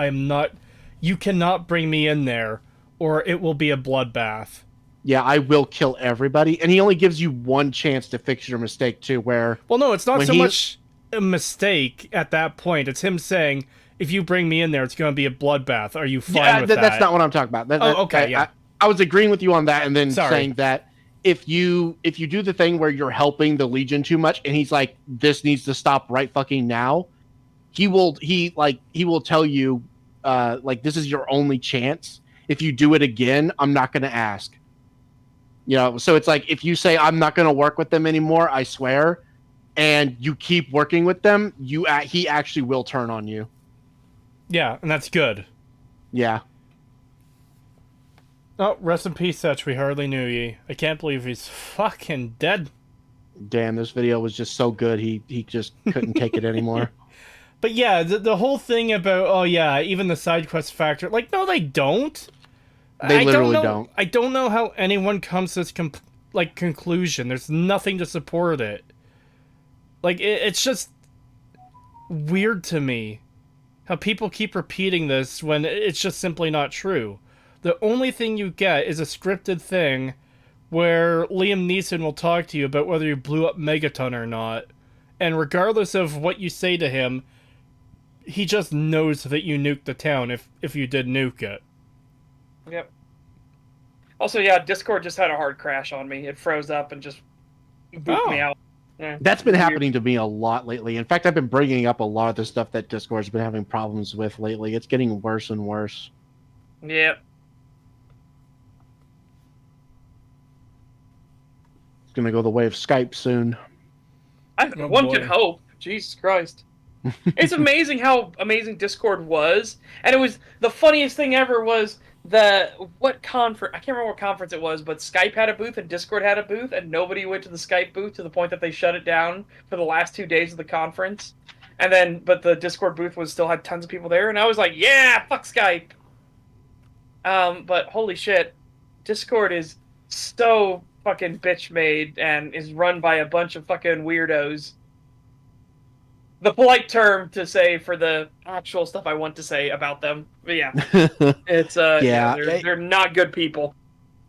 you cannot bring me in there or it will be a bloodbath. Yeah, I will kill everybody. And he only gives you one chance to fix your mistake, too, where... Well, no, it's not When so he- much a mistake at that point. It's him saying, if you bring me in there, it's going to be a bloodbath. Are you fine with that? That's not what I'm talking about. Okay, yeah. I was agreeing with you on that, and then Sorry. saying that if you do the thing where you're helping the Legion too much, and he's like, this needs to stop right fucking now, he will tell you, like, this is your only chance. If you do it again, I'm not going to ask. You know, so it's like, if you say, I'm not going to work with them anymore, I swear, and you keep working with them, he actually will turn on you. Yeah, and that's good. Yeah. Oh, rest in peace, Setch. We hardly knew ye. I can't believe he's fucking dead. Damn, this video was just so good, he just couldn't take it anymore. But yeah, the whole thing about, oh yeah, even the side quest factor, like, no, they don't. They literally don't. I don't know how anyone comes to this conclusion. There's nothing to support it. Like, it's just weird to me how people keep repeating this when it's just simply not true. The only thing you get is a scripted thing where Liam Neeson will talk to you about whether you blew up Megaton or not. And regardless of what you say to him, he just knows that you nuked the town if you did nuke it. Yep. Also, yeah, Discord just had a hard crash on me. It froze up and just booped me out. Yeah. That's been happening to me a lot lately. In fact, I've been bringing up a lot of the stuff that Discord's been having problems with lately. It's getting worse and worse. Yep. It's going to go the way of Skype soon. One boy. could hope. Jesus Christ. It's amazing how amazing Discord was. And it was, the funniest thing ever was what conference, I can't remember what conference it was, but Skype had a booth and Discord had a booth, and nobody went to the Skype booth to the point that they shut it down for the last 2 days of the conference. And then, but the Discord booth still had tons of people there, and I was like, yeah, fuck Skype. But holy shit, Discord is so fucking bitch made and is run by a bunch of fucking weirdos. The polite term to say for the actual stuff I want to say about them. But yeah, it's they're not good people.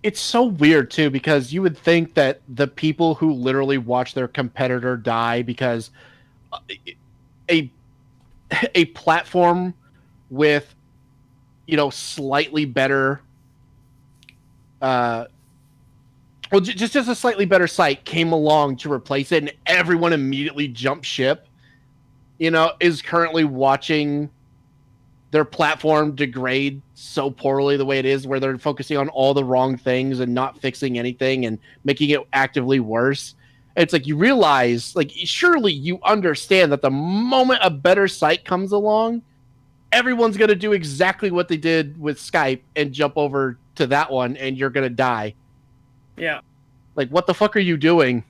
It's so weird too, because you would think that the people who literally watch their competitor die because a platform with, you know, slightly better just a slightly better site came along to replace it and everyone immediately jumped ship, you know, is currently watching their platform degrade so poorly the way it is, where they're focusing on all the wrong things and not fixing anything and making it actively worse. It's like, you realize, like, surely you understand that the moment a better site comes along, everyone's going to do exactly what they did with Skype and jump over to that one, and you're going to die. Yeah. Like, what the fuck are you doing?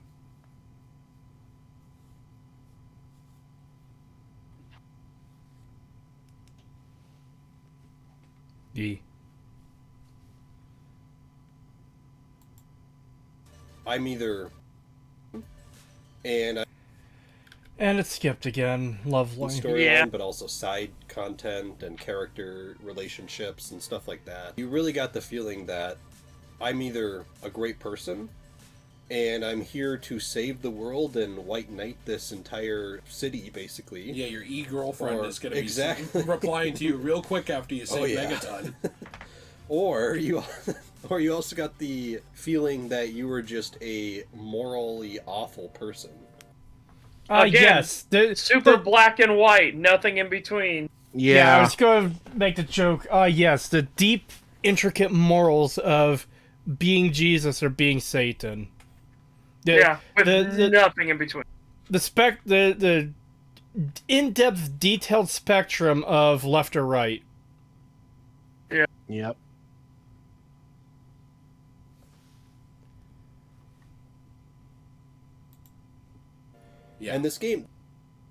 I'm either... And And it's skipped again. Lovely. storyline, Yeah. but also side content and character relationships and stuff like that. You really got the feeling that I'm either a great person and I'm here to save the world and white knight this entire city, basically. Yeah, your e-girlfriend Or- is going to exactly. be replying to you real quick after you say yeah. Megaton. Or you also got the feeling that you were just a morally awful person. Again, Yes. Super black and white, nothing in between. Yeah, I was going to make the joke. Yes, the deep, intricate morals of being Jesus or being Satan. With nothing in between. The in-depth, detailed spectrum of left or right. Yep. Yeah. And this game,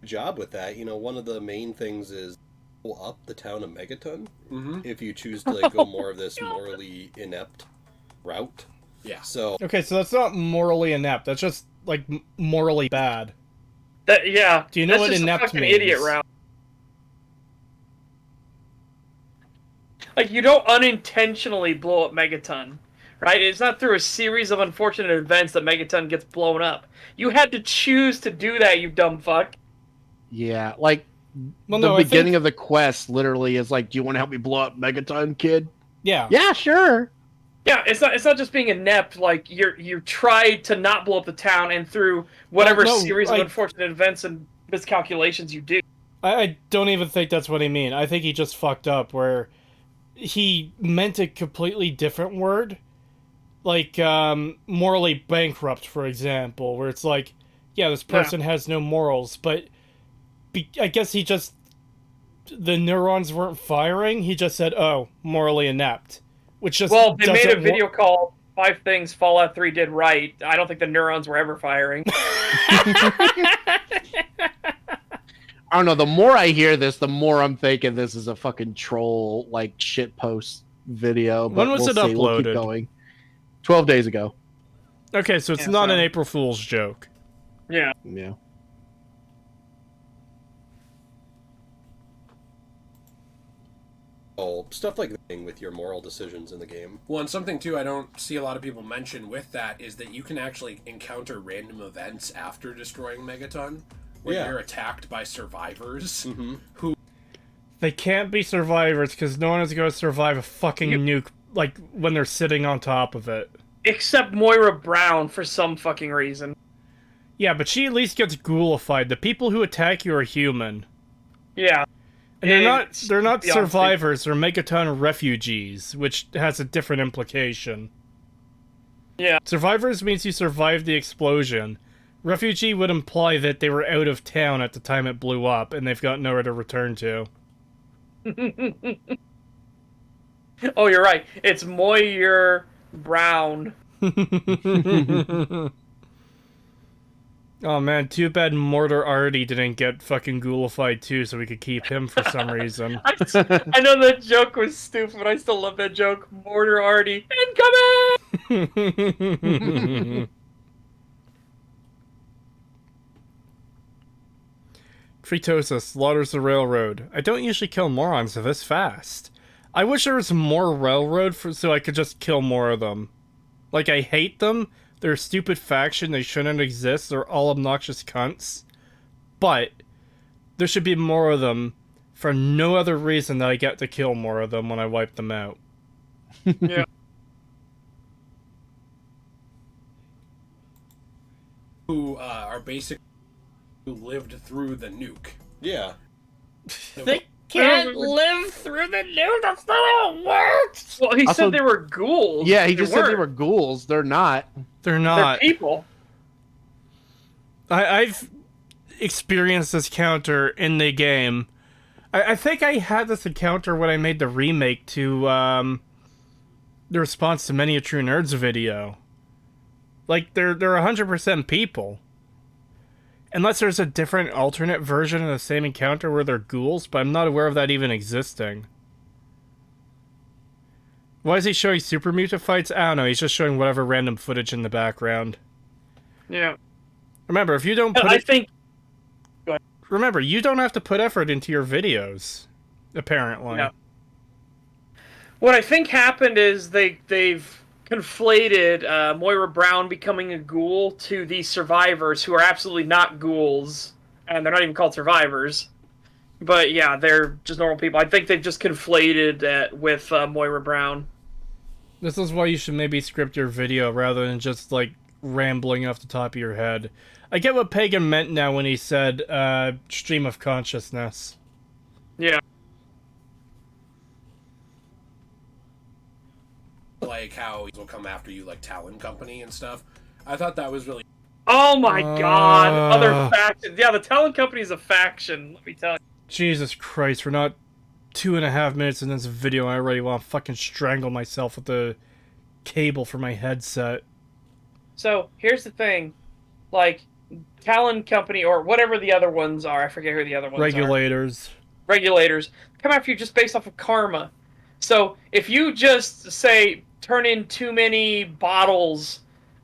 good job with that. You know, one of the main things is go up the town of Megaton Mm-hmm. if you choose to like go more of this morally inept route. Yeah. So Okay, so that's not morally inept. That's just, like, morally bad. Do Do you know what just inept a fucking means? idiot route. Like, you don't unintentionally blow up Megaton, right? It's not through a series of unfortunate events that Megaton gets blown up. You had to choose to do that, you dumb fuck. Yeah, like Well, the no, beginning of the quest literally is like, "Do you want to help me blow up Megaton, kid?" Yeah. Yeah, sure. Yeah, it's not just being inept. Like, you tried to not blow up the town, and through whatever Well, no, series of unfortunate events and miscalculations you do. I don't even think that's what he mean. I think he just fucked up where he meant a completely different word. Like, morally bankrupt, for example, where it's like, yeah, this person has no morals, but I guess the neurons weren't firing. He just said, oh, morally inept. Which just Well, they made a doesn't video called 5 Things Fallout 3 Did Right. I don't think the neurons were ever firing. I don't know. The more I hear this, the more I'm thinking this is a fucking troll, like, shitpost video. But When was we'll it see. We'll keep uploaded? going. 12 days ago. Okay, so it's Yeah, not so- an April Fool's joke. Yeah. Yeah. Stuff like that with your moral decisions in the game. Well, and something too I don't see a lot of people mention with that is that you can actually encounter random events after destroying Megaton, where Yeah. you're attacked by survivors Mm-hmm. who They can't be survivors because no one is going to survive a fucking nuke, like, when they're sitting on top of it. Except Moira Brown for some fucking reason. Yeah, but she at least gets ghoulified. The people who attack you are human. Yeah. And they're not beyond survivors, they're Megaton refugees, which has a different implication. Yeah. Survivors means you survived the explosion. Refugee would imply that they were out of town at the time it blew up, and they've got nowhere to return to. Oh, you're right. It's Moira Brown. Oh man, too bad Mortar Artie didn't get fucking ghoulified too, so we could keep him for some reason. I know that joke was stupid, but I still love that joke. Mortar Artie, incoming! Creetosis slaughters the railroad. I don't usually kill morons this fast. I wish there was more railroad so I could just kill more of them. Like, I hate them. They're a stupid faction. They shouldn't exist. They're all obnoxious cunts. But there should be more of them for no other reason that I get to kill more of them when I wipe them out. Yeah. who are basically who lived through the nuke. Yeah. They can't live through the nuke. That's not how it works. Well, he Also- said they were ghouls. Yeah, he just said they weren't. were ghouls. They're not. They're They're not. people. I've experienced this counter in the game. I think I had this encounter when I made the remake to the response to Many a True Nerds video. Like, they're 100% people. Unless there's a different alternate version of the same encounter where they're ghouls, but I'm not aware of that even existing. Why is he showing Super Mutant fights? I don't know, he's just showing whatever random footage in the background. Yeah. Remember, if you don't put I it... think Remember, you don't have to put effort into your videos, apparently. No. What I think happened is they've conflated Moira Brown becoming a ghoul to these survivors who are absolutely not ghouls, and they're not even called survivors. But yeah, they're just normal people. I think they've just conflated it with Moira Brown. This is why you should maybe script your video rather than just, like, rambling off the top of your head. I get what Pagan meant now when he said, stream of consciousness. Yeah. Like how he'll come after you, like Talon Company and stuff. I thought that was really Oh my god, other factions. Yeah, the Talon Company is a faction, let me tell you. Jesus Christ, we're not 2.5 minutes in this video and I already want to fucking strangle myself with the cable for my headset. So, here's the thing. Like, Talon Company, or whatever the other ones are, I forget who the other ones are. Regulators. Regulators come after you just based off of karma. So if you just say turn in too many bottles,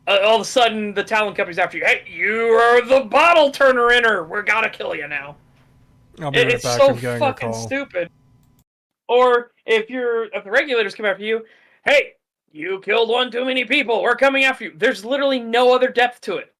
all of a sudden the Talon Company's after you. Hey, you are the bottle turner inner. We're gotta kill you now. I'll be right It's back. so I'm getting a fucking call. stupid. Or if the regulators come after you, hey, you killed one too many people, we're coming after you. There's literally no other depth to it.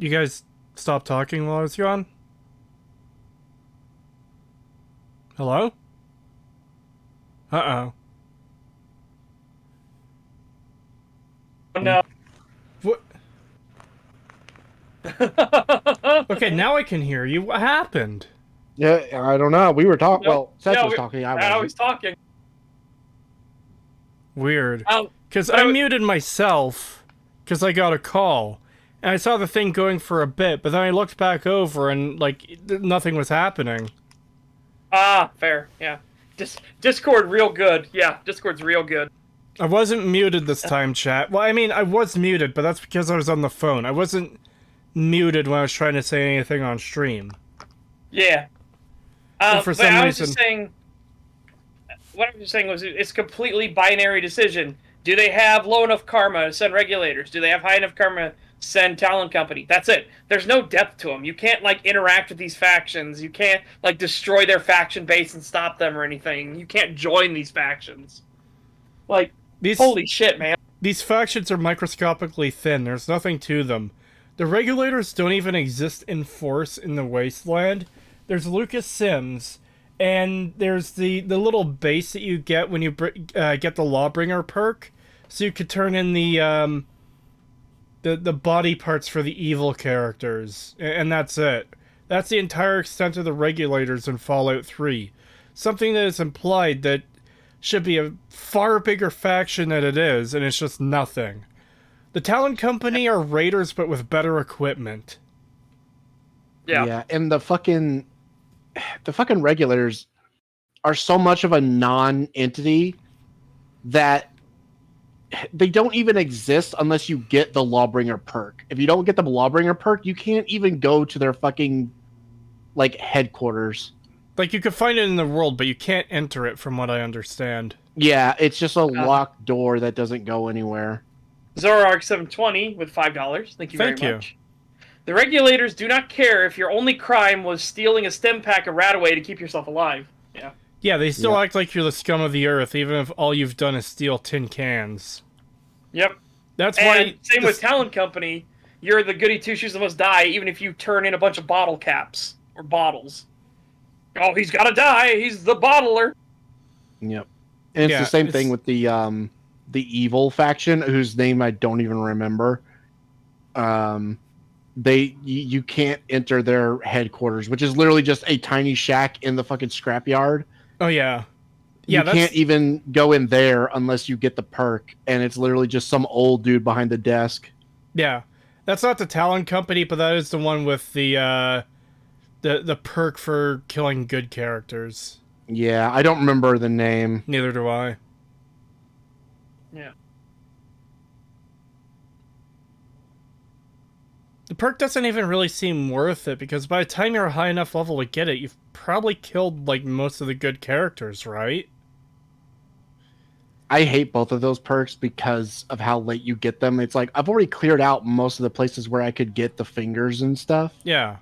You guys stop talking while I was gone? Hello? Uh-oh. Oh, no. What? Okay, now I can hear you. What happened? Yeah, I don't know. We were talking. Nope. Well, Seth No, was talking. I I wasn't. was talking. Weird. Um, Because but I I was- muted myself because I got a call. And I saw the thing going for a bit, but then I looked back over and, like, nothing was happening. fair, yeah. Discord real good. Yeah, Discord's real good. I wasn't muted this time, chat. Well, I mean, I was muted, but that's because I was on the phone. I wasn't muted when I was trying to say anything on stream. Yeah. And for But some I was just reason... saying, what I was just saying was it's a completely binary decision. Do they have low enough karma to send regulators? Do they have high enough karma to send talent company? That's it. There's no depth to them. You can't, like, interact with these factions. You can't, like, destroy their faction base and stop them or anything. You can't join these factions. Like, holy shit, man. These factions are microscopically thin. There's nothing to them. The regulators don't even exist in force in the wasteland. There's Lucas Sims, and there's the little base that you get when you get the Lawbringer perk, so you could turn in the body parts for the evil characters, and that's it. That's the entire extent of the regulators in Fallout 3. Something that is implied that should be a far bigger faction than it is, and it's just nothing. The Talon Company are raiders, but with better equipment. Yeah. And the fucking regulators are so much of a non-entity that they don't even exist unless you get the Lawbringer perk. If you don't get the Lawbringer perk, you can't even go to their fucking, like, headquarters. Like, you could find it in the world, but you can't enter it, from what I understand. Yeah, it's just a locked door that doesn't go anywhere. Zorark720 with $5. Thank you very much. The regulators do not care if your only crime was stealing a stem pack of Radaway to keep yourself alive. Yeah. Yeah, they still act like you're the scum of the earth, even if all you've done is steal tin cans. Yep. That's and why... Same with Talent Company. You're the goody two-shoes that must die, even if you turn in a bunch of bottle caps. Or bottles. Oh, he's gotta die! He's the bottler! Yep. And it's the same thing with the evil faction, whose name I don't even remember. You can't enter their headquarters, which is literally just a tiny shack in the fucking scrapyard. Oh, yeah. You can't even go in there unless you get the perk, and it's literally just some old dude behind the desk. Yeah. That's not the Talon Company, but that is the one with the perk for killing good characters. Yeah, I don't remember the name. Neither do I. Yeah. The perk doesn't even really seem worth it, because by the time you're a high enough level to get it, you've probably killed, like, most of the good characters, right? I hate both of those perks because of how late you get them. It's like, I've already cleared out most of the places where I could get the fingers and stuff. Yeah.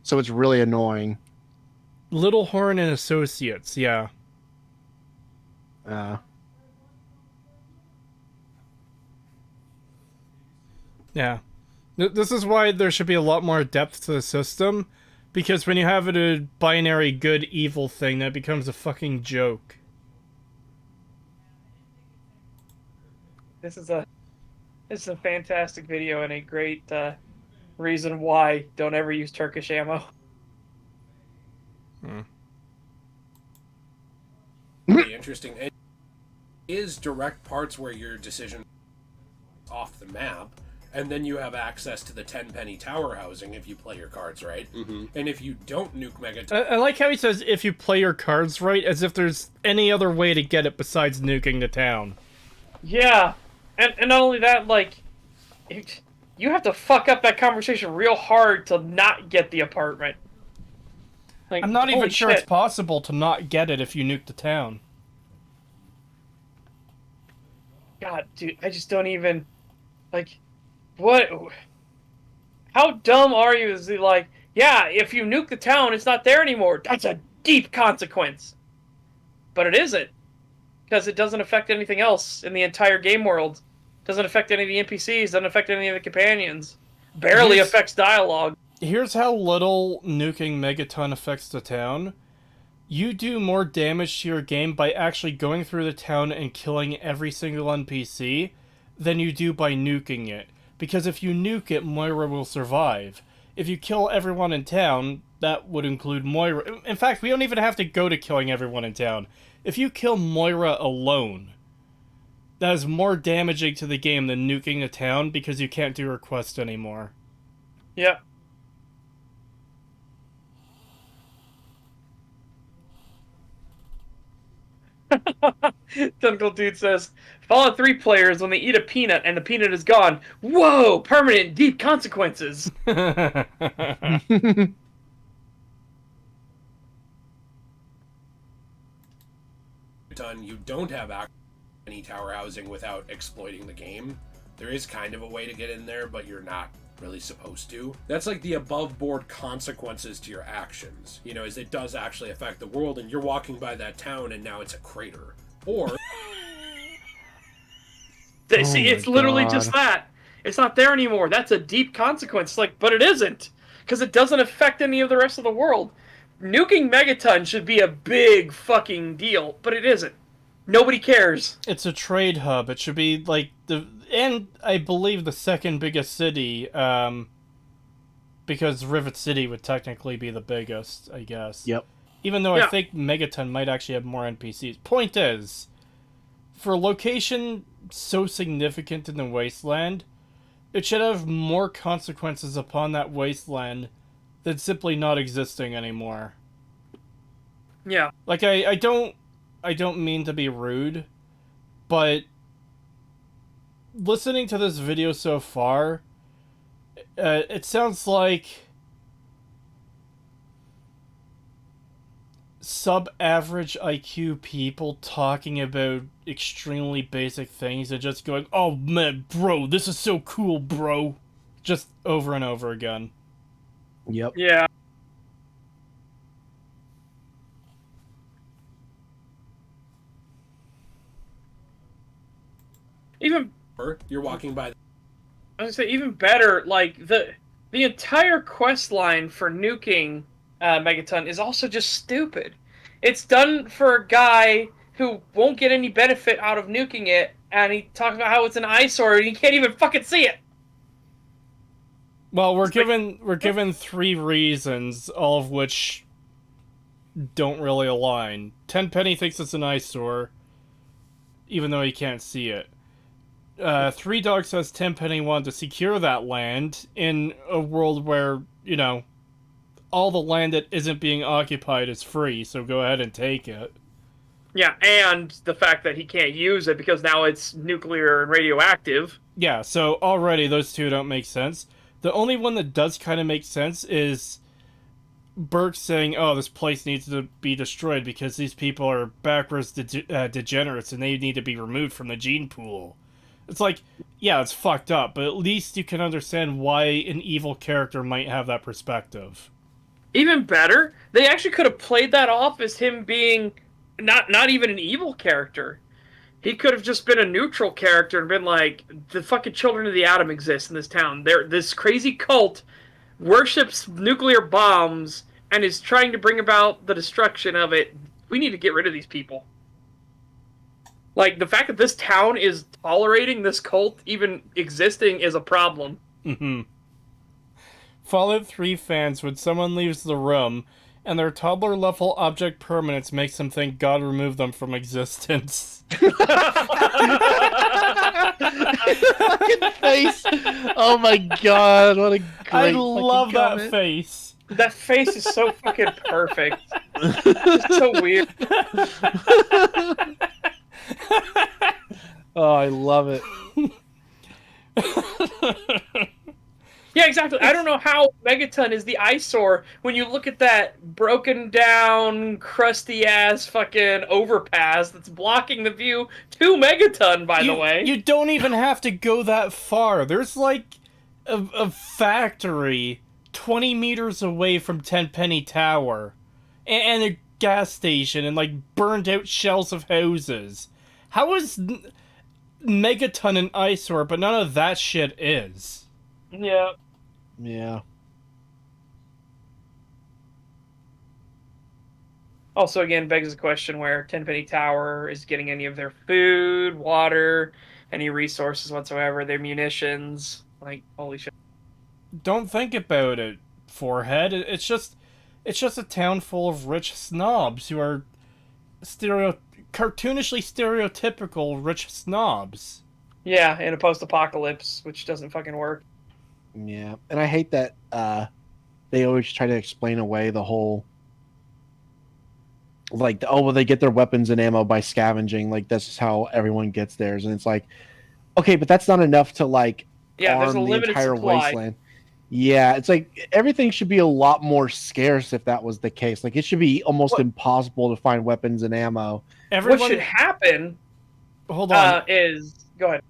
So it's really annoying. Little Horn and Associates, yeah. Yeah. This is why there should be a lot more depth to the system, because when you have a binary good-evil thing, that becomes a fucking joke. This is a fantastic video and a great reason why don't ever use Turkish ammo. really interesting. It is direct parts where your decision off the map, and then you have access to the 10-penny tower housing if you play your cards right. Mm-hmm. And if you don't nuke Megaton... I like how he says if you play your cards right, as if there's any other way to get it besides nuking the town. Yeah, and not only that, like, you have to fuck up that conversation real hard to not get the apartment. Like, I'm not even holy sure shit. it's possible to not get it if you nuke the town. God, dude, I just don't even, like, what? How dumb are you? Is he like, yeah, if you nuke the town, it's not there anymore. That's a deep consequence. But it isn't, because it doesn't affect anything else in the entire game world. Doesn't affect any of the NPCs, doesn't affect any of the companions. Barely affects dialogue. Here's how little nuking Megaton affects the town. You do more damage to your game by actually going through the town and killing every single NPC than you do by nuking it. Because if you nuke it, Moira will survive. If you kill everyone in town, that would include Moira. In fact, we don't even have to go to killing everyone in town. If you kill Moira alone, that is more damaging to the game than nuking the town because you can't do her quest anymore. Yep. Tentacle Dude says, Fallout 3 players, when they eat a peanut and the peanut is gone, whoa, permanent deep consequences. You don't have any tower housing without exploiting the game. There is kind of a way to get in there, but you're not really supposed to. That's like the above board consequences to your actions. You know, is it does actually affect the world, and you're walking by that town and now it's a crater. Or See, it's literally just that. It's not there anymore. That's a deep consequence. Like, but it isn't, because it doesn't affect any of the rest of the world. Nuking Megaton should be a big fucking deal, but it isn't. Nobody cares. It's a trade hub. It should be like and I believe the second biggest city, because Rivet City would technically be the biggest, I guess. Yep. Even though I think Megaton might actually have more NPCs. Point is, for a location so significant in the wasteland, it should have more consequences upon that wasteland than simply not existing anymore. Yeah. Like, I don't mean to be rude, but listening to this video so far, it sounds like sub-average IQ people talking about extremely basic things and just going, oh man, bro, this is so cool, bro. Just over and over again. Yep. Yeah. Even you're walking by. I was gonna say, even better, like the entire quest line for nuking Megaton is also just stupid. It's done for a guy who won't get any benefit out of nuking it, and he talks about how it's an eyesore and he can't even fucking see it. Well, we're given 3 reasons, all of which don't really align. Tenpenny thinks it's an eyesore, even though he can't see it. Three Dog says Tenpenny wanted to secure that land in a world where, you know, all the land that isn't being occupied is free, so go ahead and take it. Yeah, and the fact that he can't use it because now it's nuclear and radioactive. Yeah, so already those two don't make sense. The only one that does kind of make sense is Burke saying, oh, this place needs to be destroyed because these people are backwards degenerates and they need to be removed from the gene pool. It's like, yeah, it's fucked up, but at least you can understand why an evil character might have that perspective. Even better, they actually could have played that off as him being not even an evil character. He could have just been a neutral character and been like, the fucking children of the atom exist in this town. This crazy cult worships nuclear bombs and is trying to bring about the destruction of it. We need to get rid of these people. Like, the fact that this town is tolerating this cult even existing is a problem. Mm-hmm. Fallout 3 fans, when someone leaves the room and their toddler-level object permanence makes them think God removed them from existence. Fucking face. Oh my god, what a great I love that comment. face. That face is so fucking perfect. It's so weird. Oh, I love it. Yeah, exactly. I don't know how Megaton is the eyesore when you look at that broken down, crusty ass fucking overpass that's blocking the view to Megaton, by the way. You don't even have to go that far. There's like a factory 20 meters away from Tenpenny Tower and a gas station and like burned out shells of houses. How is Megaton an eyesore, but none of that shit is? Yeah. Yeah. Also, again, begs the question where Tenpenny Tower is getting any of their food, water, any resources whatsoever, their munitions. Like, holy shit. Don't think about it, Forehead. It's just a town full of rich snobs who are cartoonishly stereotypical rich snobs. Yeah, in a post-apocalypse, which doesn't fucking work. Yeah. And I hate that they always try to explain away the whole like, oh, well, they get their weapons and ammo by scavenging. Like, that's just how everyone gets theirs. And it's like, okay, but that's not enough to, like, Yeah, there's a arm the limited entire supply. wasteland. Yeah, it's like everything should be a lot more scarce if that was the case. Like, it should be almost impossible to find weapons and ammo. What should happen Hold on. is... Go ahead.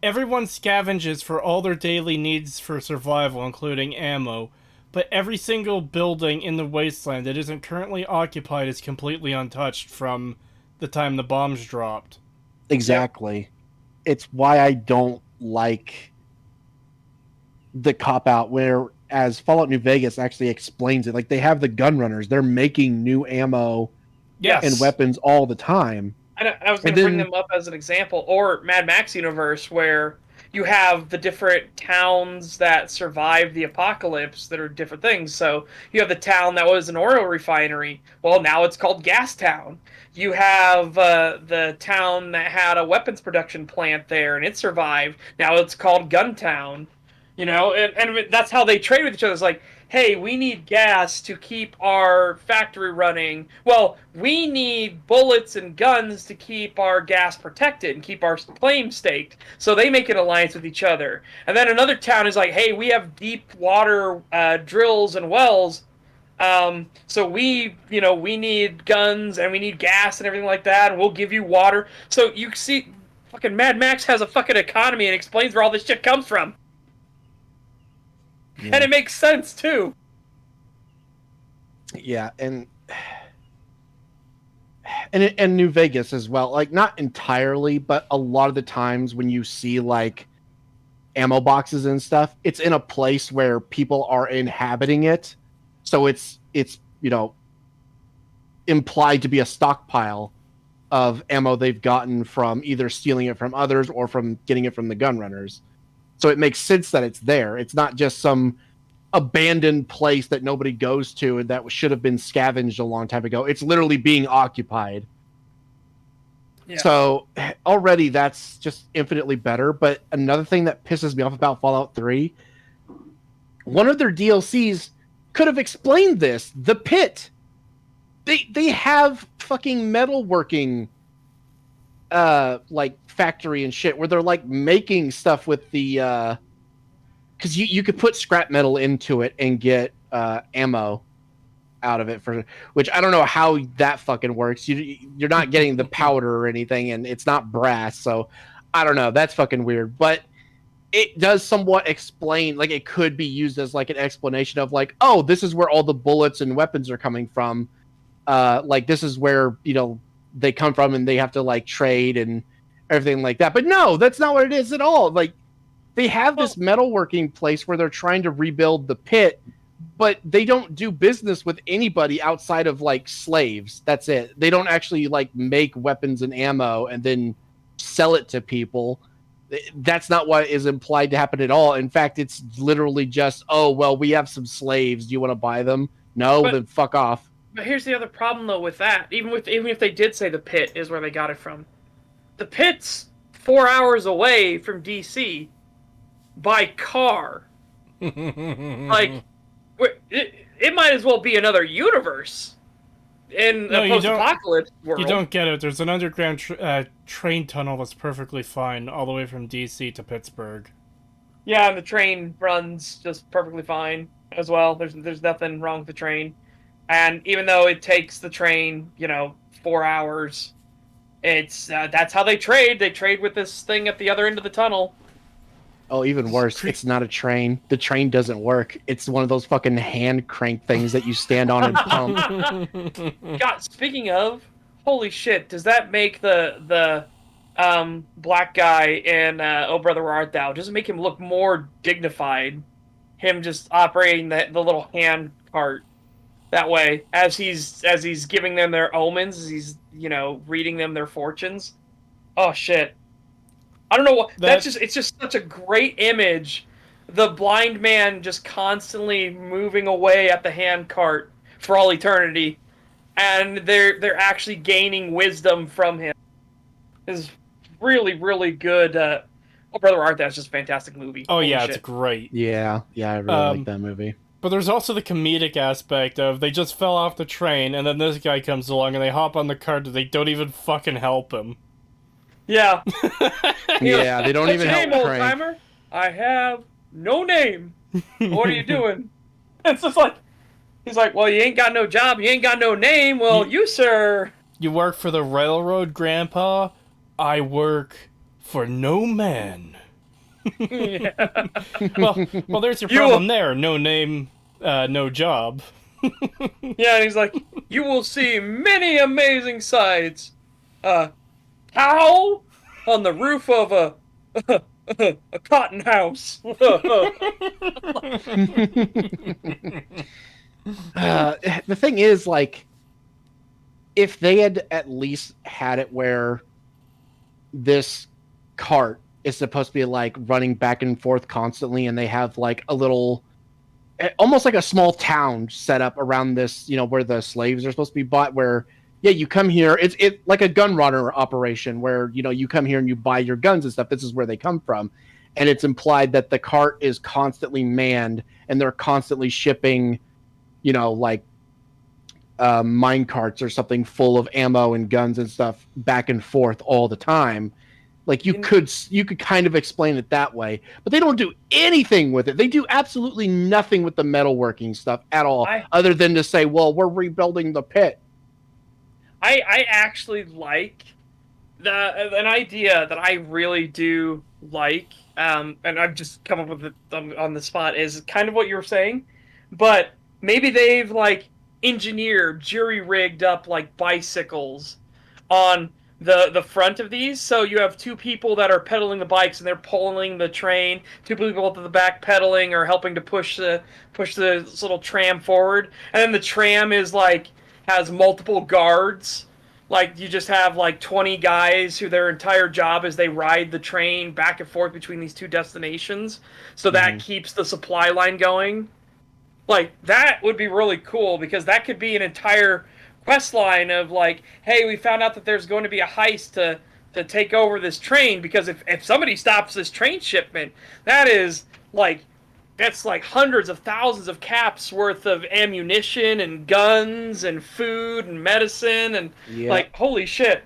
Everyone scavenges for all their daily needs for survival, including ammo, but every single building in the wasteland that isn't currently occupied is completely untouched from the time the bombs dropped. Exactly. Yep. It's why I don't like the cop-out where, as Fallout New Vegas actually explains it, like, they have the gun runners. They're making new ammo and weapons all the time. I was going to bring them up as an example, or Mad Max universe, where you have the different towns that survived the apocalypse that are different things. So you have the town that was an oil refinery. Well, now it's called Gas Town. You have the town that had a weapons production plant there, and it survived. Now it's called Gun Town. You know, and that's how they trade with each other. It's like, hey, we need gas to keep our factory running. Well, we need bullets and guns to keep our gas protected and keep our claims staked. So they make an alliance with each other. And then another town is like, hey, we have deep water drills and wells. So we need guns and we need gas and everything like that. And we'll give you water. So you see, fucking Mad Max has a fucking economy and explains where all this shit comes from. Yeah. And it makes sense too. Yeah, and New Vegas as well. Like, not entirely, but a lot of the times when you see like ammo boxes and stuff, it's in a place where people are inhabiting it. So it's implied to be a stockpile of ammo they've gotten from either stealing it from others or from getting it from the gun runners. So it makes sense that it's there. It's not just some abandoned place that nobody goes to and that should have been scavenged a long time ago. It's literally being occupied. Yeah. So already that's just infinitely better. But another thing that pisses me off about Fallout 3, one of their DLCs could have explained this. The Pit. They have fucking metalworking like factory and shit where they're like making stuff with the because you could put scrap metal into it and get ammo out of it, for which I don't know how that fucking works. You're not getting the powder or anything, and it's not brass, so I don't know. That's fucking weird, but it does somewhat explain, like, it could be used as like an explanation of like, oh, this is where all the bullets and weapons are coming from. Like, this is where they come from, and they have to like trade and everything like that. But no, that's not what it is at all. Like, they have this metalworking place where they're trying to rebuild the pit, but they don't do business with anybody outside of like slaves. That's it. They don't actually like make weapons and ammo and then sell it to people. That's not what is implied to happen at all. In fact, it's literally just, oh, well, we have some slaves. Do you want to buy them? No, But- then fuck off. But here's the other problem though with that. Even if they did say the pit is where they got it from, the pit's 4 hours away from DC by car. Like, it might as well be another universe in No, a you don't- post-apocalypse world. You don't get it. There's an underground train tunnel that's perfectly fine all the way from DC to Pittsburgh. Yeah, and the train runs just perfectly fine as well. There's nothing wrong with the train. And even though it takes the train, 4 hours, it's that's how they trade. They trade with this thing at the other end of the tunnel. Oh, even worse, it's not a train. The train doesn't work. It's one of those fucking hand crank things that you stand on and pump. God, speaking of, holy shit, does that make the black guy in Oh Brother Where Art Thou, does it make him look more dignified? Him just operating the little hand cart that way as he's giving them their omens, as he's reading them their fortunes. Oh shit. I don't know what it's just such a great image. The blind man just constantly moving away at the hand cart for all eternity, and they're actually gaining wisdom from him. Is really, really good. Oh Brother Art, that's just a fantastic movie. Oh Holy yeah, shit. it's great. Yeah, I really like that movie. But there's also the comedic aspect of they just fell off the train, and then this guy comes along, and they hop on the cart, and they don't even fucking help him. Yeah. Yeah, they don't What's even your help name, old Crank. timer? I have no name. What are you doing? It's just like, he's like, well, you ain't got no job, you ain't got no name. Well, you sir. You work for the railroad, Grandpa? I work for no man. Yeah. Well, there's your You- problem there. No name, no job. Yeah, and he's like, you will see many amazing sights. Cow on the roof of a cotton house. The thing is, like, if they had at least had it where this cart is supposed to be like running back and forth constantly, and they have like a little, almost like a small town set up around this, where the slaves are supposed to be bought, where you come here, it's like a gun runner operation where you come here and you buy your guns and stuff. This is where they come from, and it's implied that the cart is constantly manned and they're constantly shipping like mine carts or something full of ammo and guns and stuff back and forth all the time. Like you could kind of explain it that way, but they don't do anything with it. They do absolutely nothing with the metalworking stuff at all, other than to say, well, we're rebuilding the pit. I actually like an idea that I really do like, and I've just come up with it on the spot, is kind of what you were saying, but maybe they've like engineered, jury-rigged up like bicycles on the front of these, so you have two people that are pedaling the bikes and they're pulling the train, two people at the back pedaling or helping to push the little tram forward, and then the tram is like has multiple guards. Like you just have like 20 guys who their entire job is they ride the train back and forth between these two destinations, so that keeps the supply line going. Like that would be really cool, because that could be an entire quest line of like, hey, we found out that there's going to be a heist to take over this train, because if somebody stops this train shipment, that's like hundreds of thousands of caps worth of ammunition and guns and food and medicine and like, holy shit.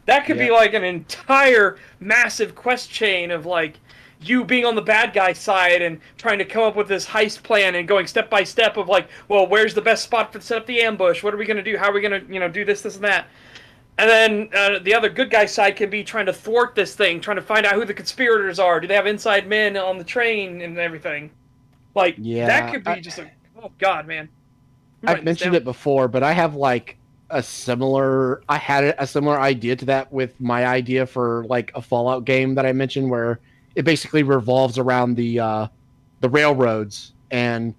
That could be like an entire massive quest chain of like you being on the bad guy side and trying to come up with this heist plan and going step by step of like, well, where's the best spot to set up the ambush? What are we going to do? How are we going to, do this and that? And then the other good guy side can be trying to thwart this thing, trying to find out who the conspirators are. Do they have inside men on the train and everything? Like, that could be oh god, man. I've mentioned it before, but I have like a similar idea to that with my idea for like a Fallout game that I mentioned, where it basically revolves around the railroads, and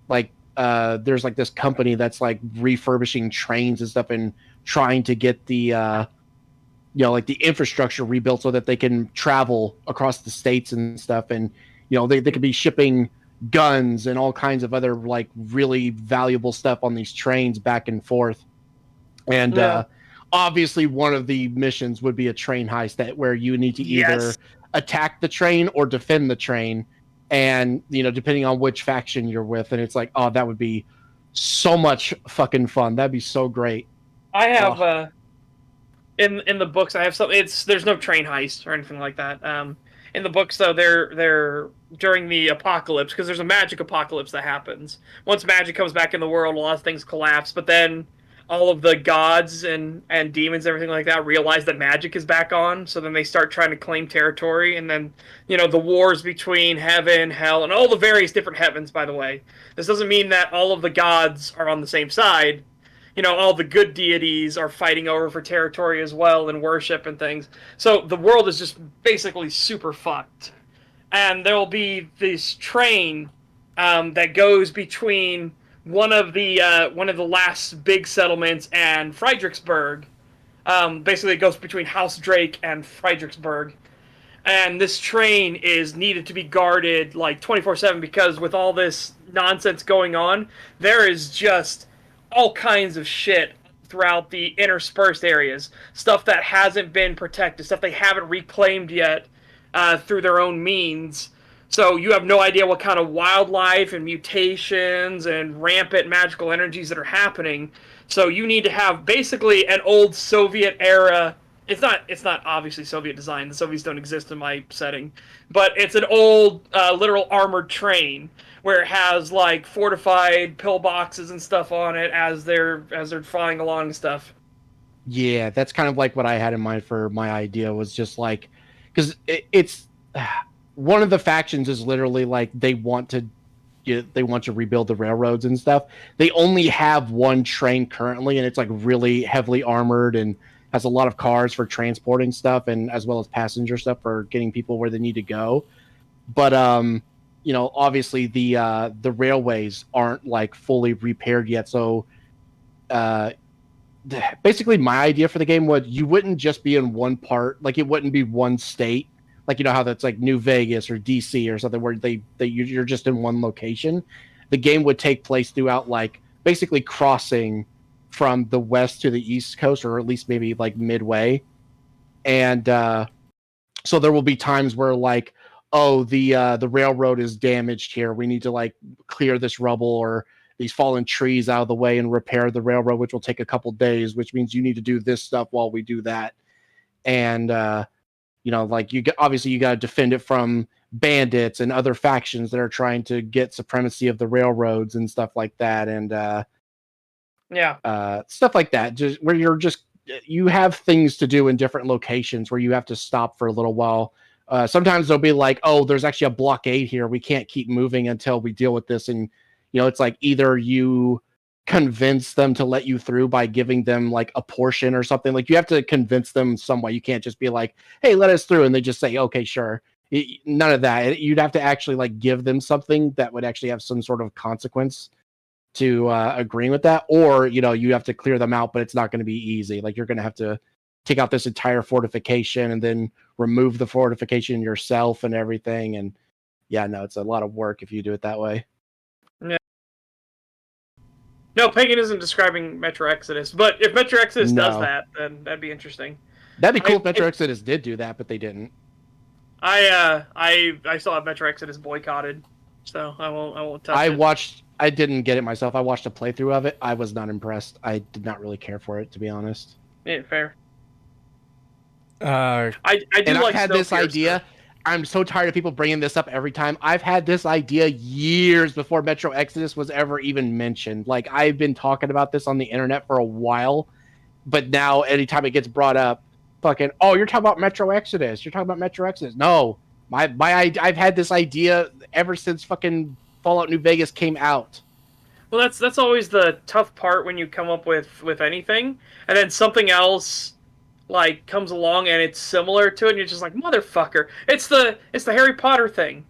like there's like this company that's like refurbishing trains and stuff and trying to get the like the infrastructure rebuilt so that they can travel across the states and stuff, and they could be shipping guns and all kinds of other like really valuable stuff on these trains back and forth. And obviously one of the missions would be a train heist where you need to either attack the train or defend the train. And, you know, depending on which faction you're with. And it's like, oh, that would be so much fucking fun. That'd be so great. I have, in the books, I have something. There's no train heist or anything like that. In the books, though, they're during the apocalypse, because there's a magic apocalypse that happens. Once magic comes back in the world, a lot of things collapse. But then all of the gods and demons and everything like that realize that magic is back on. So then they start trying to claim territory. And then, you know, the wars between heaven, hell, and all the various different heavens, by the way. This doesn't mean that all of the gods are on the same side. You know, all the good deities are fighting over for territory as well, and worship and things. So the world is just basically super fucked. And there will be this train that goes between one of the last big settlements and Friedrichsburg. Basically, it goes between House Drake and Friedrichsburg. And this train is needed to be guarded like 24/7, because with all this nonsense going on, there is just all kinds of shit throughout the interspersed areas. Stuff that hasn't been protected, stuff they haven't reclaimed yet through their own means. So you have no idea what kind of wildlife and mutations and rampant magical energies that are happening. So you need to have basically an old Soviet era. It's not obviously Soviet design. The Soviets don't exist in my setting, but it's an old literal armored train where it has like fortified pillboxes and stuff on it as they're flying along and stuff. Yeah, that's kind of like what I had in mind for my idea, was just like, because it's one of the factions is literally like they want to rebuild the railroads and stuff. They only have one train currently, and it's like really heavily armored and has a lot of cars for transporting stuff, and as well as passenger stuff for getting people where they need to go. But you know, obviously the railways aren't like fully repaired yet. So basically my idea for the game was you wouldn't just be in one part, like it wouldn't be one state, like, you know how that's like New Vegas or DC or something, where you're just in one location. The game would take place throughout, like basically crossing from the west to the east coast, or at least maybe like midway. And so there will be times where like, oh, the railroad is damaged here, we need to like clear this rubble or these fallen trees out of the way and repair the railroad, which will take a couple days, which means you need to do this stuff while we do that. And you know, like you got to defend it from bandits and other factions that are trying to get supremacy of the railroads and stuff like that. And stuff like that, just where you have things to do in different locations where you have to stop for a little while. Sometimes they'll be like, oh, there's actually a blockade here, we can't keep moving until we deal with this. And, you know, it's like either you convince them to let you through by giving them like a portion or something. Like you have to convince them some way. You can't just be like, hey, let us through, and they just say, okay, sure. None of that. You'd have to actually like give them something that would actually have some sort of consequence to agreeing with that. Or, you know, you have to clear them out, but it's not going to be easy. Like you're going to have to take out this entire fortification and then remove the fortification yourself and everything. And yeah, no, it's a lot of work if you do it that way. Yeah. No, Pagan isn't describing Metro Exodus, but if Metro Exodus does that, then that'd be interesting. That'd be cool if Metro Exodus did do that, but they didn't. I still have Metro Exodus boycotted, so I won't touch it. I didn't get it myself. I watched a playthrough of it. I was not impressed. I did not really care for it, to be honest. Yeah, fair. I do and like I've had this idea. Stuff. I'm so tired of people bringing this up every time. I've had this idea years before Metro Exodus was ever even mentioned. Like, I've been talking about this on the internet for a while, but now anytime it gets brought up, fucking, oh, you're talking about Metro Exodus. You're talking about Metro Exodus. No, I've had this idea ever since fucking Fallout New Vegas came out. Well, that's always the tough part when you come up with anything, and then something else like comes along and it's similar to it, and you're just like, motherfucker. It's the Harry Potter thing.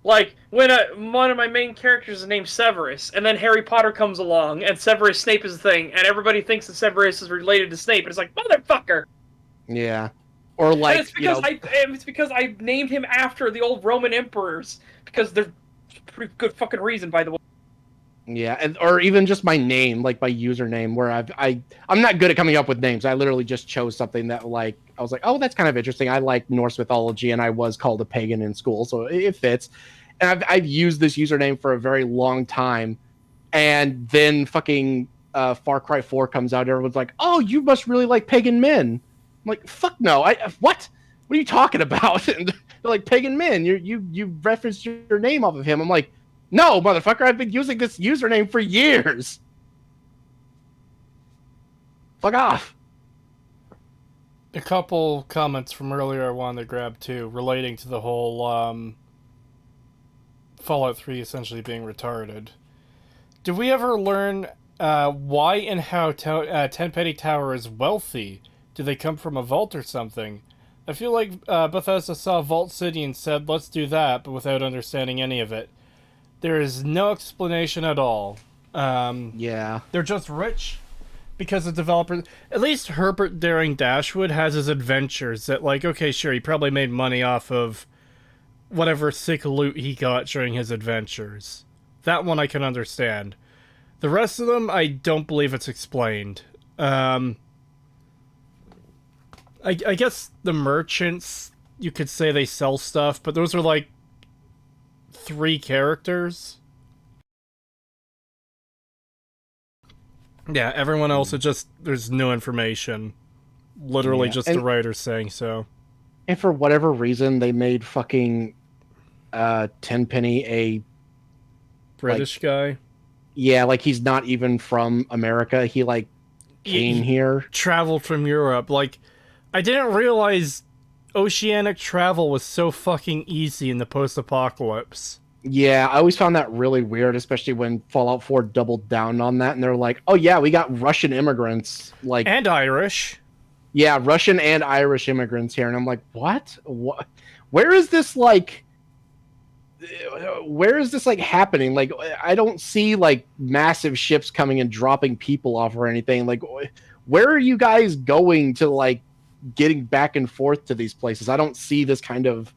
Like when one of my main characters is named Severus, and then Harry Potter comes along and Severus Snape is the thing, and everybody thinks that Severus is related to Snape, and it's like, motherfucker. Yeah. Or like, it's because I named him after the old Roman emperors, because they're pretty good fucking reason, by the way. Yeah, or even just my name, like my username, where I'm not good at coming up with names. I literally just chose something that like I was like, oh, that's kind of interesting. I like Norse mythology, and I was called a pagan in school, so it fits. And I've used this username for a very long time, and then fucking Far Cry 4 comes out. Everyone's like, oh, you must really like pagan men. I'm like, fuck no. What? What are you talking about? And they're like, pagan men. You referenced your name off of him. I'm like, no, motherfucker, I've been using this username for years. Fuck off. A couple comments from earlier I wanted to grab too, relating to the whole Fallout 3 essentially being retarded. Did we ever learn why and how Tenpenny Tower is wealthy? Do they come from a vault or something? I feel like Bethesda saw Vault City and said, let's do that, but without understanding any of it. There is no explanation at all. Yeah. They're just rich because the developer... At least Herbert Daring Dashwood has his adventures that, like, okay, sure, he probably made money off of whatever sick loot he got during his adventures. That one I can understand. The rest of them, I don't believe it's explained. I guess the merchants, you could say they sell stuff, but those are, like, 3 characters. Yeah, everyone else, it just, there's no information. Literally just the writer saying so. And for whatever reason, they made fucking Tenpenny a British guy. Yeah, like he's not even from America. He like came here. Traveled from Europe. Like, I didn't realize oceanic travel was so fucking easy in the post-apocalypse. Yeah, I always found that really weird, especially when Fallout 4 doubled down on that, and they're like, "Oh yeah, we got Russian immigrants, like and Irish." Yeah, Russian and Irish immigrants here, and I'm like, "What? What? Where is this like? Where is this like happening? Like, I don't see like massive ships coming and dropping people off or anything. Like, where are you guys going to like getting back and forth to these places? I don't see this kind of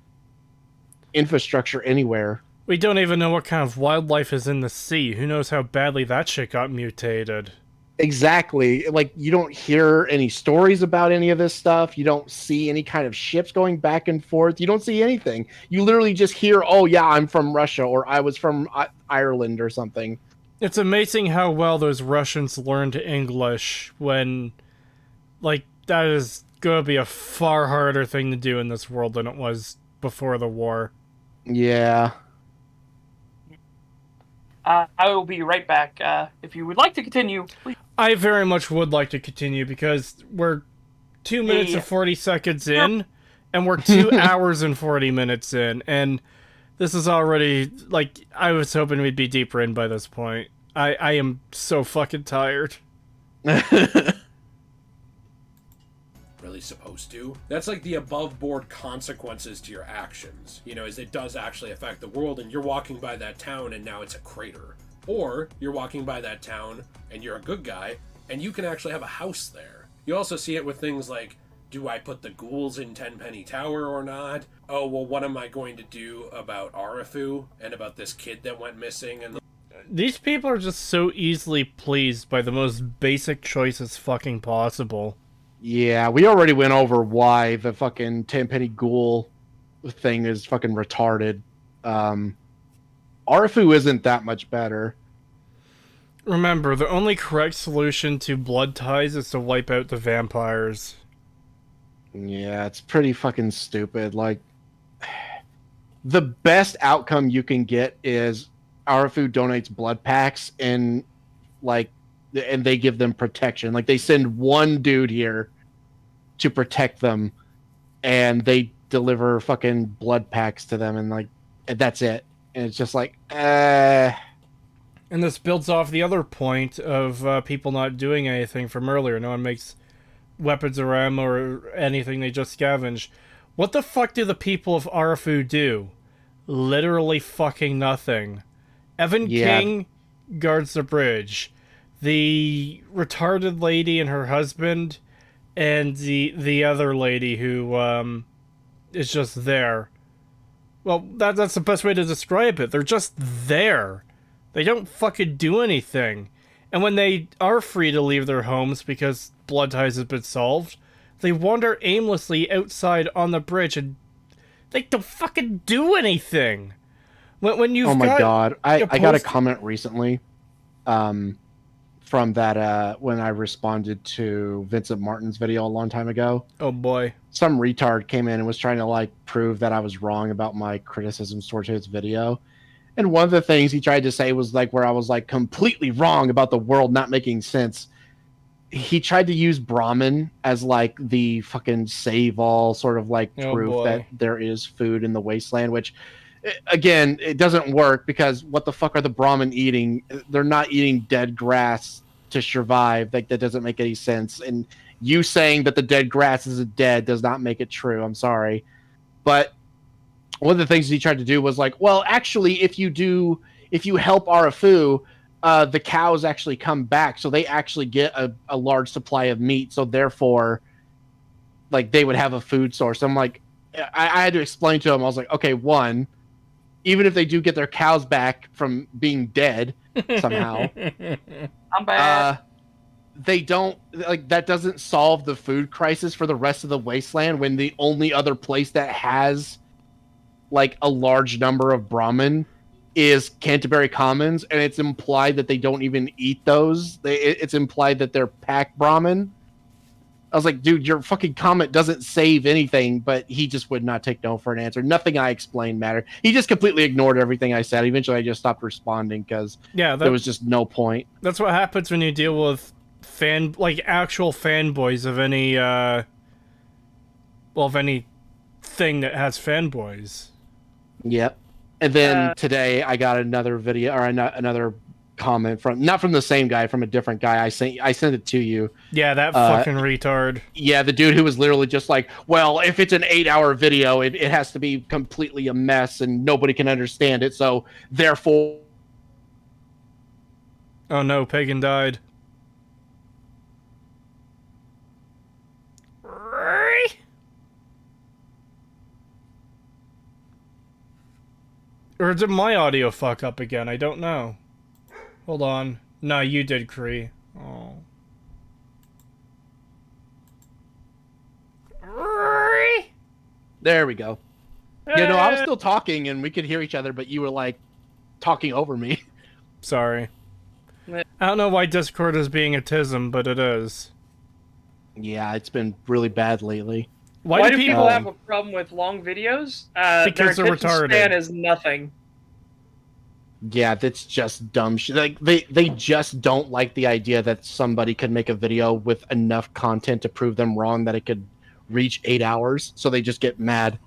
infrastructure anywhere." We don't even know what kind of wildlife is in the sea. Who knows how badly that shit got mutated. Exactly. Like, you don't hear any stories about any of this stuff. You don't see any kind of ships going back and forth. You don't see anything. You literally just hear, oh yeah, I'm from Russia, or I was from Ireland or something. It's amazing how well those Russians learned English when, like, that is going to be a far harder thing to do in this world than it was before the war. Yeah. I will be right back. If you would like to continue, please. I very much would like to continue because we're 2 minutes and 40 seconds in, and we're 2 hours and 40 minutes in, and this is already, like, I was hoping we'd be deeper in by this point. I am so fucking tired. Really supposed to? That's like the above board consequences to your actions. You know, as it does actually affect the world, and you're walking by that town and now it's a crater. Or you're walking by that town and you're a good guy and you can actually have a house there. You also see it with things like, do I put the ghouls in Tenpenny Tower or not? Oh, well, what am I going to do about Arafu and about this kid that went missing? And these people are just so easily pleased by the most basic choices fucking possible. Yeah, we already went over why the fucking Tenpenny Ghoul thing is fucking retarded. Arafu isn't that much better. Remember, the only correct solution to blood ties is to wipe out the vampires. Yeah, it's pretty fucking stupid. Like, the best outcome you can get is Arafu donates blood packs and, like, and they give them protection. Like, they send one dude here to protect them, and they deliver fucking blood packs to them, and, like, and that's it. And it's just like, And this builds off the other point of people not doing anything from earlier. No one makes weapons or ammo or anything, they just scavenge. What the fuck do the people of Arafu do? Literally fucking nothing. Evan King guards the bridge. The retarded lady and her husband, and the other lady who is just there. Well, that's the best way to describe it. They're just there. They don't fucking do anything. And when they are free to leave their homes because blood ties have been solved, they wander aimlessly outside on the bridge and they don't fucking do anything. When you've Oh my god. I got a post- comment recently from that when I responded to Vincent Martin's video a long time ago. Oh boy. Some retard came in and was trying to like prove that I was wrong about my criticisms towards his video. And one of the things he tried to say was like where I was like completely wrong about the world not making sense. He tried to use Brahmin as like the fucking save all sort of like proof that there is food in the wasteland, which again, it doesn't work because what the fuck are the Brahmin eating? They're not eating dead grass to survive. Like that doesn't make any sense. And you saying that the dead grass is dead does not make it true. I'm sorry. But one of the things he tried to do was like, well, actually, if you help Arafu, the cows actually come back. So they actually get a large supply of meat. So therefore, like they would have a food source. I'm like, I had to explain to him. I was like, okay, one, even if they do get their cows back from being dead somehow, I'm bad. they don't like that doesn't solve the food crisis for the rest of the wasteland when the only other place that has like a large number of Brahmin is Canterbury Commons, and it's implied that they don't even eat those. It's implied that they're pack Brahmin. I was like, dude, your fucking comment doesn't save anything, but he just would not take no for an answer. Nothing I explained mattered. He just completely ignored everything I said. Eventually, I just stopped responding because there was just no point. That's what happens when you deal with actual fanboys of any, of anything that has fanboys. Yep. And then today I got another video or another comment from not from the same guy, from a different guy. I sent it to you. Yeah, that fucking retard. Yeah, the dude who was literally just like, well, if it's an 8-hour video, it has to be completely a mess and nobody can understand it. So therefore, oh no, Pagan died. Or did my audio fuck up again? I don't know. Hold on. No, you did, Cree. Oh. there we go. Yeah, no, I was still talking and we could hear each other, but you were like talking over me. Sorry. I don't know why Discord is being a tism, but it is. Yeah, it's been really bad lately. Why do people have a problem with long videos? Because their they're attention retarded. span is nothing. Yeah, that's just dumb shit. Like they just don't like the idea that somebody could make a video with enough content to prove them wrong that it could reach 8 hours, so they just get mad.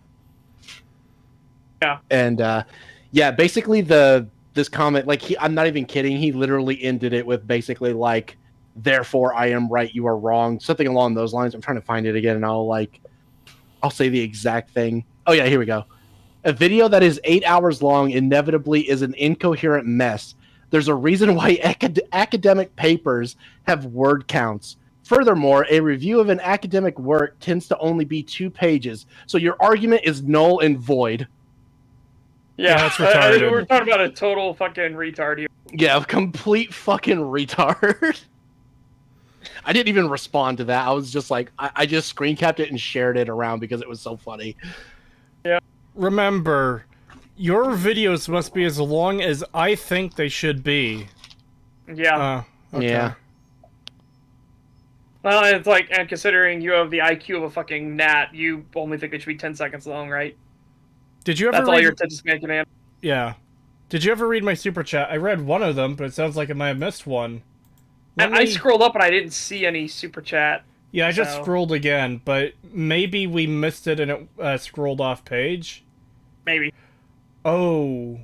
Yeah. And yeah, basically this comment, like I'm not even kidding, he literally ended it with basically like, therefore I am right, you are wrong, something along those lines. I'm trying to find it again and I'll say the exact thing. Oh yeah, here we go. A video that is 8 hours long inevitably is an incoherent mess. There's a reason why academic papers have word counts. Furthermore, a review of an academic work tends to only be 2 pages, so your argument is null and void. Yeah, that's retarded. We're talking about a total fucking retard here. Yeah, a complete fucking retard. I didn't even respond to that. I was just like, I just screen capped it and shared it around because it was so funny. Yeah. Remember, your videos must be as long as I think they should be. Yeah. Okay. Yeah. Well, it's like, and considering you have the IQ of a fucking gnat, you only think it should be 10 seconds long, right? Did you ever That's all your attention span can handle. Yeah. Did you ever read my super chat? I read one of them, but it sounds like I might have missed one. I scrolled up and I didn't see any super chat. Yeah, I just scrolled again, but maybe we missed it and it scrolled off page. Maybe. Oh,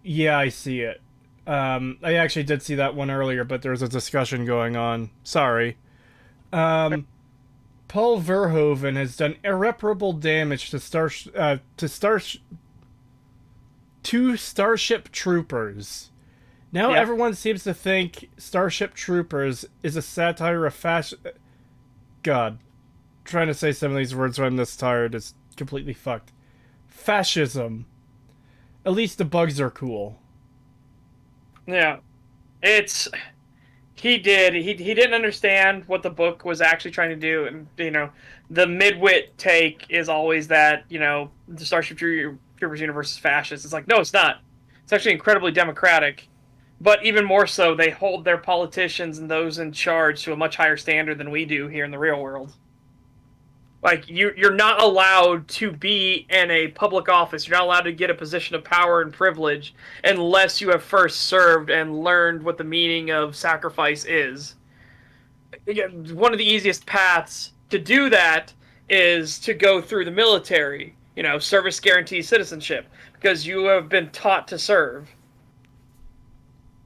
yeah, I see it. I actually did see that one earlier, but there's a discussion going on. Sorry. Paul Verhoeven has done irreparable damage to Starship Troopers. Now everyone seems to think Starship Troopers is a satire of God. Trying to say some of these words when I'm this tired is completely fucked. Fascism. At least the bugs are cool. Yeah, it's he did he didn't understand what the book was actually trying to do, and the midwit take is always that the Starship Troopers universe is fascist. It's like, no, it's not. It's actually incredibly democratic. But even more so, they hold their politicians and those in charge to a much higher standard than we do here in the real world. Like, you're not allowed to be in a public office. You're not allowed to get a position of power and privilege unless you have first served and learned what the meaning of sacrifice is. One of the easiest paths to do that is to go through the military. Service guarantees citizenship because you have been taught to serve.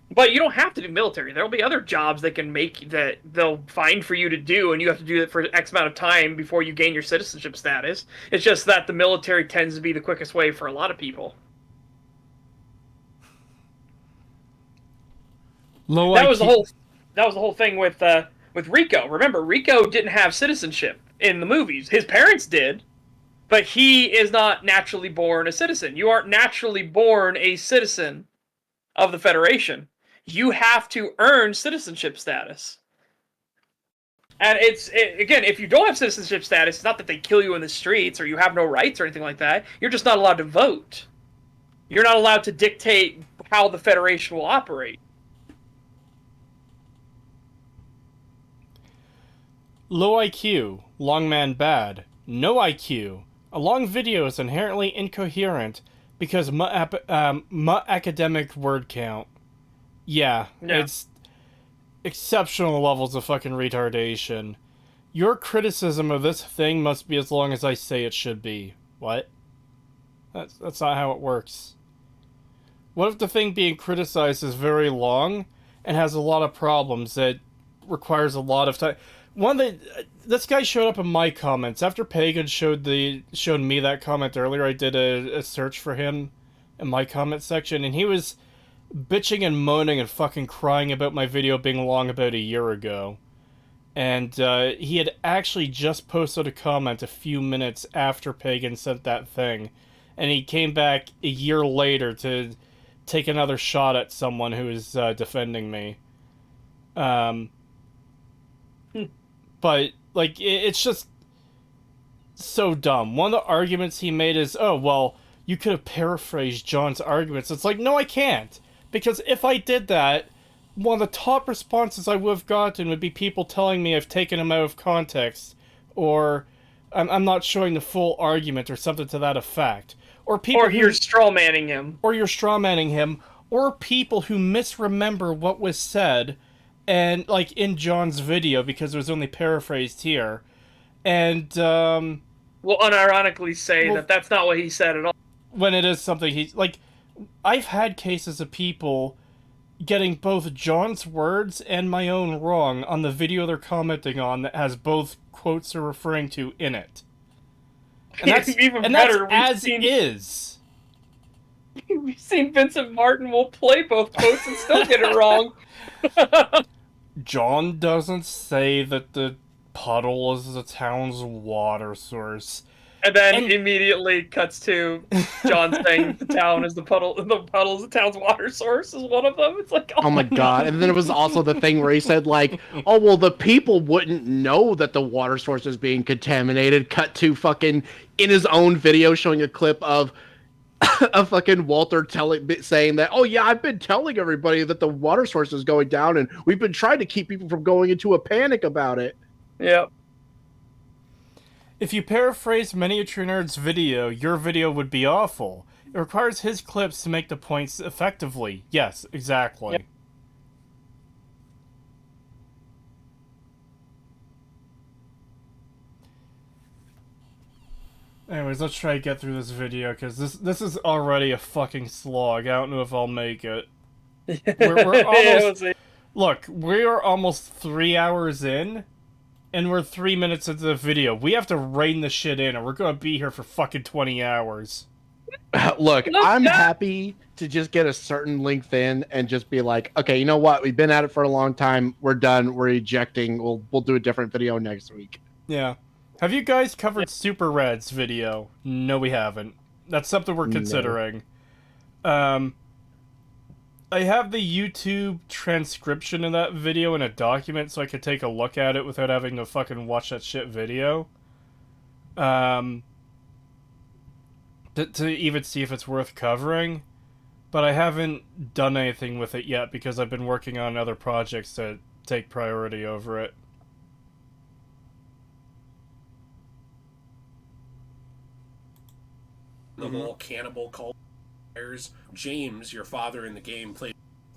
But you don't have to do military. There'll be other jobs they can make that they'll find for you to do, and you have to do it for X amount of time before you gain your citizenship status. It's just that the military tends to be the quickest way for a lot of people. That was the whole thing with Rico. Remember, Rico didn't have citizenship in the movies. His parents did, but he is not naturally born a citizen. You aren't naturally born a citizen of the Federation. You have to earn citizenship status. And again, if you don't have citizenship status, it's not that they kill you in the streets or you have no rights or anything like that. You're just not allowed to vote. You're not allowed to dictate how the Federation will operate. Low IQ, long man bad. No IQ. A long video is inherently incoherent because academic word count. Yeah, it's exceptional levels of fucking retardation. Your criticism of this thing must be as long as I say it should be. What? That's not how it works. What if the thing being criticized is very long and has a lot of problems that requires a lot of time? This guy showed up in my comments after Pagan showed me that comment earlier. I did a search for him in my comment section, and he was bitching and moaning and fucking crying about my video being long about a year ago. And he had actually just posted a comment a few minutes after Pagan sent that thing, and he came back a year later to take another shot at someone who is defending me. But, like, it's just so dumb. One of the arguments he made is, oh, well, you could have paraphrased John's arguments. It's like, no, I can't. Because if I did that, one of the top responses I would have gotten would be people telling me I've taken him out of context, or I'm not showing the full argument, or something to that effect. Or you're strawmanning him. Or you're strawmanning him. Or people who misremember what was said, and, like, in John's video, because it was only paraphrased here. And, will unironically say that that's not what he said at all. When it is something he... Like, I've had cases of people getting both John's words and my own wrong on the video they're commenting on that has both quotes they're referring to in it. And that's even and better. That's as is. We've seen Vincent Martin will play both quotes and still get it wrong. John doesn't say that the puddle is the town's water source. And then immediately cuts to John saying the town is the puddle is the town's water source is one of them. It's like, oh my god. And then it was also the thing where he said, like, oh, well, the people wouldn't know that the water source is being contaminated. Cut to fucking in his own video showing a clip of a fucking Walter saying that, oh yeah, I've been telling everybody that the water source is going down, and we've been trying to keep people from going into a panic about it. Yep. If you paraphrase Miniature Nerd's video, your video would be awful. It requires his clips to make the points effectively. Yes, exactly. Yep. Anyways, let's try to get through this video, because this is already a fucking slog. I don't know if I'll make it. We're almost... Look, we are almost 3 hours in, and we're 3 minutes into the video. We have to rein the shit in, or we're gonna be here for fucking 20 hours. Look, I'm happy to just get a certain length in and just be like, okay, you know what? We've been at it for a long time. We're done. We're ejecting. We'll do a different video next week. Yeah. Have you guys covered Super Red's video? No, we haven't. That's something we're considering. I have the YouTube transcription of that video in a document so I could take a look at it without having to fucking watch that shit video. To even see if it's worth covering. But I haven't done anything with it yet because I've been working on other projects that take priority over it. The whole cannibal cult. James, your father in the game,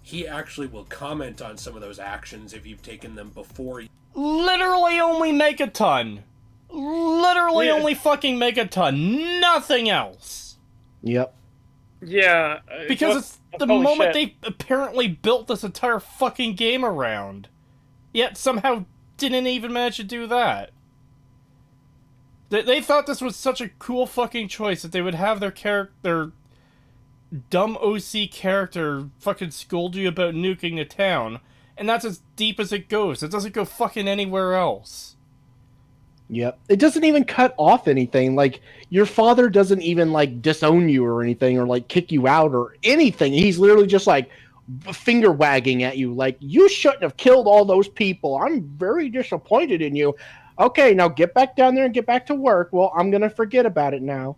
he actually will comment on some of those actions if you've taken them before. Literally only Megaton. Literally only fucking Megaton. Nothing else. Yep. Yeah. Because it's the moment they apparently built this entire fucking game around. Yet somehow didn't even manage to do that. They thought this was such a cool fucking choice that they would have their dumb OC character fucking scold you about nuking the town, and that's as deep as it goes. It doesn't go fucking anywhere else. Yep. It doesn't even cut off anything. Like, your father doesn't even, like, disown you or anything, or, like, kick you out or anything. He's literally just, like, finger wagging at you, like, you shouldn't have killed all those people. I'm very disappointed in you. Okay, now get back down there and get back to work. Well, I'm gonna forget about it now.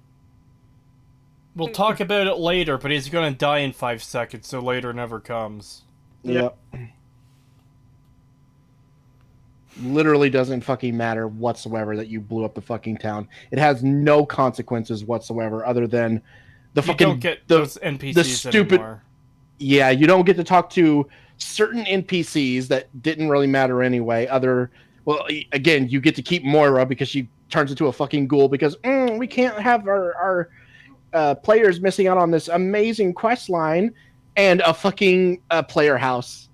We'll talk about it later, but he's gonna die in 5 seconds, so later never comes. Yep. Literally doesn't fucking matter whatsoever that you blew up the fucking town. It has no consequences whatsoever other than the fucking... You don't get those NPCs the stupid anymore. Yeah, you don't get to talk to certain NPCs that didn't really matter anyway. Well, again, you get to keep Moira because she turns into a fucking ghoul because we can't have our players missing out on this amazing quest line and a fucking player house.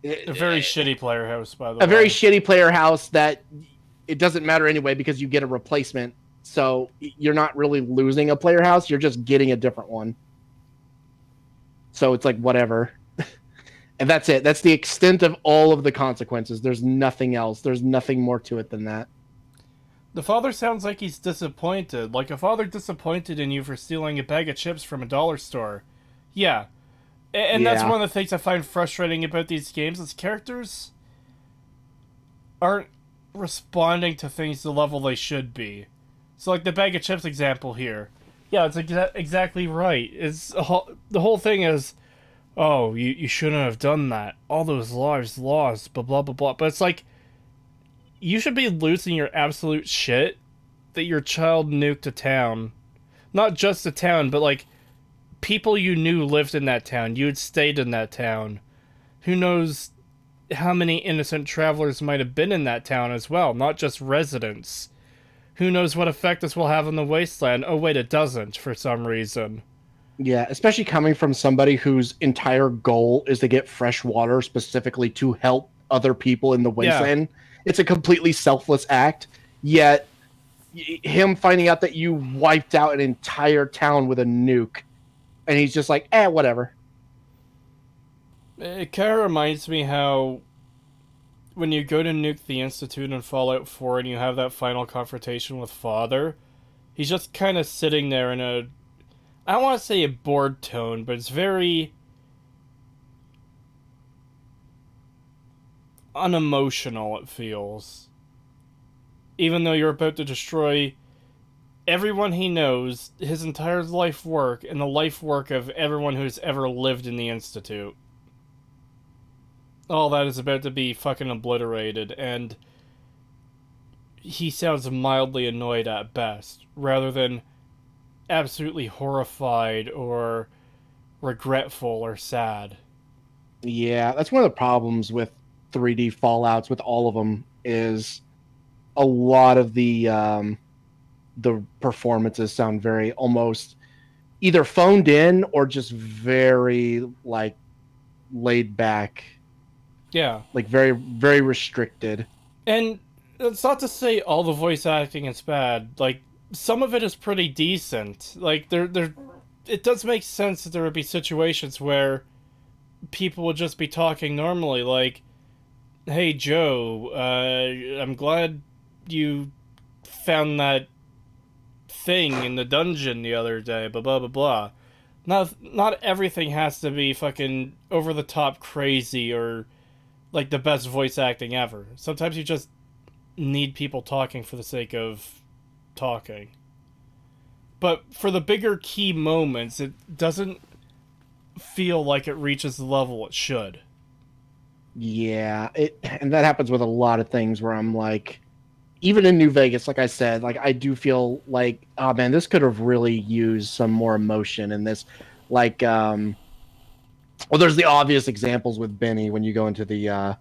A very shitty player house, by the way. A very shitty player house that it doesn't matter anyway because you get a replacement. So you're not really losing a player house. You're just getting a different one. So it's like, whatever. And that's it. That's the extent of all of the consequences. There's nothing else. There's nothing more to it than that. The father sounds like he's disappointed. Like a father disappointed in you for stealing a bag of chips from a dollar store. Yeah. And that's one of the things I find frustrating about these games is characters aren't responding to things the level they should be. So like the bag of chips example here. Yeah, it's exactly right. The whole thing is, oh, you shouldn't have done that. All those lives lost, blah, blah, blah, blah. But it's like, you should be losing your absolute shit that your child nuked a town. Not just a town, but like, people you knew lived in that town. You had stayed in that town. Who knows how many innocent travelers might have been in that town as well, not just residents. Who knows what effect this will have on the wasteland? Oh wait, it doesn't, for some reason. Yeah, especially coming from somebody whose entire goal is to get fresh water specifically to help other people in the wasteland. Yeah. It's a completely selfless act, yet him finding out that you wiped out an entire town with a nuke, and he's just like, whatever. It kind of reminds me how when you go to nuke the Institute in Fallout 4 and you have that final confrontation with Father, he's just kind of sitting there in a, I don't want to say a bored tone, but it's very unemotional, it feels. Even though you're about to destroy everyone he knows, his entire life work, and the life work of everyone who's ever lived in the Institute. All that is about to be fucking obliterated, and he sounds mildly annoyed at best, rather than absolutely horrified or regretful or sad. Yeah, that's one of the problems with 3D Fallouts, with all of them, is a lot of the performances sound very almost either phoned in or just very, like, laid back. Yeah. Like, very, very restricted. And it's not to say all the voice acting is bad. Like, some of it is pretty decent. Like, it does make sense that there would be situations where people would just be talking normally, like, hey, Joe, I'm glad you found that thing in the dungeon the other day, blah, blah, blah, blah. not everything has to be fucking over the top crazy or like the best voice acting ever. Sometimes you just need people talking for the sake of talking. But for the bigger key moments, it doesn't feel like it reaches the level it should. Yeah, and that happens with a lot of things where I'm like, even in New Vegas, like I said, like I do feel like, oh man, this could have really used some more emotion in this. Like, well, there's the obvious examples with Benny when you go into the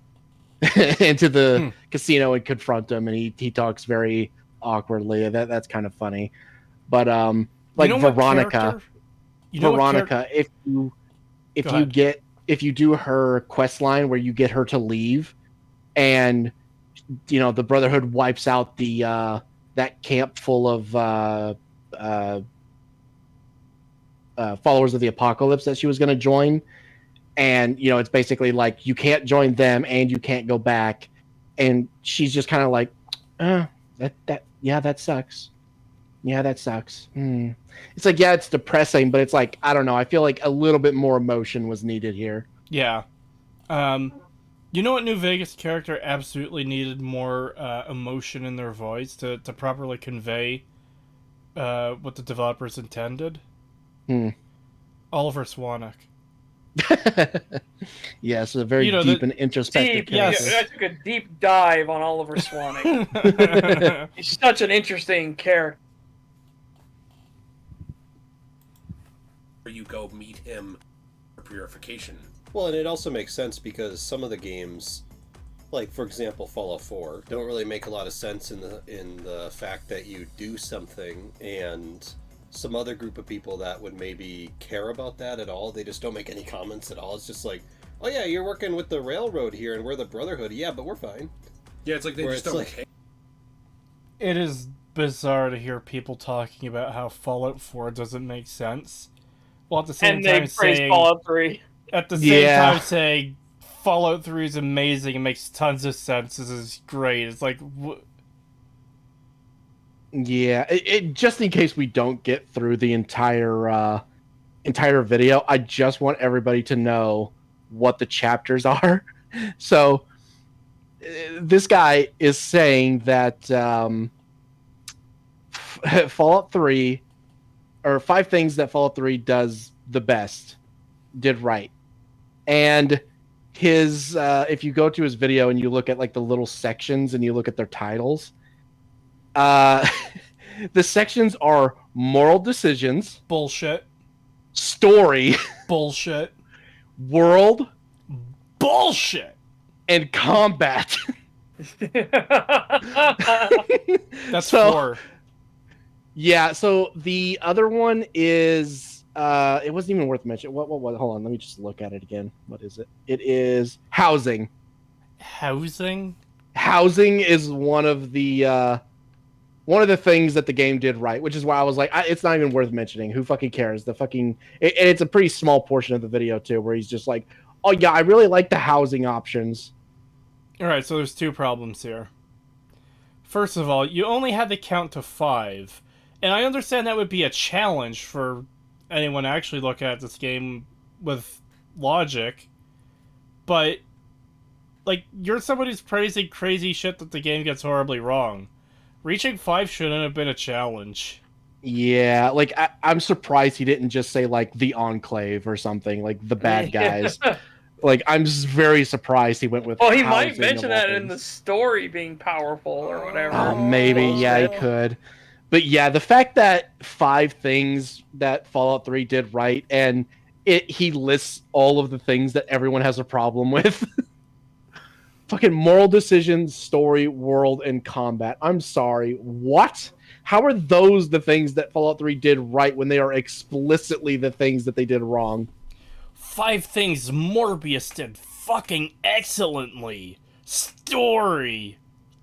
into the casino and confront him, and he talks very awkwardly. That's kind of funny. But You like know what Veronica, character? You know what Veronica, if you do her quest line where you get her to leave, and the Brotherhood wipes out the that camp full of followers of the apocalypse that she was going to join, and it's basically like you can't join them and you can't go back, and she's just kind of like, that sucks. Yeah, that sucks. It's like, yeah, it's depressing, but it's like, I don't know. I feel like a little bit more emotion was needed here. Yeah. You know what New Vegas character absolutely needed more emotion in their voice to properly convey what the developers intended? Oliver Swanwick. Yes, a very deep and introspective character. Yeah, I took a deep dive on Oliver Swanwick. He's such an interesting character. You go meet him for purification. Well, and it also makes sense because some of the games, like for example Fallout 4, don't really make a lot of sense in the fact that you do something and some other group of people that would maybe care about that at all, they just don't make any comments at all. It's just like, oh yeah, you're working with the railroad here and we're the Brotherhood. Yeah, but we're fine. Yeah, it's like they just don't care. It is bizarre to hear people talking about how Fallout 4 doesn't make sense, while at the same time saying Fallout 3. At the same time saying Fallout 3 is amazing, it makes tons of sense, this is great. It's like, yeah, it just in case we don't get through the entire video, I just want everybody to know what the chapters are. So this guy is saying that Fallout 3, or 5 things that Fallout 3 does the best, did right. And his if you go to his video and you look at like the little sections and you look at their titles, the sections are moral decisions, bullshit, story, bullshit, world, bullshit, and combat. That's 4. Yeah, so the other one is it wasn't even worth mentioning. What hold on, let me just look at it again. What is it? It is housing. Housing is one of the things that the game did right, which is why I was like, it's not even worth mentioning. Who fucking cares? And it's a pretty small portion of the video too, where he's just like, oh yeah, I really like the housing options. Alright, so there's 2 problems here. First of all, you only had to count to 5. And I understand that would be a challenge for anyone actually looking at this game with logic. But, like, you're somebody who's praising crazy shit that the game gets horribly wrong. Reaching 5 shouldn't have been a challenge. Yeah, like, I'm surprised he didn't just say, like, the Enclave or something, like, the bad guys. Like, I'm just very surprised he went with well, he might mention that in the story being powerful or whatever. Maybe, yeah, he could. But yeah, the fact that 5 things that Fallout 3 did right, and he lists all of the things that everyone has a problem with. Fucking moral decisions, story, world, and combat. I'm sorry, what? How are those the things that Fallout 3 did right when they are explicitly the things that they did wrong? 5 things Morbius did fucking excellently. Story,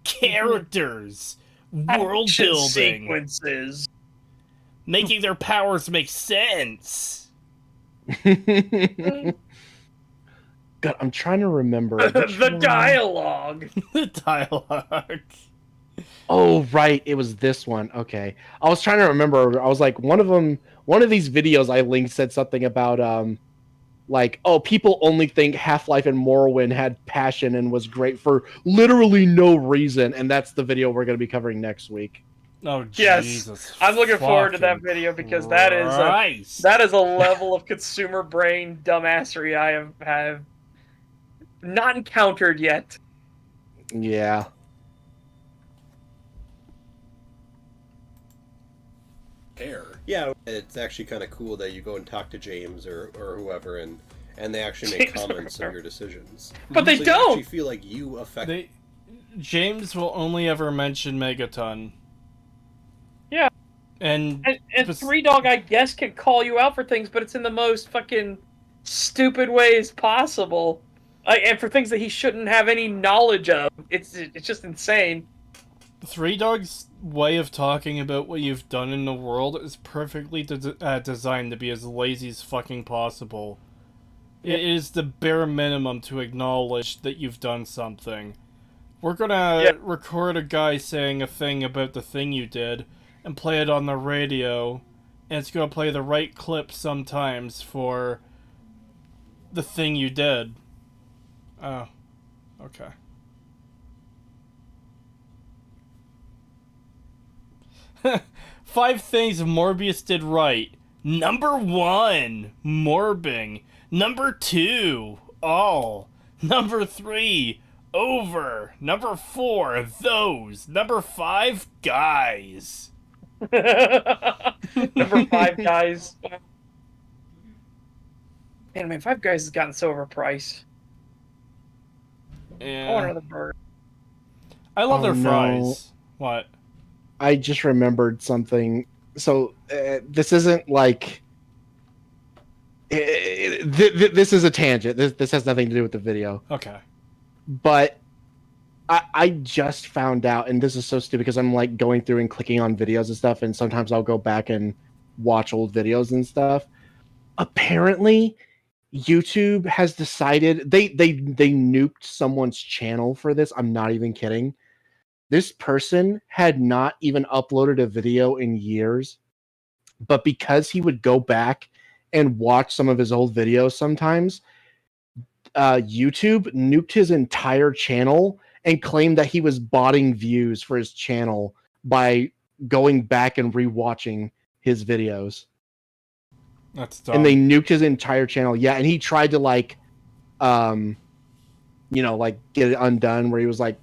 characters, world building, sequences, making their powers make sense. God, I'm trying to remember the dialogue. The dialogue. Oh, right. It was this one. Okay. I was trying to remember. I was like, one of these videos I linked said something about, like, oh, people only think Half-Life and Morrowind had passion and was great for literally no reason. And that's the video we're going to be covering next week. Oh, Yes, Jesus. I'm looking forward to that fucking video because Christ. that is a level of consumer brain dumbassery I have not encountered yet. Yeah. Hair. Yeah, it's actually kind of cool that you go and talk to James or whoever, and they actually make James comments or on your decisions. But they So you don't! actually feel like you affect. James will only ever mention Megaton. Yeah. And Three Dog, I guess, can call you out for things, but it's in the most fucking stupid ways possible. And for things that he shouldn't have any knowledge of. It's just insane. Three Dog's way of talking about what you've done in the world is perfectly designed to be as lazy as fucking possible. It is the bare minimum to acknowledge that you've done something. We're gonna record a guy saying a thing about the thing you did and play it on the radio, and it's gonna play the right clip sometimes for the thing you did. Oh, okay. Five things Morbius did right. Number 1, morbing. Number 2, all. Number 3, over. Number 4, those. Number 5, guys. Number 5 guys. Man, 5 guys has gotten so overpriced. Yeah. I want another burger. I love their no. fries. What? I just remembered something. So this isn't like this is a tangent. This has nothing to do with the video. Okay. But I just found out, and this is so stupid because I'm like going through and clicking on videos and stuff, and sometimes I'll go back and watch old videos and stuff. Apparently, YouTube has decided they nuked someone's channel for this. I'm not even kidding. This person had not even uploaded a video in years, but because he would go back and watch some of his old videos sometimes, YouTube nuked his entire channel and claimed that he was botting views for his channel by going back and rewatching his videos. That's dumb. And they nuked his entire channel. Yeah, and he tried to like get it undone, where he was like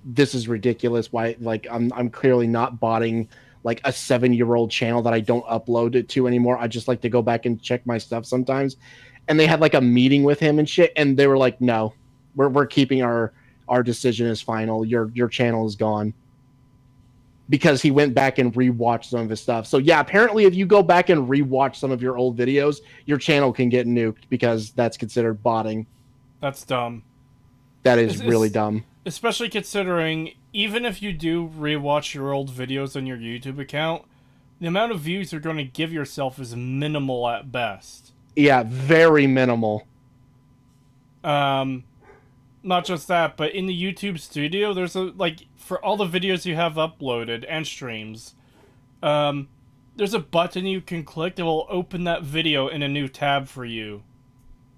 this is ridiculous. Why, like, I'm clearly not botting like a 7-year-old channel that I don't upload it to anymore. I just like to go back and check my stuff sometimes. And they had like a meeting with him and shit, and they were like, no, we're keeping our decision as final. Your channel is gone. Because he went back and rewatched some of his stuff. So yeah, apparently if you go back and rewatch some of your old videos, your channel can get nuked because that's considered botting. That's dumb. That is really dumb. Especially considering, even if you do rewatch your old videos on your YouTube account, the amount of views you're going to give yourself is minimal at best. Yeah, very minimal. Not just that, but in the YouTube studio, there's for all the videos you have uploaded and streams, there's a button you can click that will open that video in a new tab for you.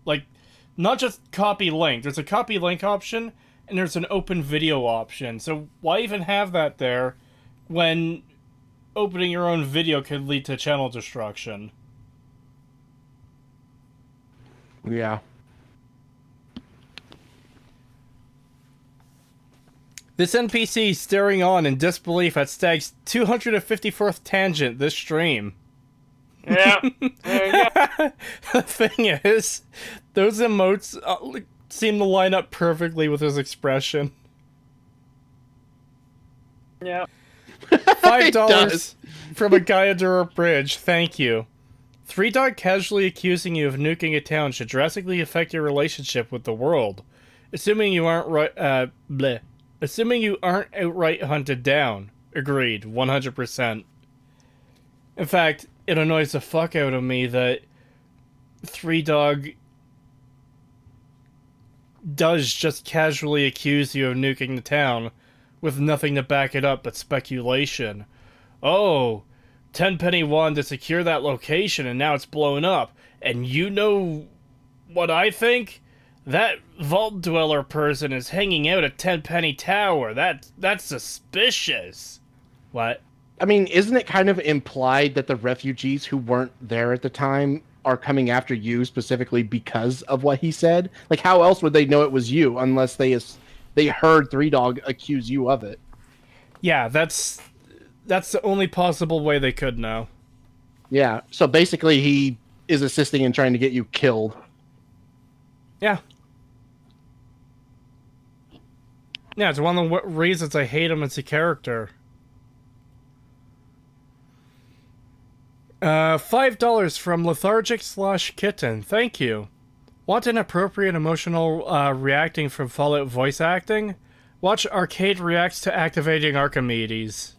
Like, not just copy link. There's a copy link option, and there's an open video option. So why even have that there when opening your own video could lead to channel destruction? Yeah. This NPC is staring on in disbelief at Stag's 254th tangent this stream. Yeah. There you go. The thing is, those emotes seem to line up perfectly with his expression. Yeah. $5 from a Gaiadura Bridge, thank you. 3 Dog casually accusing you of nuking a town should drastically affect your relationship with the world. Assuming you aren't Assuming you aren't outright hunted down. Agreed, 100%. In fact, it annoys the fuck out of me that 3 Dog does just casually accuse you of nuking the town with nothing to back it up but speculation. Oh, Tenpenny wanted to secure that location and now it's blown up. And you know what I think? That Vault Dweller person is hanging out at Tenpenny Tower. That's suspicious. What? I mean, isn't it kind of implied that the refugees who weren't there at the time are coming after you specifically because of what he said? Like, how else would they know it was you unless they heard Three Dog accuse you of it? Yeah, that's the only possible way they could know. Yeah, so basically he is assisting in trying to get you killed. Yeah. Yeah, it's one of the reasons I hate him as a character. $5 from Lethargic/Kitten. Thank you. Want an appropriate emotional reacting from Fallout voice acting? Watch Arcade Reacts to Activating Archimedes.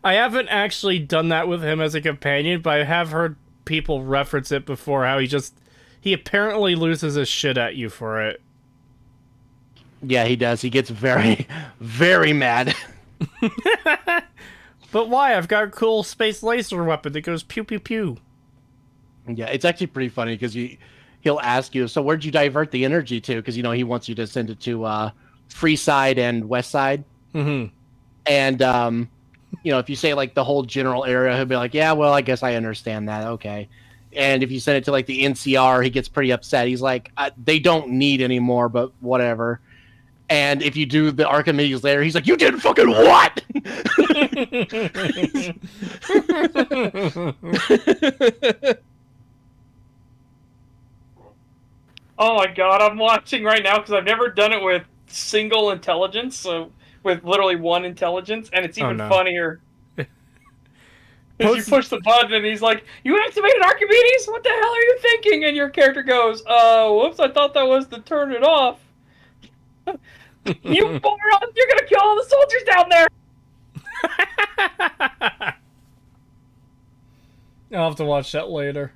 I haven't actually done that with him as a companion, but I have heard people reference it before, how he apparently loses his shit at you for it. Yeah, he does. He gets very, very mad. But why? I've got a cool space laser weapon that goes pew pew pew. Yeah, it's actually pretty funny because he'll ask you, so where'd you divert the energy to? Because, you know, he wants you to send it to Freeside and Westside. Mm-hmm. And, you know, if you say, like, the whole general area, he'll be like, yeah, well, I guess I understand that. Okay. And if you send it to, like, the NCR, he gets pretty upset. He's like, they don't need any more, but whatever. And if you do the Archimedes later, he's like, you did fucking what? Oh my god, I'm watching right now because I've never done it with single intelligence, so with literally one intelligence, and it's even funnier. Because you push the button and he's like, you activated Archimedes? What the hell are you thinking? And your character goes, whoops, I thought that was to turn it off. You moron, you're gonna kill all the soldiers down there! I'll have to watch that later.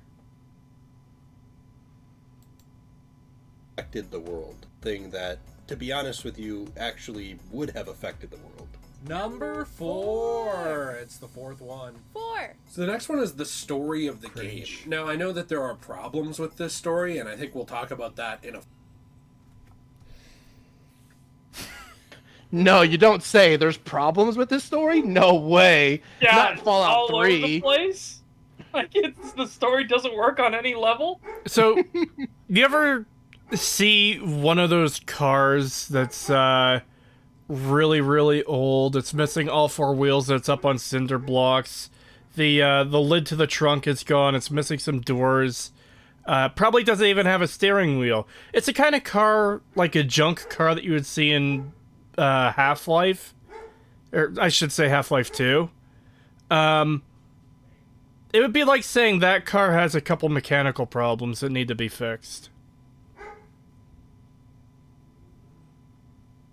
Affected the world. Thing that, to be honest with you, actually would have affected the world. Number 4. It's the 4th one. 4. So the next one is the story of the Cringe. game. Now, I know that there are problems with this story, and I think we'll talk about that in a... No, you don't say. There's problems with this story? No way. Yeah, Not Fallout all 3. over the place. Like, the story doesn't work on any level. So, do you ever see one of those cars that's really, really old? It's missing all 4 wheels. It's up on cinder blocks. The lid to the trunk is gone. It's missing some doors. Probably doesn't even have a steering wheel. It's a kind of car, like a junk car that you would see in Half-Life. Or I should say Half-Life 2. It would be like saying that car has a couple mechanical problems that need to be fixed.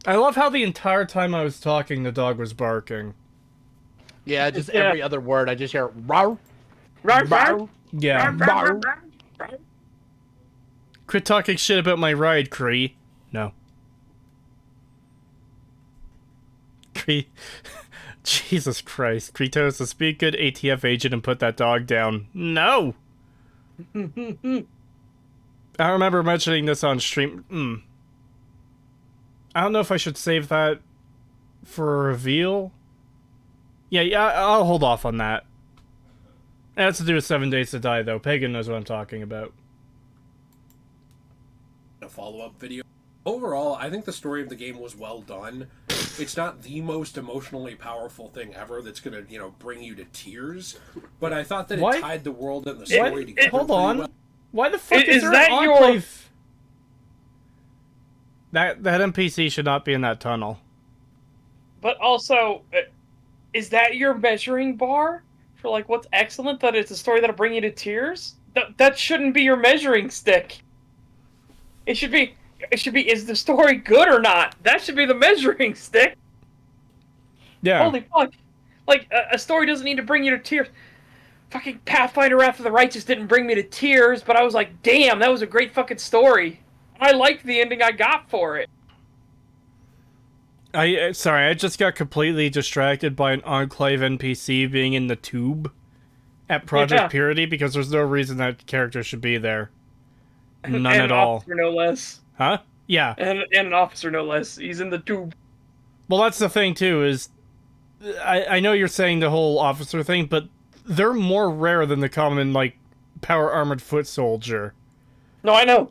I love how the entire time I was talking, the dog was barking. Yeah, just every other word, I just hear, rawr, Rawr, rawr, Yeah. rawr. Quit talking shit about my ride, Cree. No. Cree. Jesus Christ. Creetosis, be a good ATF agent and put that dog down. No! I remember mentioning this on stream. I don't know if I should save that for a reveal. Yeah, I'll hold off on that. It has to do with 7 Days to Die, though. Pagan knows what I'm talking about. a follow-up video. Overall, I think the story of the game was well done. It's not the most emotionally powerful thing ever that's going to, bring you to tears. But I thought that it tied the world and the story together. Hold on. Well. Why the fuck is there that an your... enclave? That NPC should not be in that tunnel. But also, is that your measuring bar for like what's excellent? That it's a story that'll bring you to tears? That shouldn't be your measuring stick. It should be, is the story good or not? That should be the measuring stick. Yeah. Holy fuck. Like, a story doesn't need to bring you to tears. Fucking Pathfinder Wrath of the Righteous didn't bring me to tears, but I was like, damn, that was a great fucking story. I liked the ending I got for it. Sorry, I just got completely distracted by an Enclave NPC being in the tube at Project Purity because there's no reason that character should be there. None and at all. Officer, no less. Huh? Yeah. And an officer, no less. He's in the tube. Well, that's the thing, too, is... I know you're saying the whole officer thing, but they're more rare than the common, like, power-armored foot soldier. No, I know.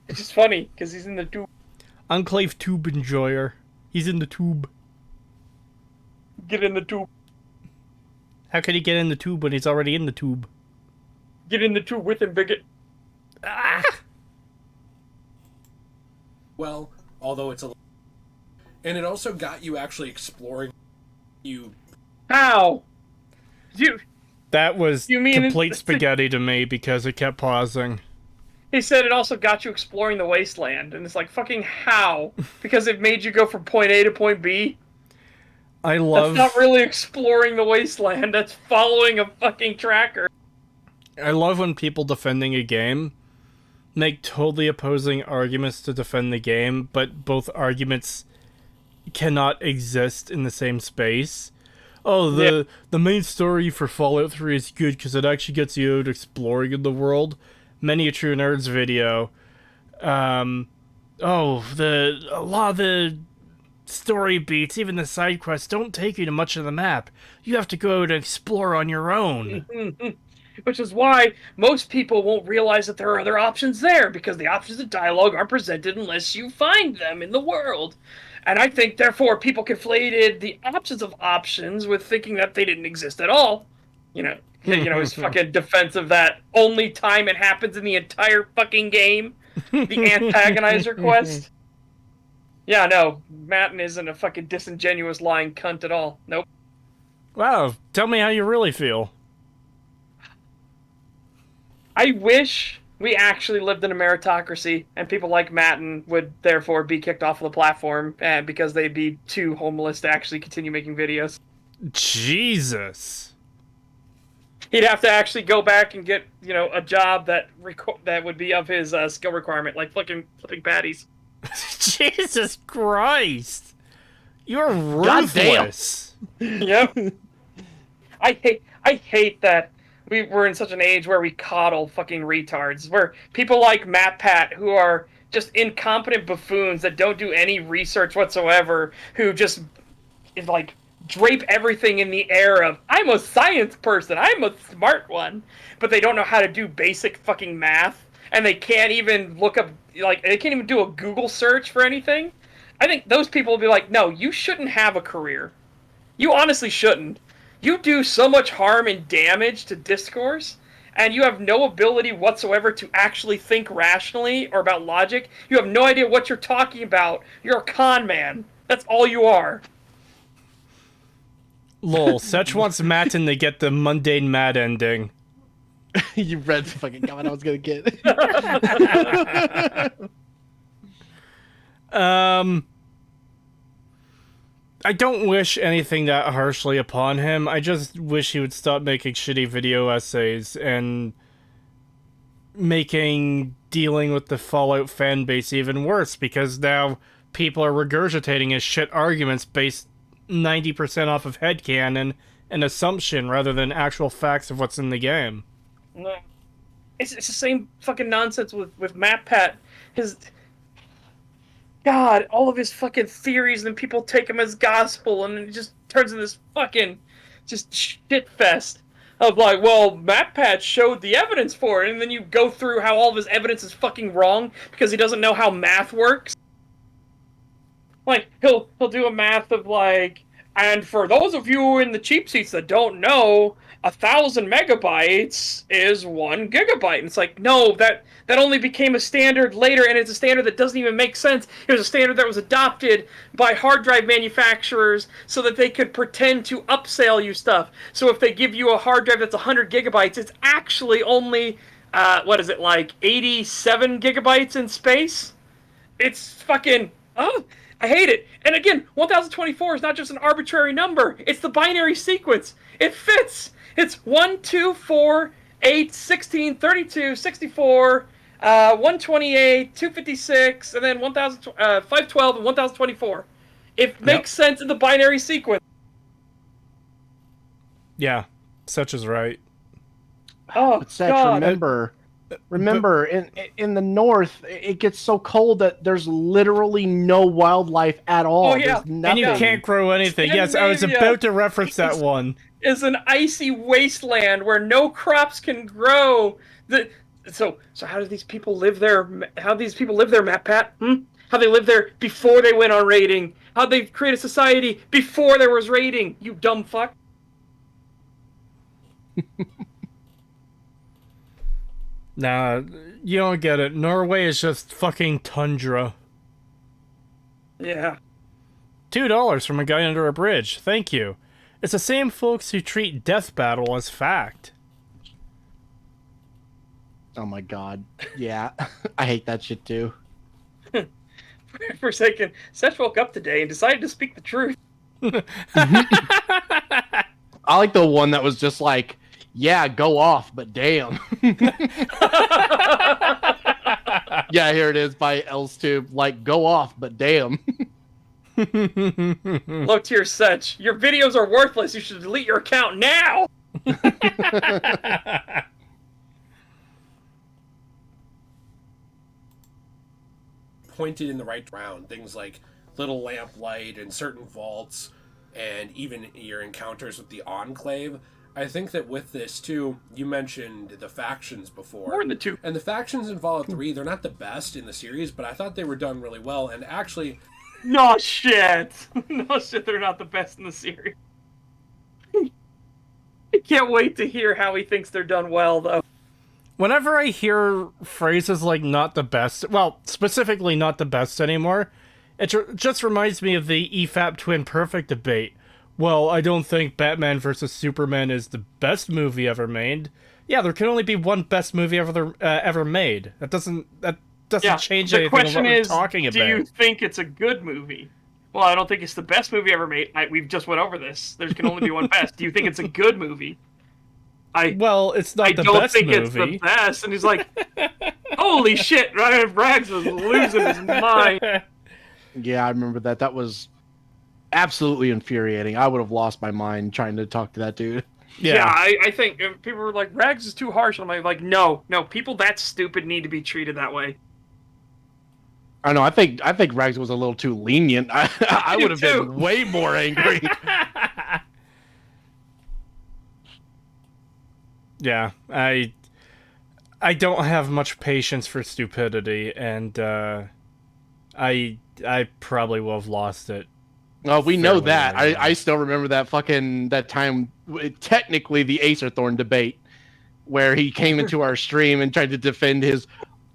It's just funny, because he's in the tube. Enclave tube enjoyer. He's in the tube. Get in the tube. How could he get in the tube when he's already in the tube? Get in the tube with him, bigot. Ah! Well, although it's a... And it also got you actually exploring you... How? That was You mean complete spaghetti to me because it kept pausing. He said it also got you exploring the wasteland, and it's like, fucking how? Because it made you go from point A to point B? I love... That's not really exploring the wasteland, that's following a fucking tracker. I love when people defending a game make totally opposing arguments to defend the game, but both arguments cannot exist in the same space. Oh, the main story for Fallout 3 is good because it actually gets you out exploring in the world. Many a True Nerds video. A lot of the story beats, even the side quests, don't take you to much of the map. You have to go out and explore on your own. Which is why most people won't realize that there are other options there, because the options of dialogue aren't presented unless you find them in the world. And I think, therefore, people conflated the options of options with thinking that they didn't exist at all. His fucking defense of that only time it happens in the entire fucking game. The antagonizer quest. Yeah, no, Matten isn't a fucking disingenuous lying cunt at all. Nope. Wow, tell me how you really feel. I wish we actually lived in a meritocracy, and people like Matten would therefore be kicked off of the platform because they'd be too homeless to actually continue making videos. Jesus. He'd have to actually go back and get, a job that would be of his skill requirement, like flipping patties. Jesus Christ. You're ruthless. Yep. I hate that we're in such an age where we coddle fucking retards, where people like Matt Pat, who are just incompetent buffoons that don't do any research whatsoever, who just drape everything in the air of, I'm a science person, I'm a smart one, but they don't know how to do basic fucking math, and they can't even look up, they can't even do a Google search for anything. I think those people will be like, no, you shouldn't have a career. You honestly shouldn't. You do so much harm and damage to discourse, and you have no ability whatsoever to actually think rationally or about logic. You have no idea what you're talking about. You're a con man. That's all you are. Lol, Setch wants Matten to get the mundane mad ending. You read the fucking comment I was gonna get. I don't wish anything that harshly upon him. I just wish he would stop making shitty video essays and making dealing with the Fallout fan base even worse, because now people are regurgitating his shit arguments based 90% off of headcanon and assumption rather than actual facts of what's in the game. No. It's the same fucking nonsense with Matt Pat. God, all of his fucking theories, and then people take them as gospel, and it just turns into this fucking just shit fest of Matt Pat showed the evidence for it, and then you go through how all of his evidence is fucking wrong because he doesn't know how math works. He'll do a math of and for those of you in the cheap seats that don't know, 1,000 megabytes is 1 gigabyte. And it's no, that only became a standard later, and it's a standard that doesn't even make sense. It was a standard that was adopted by hard drive manufacturers so that they could pretend to upsell you stuff. So if they give you a hard drive that's 100 gigabytes, it's actually only, 87 gigabytes in space? It's fucking, I hate it. And again, 1024 is not just an arbitrary number. It's the binary sequence. It fits. It's 1, 2, 4, 8, 16, 32, 64, 128, 256, and then 512 and 1024. It makes sense in the binary sequence. Yeah, such is right. Oh, But Setch, God. remember, in the north, it gets so cold that there's literally no wildlife at all. Oh, yeah. There's nothing. And you can't grow anything. Yes, I was Scandinavia about to reference that one. Is an icy wasteland where no crops can grow. So how do these people live there? How do these people live there, Matt Pat? How they lived there before they went on raiding? How they created society before there was raiding? You dumb fuck. Nah, you don't get it. Norway is just fucking tundra. Yeah. $2 from a guy under a bridge. Thank you. It's the same folks who treat Death Battle as fact. Oh my god. Yeah. I hate that shit too. For a second, Seth woke up today and decided to speak the truth. I like the one that was just like, yeah, go off, but damn. Yeah, here it is by Elstube. Like, go off, but damn. Look here, Seth. Your videos are worthless. You should delete your account now. Pointed in the right round. Things like Little Lamplight and certain vaults, and even your encounters with the Enclave. I think that with this too, you mentioned the factions before. More than the two. And the factions in Fallout 3, they're not the best in the series, but I thought they were done really well. And actually, No shit. No shit, they're not the best in the series. I can't wait to hear how he thinks they're done well, though. Whenever I hear phrases like not the best, well, specifically not the best anymore, it just reminds me of the EFAP Twin Perfect debate. Well, I don't think Batman vs. Superman is the best movie ever made. Yeah, there can only be one best movie ever made. That doesn't change anything of what we're talking about. Do you think it's a good movie? Well, I don't think it's the best movie ever made. We've just went over this. There can only be one best. Do you think it's a good movie? Well, it's not the best movie. I don't think it's the best. And he's like, holy shit, Ryan Braggs was losing his mind. Yeah, I remember that. That was absolutely infuriating. I would have lost my mind trying to talk to that dude. Yeah, I think people were like, Rags is too harsh. And I'm like, no, people that stupid need to be treated that way. I know. I think Rags was a little too lenient. I would have been way more angry. Yeah, I don't have much patience for stupidity, and I probably will have lost it. Oh, we know that. I still remember that time, technically the Acerthorn debate, where he came into our stream and tried to defend his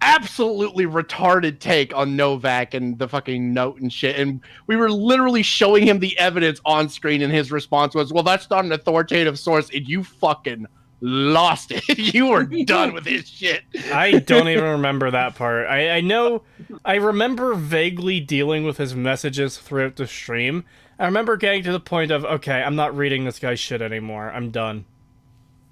absolutely retarded take on Novak and the fucking note and shit. And we were literally showing him the evidence on screen, and his response was, well, that's not an authoritative source, and you fucking lost it. You were done with his shit. I don't even remember that part. I know, I remember vaguely dealing with his messages throughout the stream. I remember getting to the point of, okay, I'm not reading this guy's shit anymore. I'm done.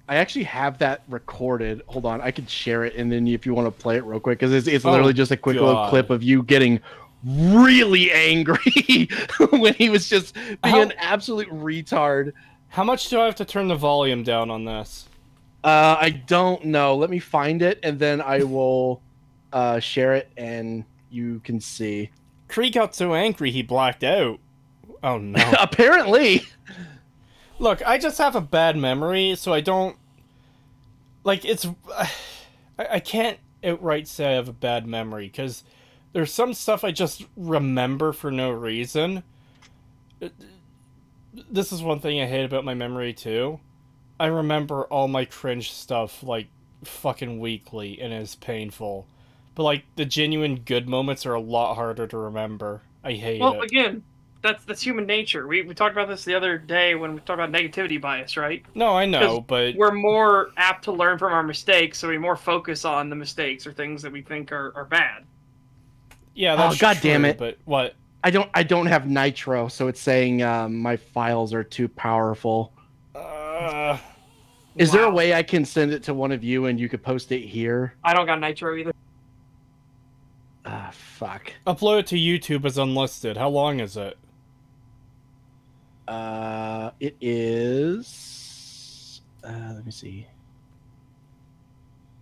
I actually have that recorded. Hold on, I could share it, and then if you want to play it real quick, because it's literally just a quick little clip of you getting really angry when he was just being an absolute retard. How much do I have to turn the volume down on this? I don't know. Let me find it, and then I will share it, and you can see. Kree got so angry he blacked out. Oh, no. Apparently. Look, I just have a bad memory, so I don't... Like, it's... I can't outright say I have a bad memory, because there's some stuff I just remember for no reason. This is one thing I hate about my memory, too. I remember all my cringe stuff, like, fucking weekly, and it's painful. But, like, the genuine good moments are a lot harder to remember. I hate it. Well, again, that's human nature. We talked about this the other day when we talked about negativity bias, right? No, I know, but... We're more apt to learn from our mistakes, so we more focus on the mistakes or things that we think are bad. Yeah, that's God damn it. But what? I don't have Nitro, so it's saying my files are too powerful. Is there a way I can send it to one of you and you could post it here? I don't got Nitro either. Fuck. Upload it to YouTube as unlisted. How long is it? It is. Let me see.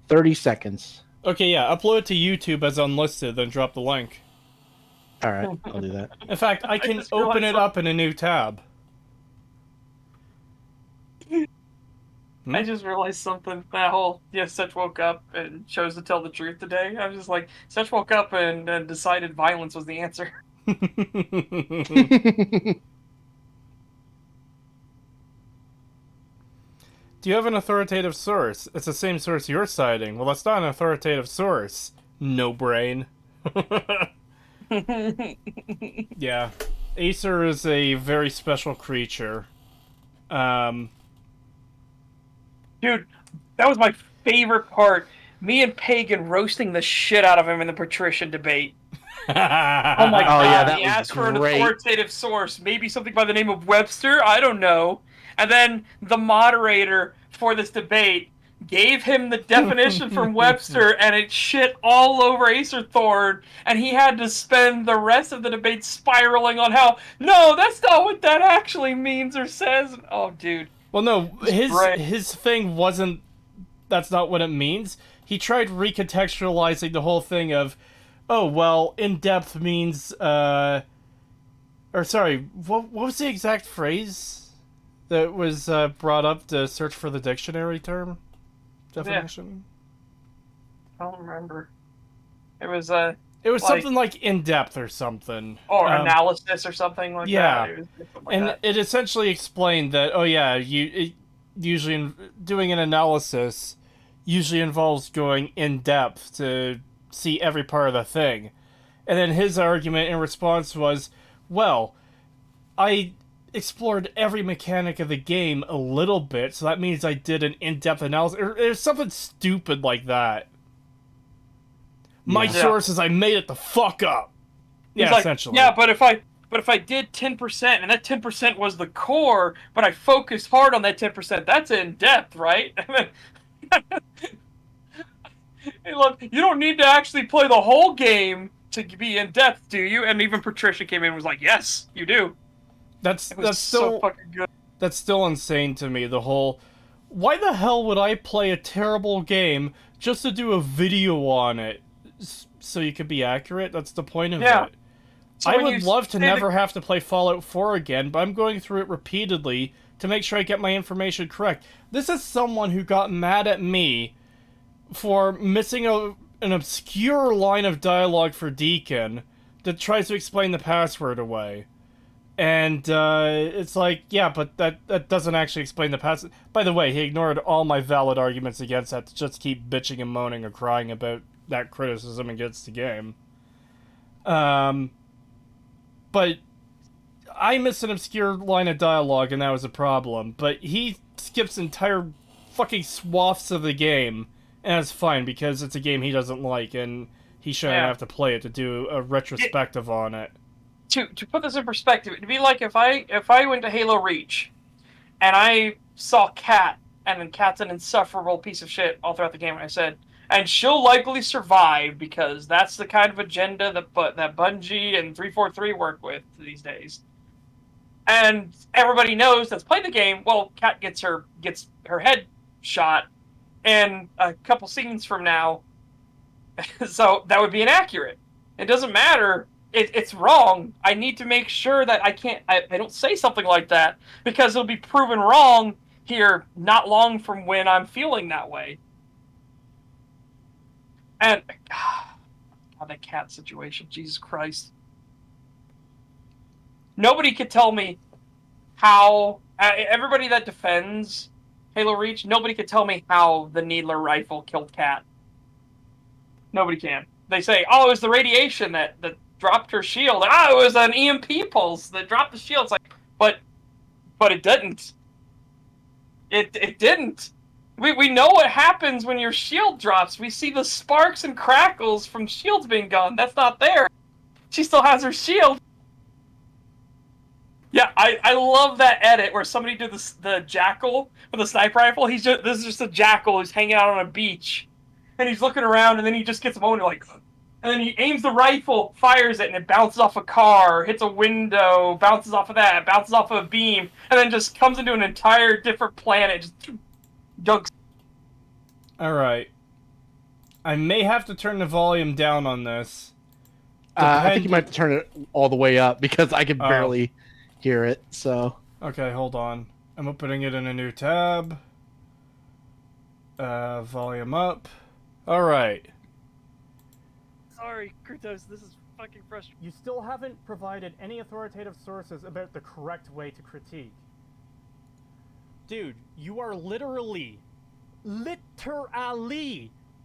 30 seconds. Okay, yeah. Upload it to YouTube as unlisted, then drop the link. All right, I'll do that. In fact, I can just open realized it up in a new tab. I just realized something. That whole, Setch woke up and chose to tell the truth today. I was just like, Setch woke up and decided violence was the answer. Do you have an authoritative source? It's the same source you're citing. Well, that's not an authoritative source. No brain. Yeah. Acer is a very special creature. Dude, that was my favorite part. Me and Pagan roasting the shit out of him in the patrician debate. Oh my god, yeah, that he was asked for an great. authoritative source, maybe something by the name of Webster, I don't know. And then the moderator for this debate gave him the definition from Webster, and it shit all over Acer Thorn, and he had to spend the rest of the debate spiraling on how, no, that's not what that actually means or says. Oh, dude. Well, no, Right. his thing wasn't. That's not what it means. He tried recontextualizing the whole thing of, oh well, in depth means or sorry, what was the exact phrase that was brought up to search for the dictionary term definition? I don't remember. It was It was like- something like in depth or something. or analysis or something like yeah. that. It was something like And that. it essentially explained that, oh yeah, usually doing an analysis usually involves going in depth to see every part of the thing. And then his argument in response was, well, I explored every mechanic of the game a little bit, so that means I did an in-depth analysis. Or something stupid like that. My Yeah. source is I made it the fuck up. He's Yeah, like, essentially. yeah, but if I did 10% and that 10% was the core, but I focused hard on that 10%, that's in depth, right? Hey, look, you don't need to actually play the whole game to be in depth, do you? And even Patricia came in and was like, yes, you do. That's It was so still fucking good. that's still insane to me. The whole, why the hell would I play a terrible game just to do a video on it so you could be accurate? That's the point of Yeah. it. So I when would you love to say never have to play Fallout 4 again, but I'm going through it repeatedly to make sure I get my information correct. This is someone who got mad at me for missing an obscure line of dialogue for Deacon that tries to explain the password away. And it's like, yeah, but that doesn't actually explain the password. By the way, he ignored all my valid arguments against that to just keep bitching and moaning or crying about that criticism against the game. But I missed an obscure line of dialogue, and that was a problem. But he skips entire fucking swaths of the game, and it's fine because it's a game he doesn't like, and he shouldn't have to play it to do a retrospective on it. To put this in perspective, it'd be like if I went to Halo Reach, and I saw Kat, and then Kat's an insufferable piece of shit all throughout the game, and I said, and she'll likely survive because that's the kind of agenda that Bungie and 343 work with these days. And everybody knows that's played the game. Well, Kat gets her head shot, and a couple scenes from now, so that would be inaccurate. It doesn't matter. It's wrong. I need to make sure that I don't say something like that because it'll be proven wrong here not long from when I'm feeling that way. And God, that Cat situation, Jesus Christ. Nobody could tell me how everybody that defends Halo Reach, nobody could tell me how the Needler rifle killed Cat. Nobody can. They say, oh, it was the radiation that dropped her shield. It was an EMP pulse that dropped the shield. It's like, but it didn't. It didn't. We know what happens when your shield drops. We see the sparks and crackles from shields being gone. That's not there. She still has her shield. Yeah, I love that edit where somebody did the jackal with a sniper rifle. This is just a jackal who's hanging out on a beach, and he's looking around, and then he just gets a moment like, and then he aims the rifle, fires it, and it bounces off a car, hits a window, bounces off of that, bounces off of a beam, and then just comes into an entire different planet, just dunks. Alright. I may have to turn the volume down on this. I think you might have to turn it all the way up because I can Oh. barely hear it. So Okay, hold on. I'm opening it in a new tab. Volume up. Alright. Sorry, Creetosis, this is fucking frustrating. You still haven't provided any authoritative sources about the correct way to critique. Dude, you are literally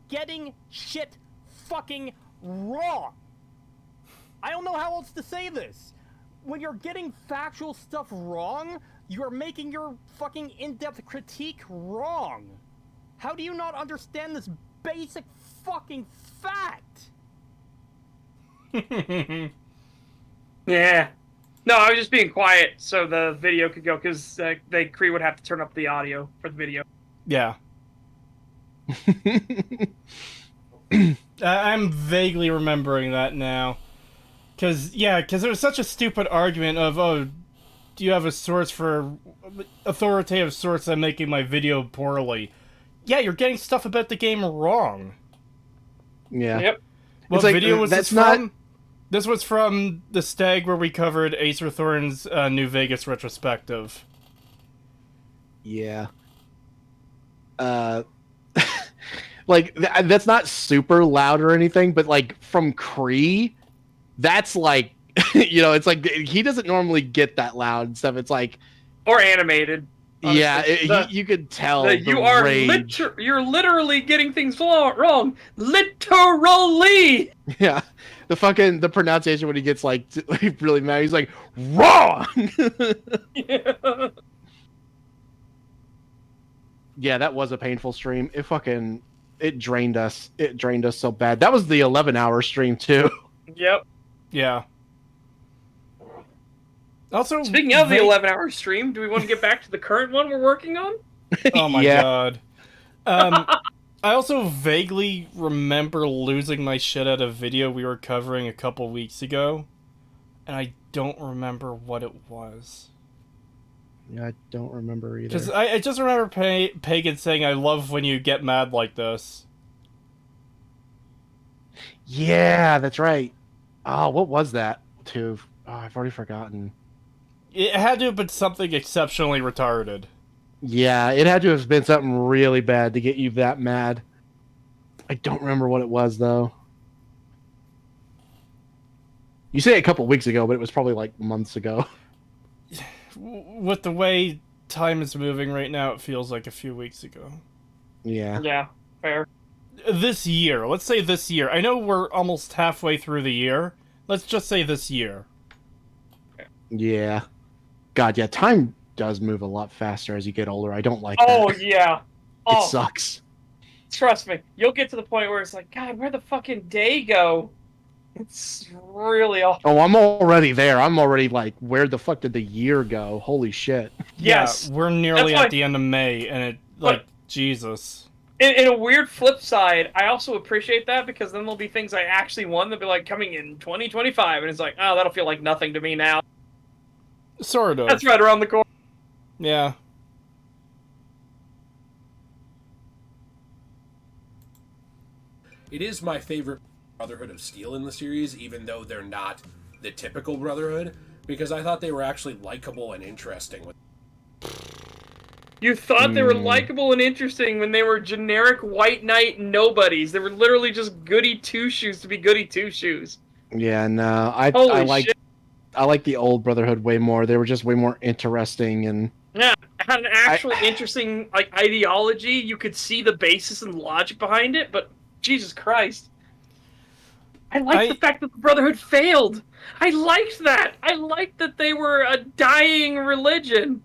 getting shit fucking wrong. I don't know how else to say this. When you're getting factual stuff wrong, you are making your fucking in-depth critique wrong. How do you not understand this basic fucking fact? Yeah. No, I was just being quiet so the video could go, because Cree would have to turn up the audio for the video. Yeah. I'm vaguely remembering that now. Because there was such a stupid argument of, oh, do you have a source for authoritative source I'm making my video poorly? Yeah, you're getting stuff about the game wrong. yeah. Yep. What like, video was that's this from? This was from the STAG where we covered Acer Thorne's New Vegas retrospective. Yeah. Like that's not super loud or anything, but like from Cree, that's like it's like he doesn't normally get that loud and stuff. It's like Or animated. yeah, Honestly. you could tell The- you are rage. you're literally getting things wrong. Literally. Yeah, the pronunciation when he gets like really mad, he's like wrong. Yeah. Yeah, that was a painful stream. It drained us. It drained us so bad. That was the 11-hour stream too. Yep. Yeah. Also, Speaking of the 11-hour stream, do we want to get back to the current one we're working on? Oh my Yeah. god. I also vaguely remember losing my shit at a video we were covering a couple weeks ago, and I don't remember what it was. Yeah, I don't remember either. Because I just remember Pagan saying, I love when you get mad like this. Yeah, that's right. Oh, what was that too? Oh, I've already forgotten. It had to have been something exceptionally retarded. Yeah, it had to have been something really bad to get you that mad. I don't remember what it was though. You say a couple weeks ago, but it was probably like months ago. With the way time is moving right now, it feels like a few weeks ago. Yeah. Yeah, fair. This year. Let's say this year. I know we're almost halfway through the year. Let's just say this year. Yeah. God, yeah, time does move a lot faster as you get older. I don't like Oh, that. yeah. It Oh, sucks. trust me. You'll get to the point where it's like, God, where'd the fucking day go? It's really awful. Oh, I'm already there. I'm already like, where the fuck did the year go? Holy shit. Yes. Yeah, we're nearly That's why- at the end of May, and it, like, Jesus. In a weird flip side, I also appreciate that, because then there'll be things I actually won that'll be like coming in 2025, and it's like, oh, that'll feel like nothing to me now. Sort of. That's right around the corner. Yeah. It is my favorite Brotherhood of Steel in the series, even though they're not the typical Brotherhood, because I thought they were actually likable and interesting. You thought they were likable and interesting when they were generic white knight nobodies. They were literally just goody two-shoes to be goody two-shoes. Yeah, no, I Holy like shit. I like the old Brotherhood way more. They were just way more interesting and Yeah, it had an actual interesting like ideology. You could see the basis and logic behind it, but Jesus Christ. I liked the fact that the Brotherhood failed. I liked that. I liked that they were a dying religion.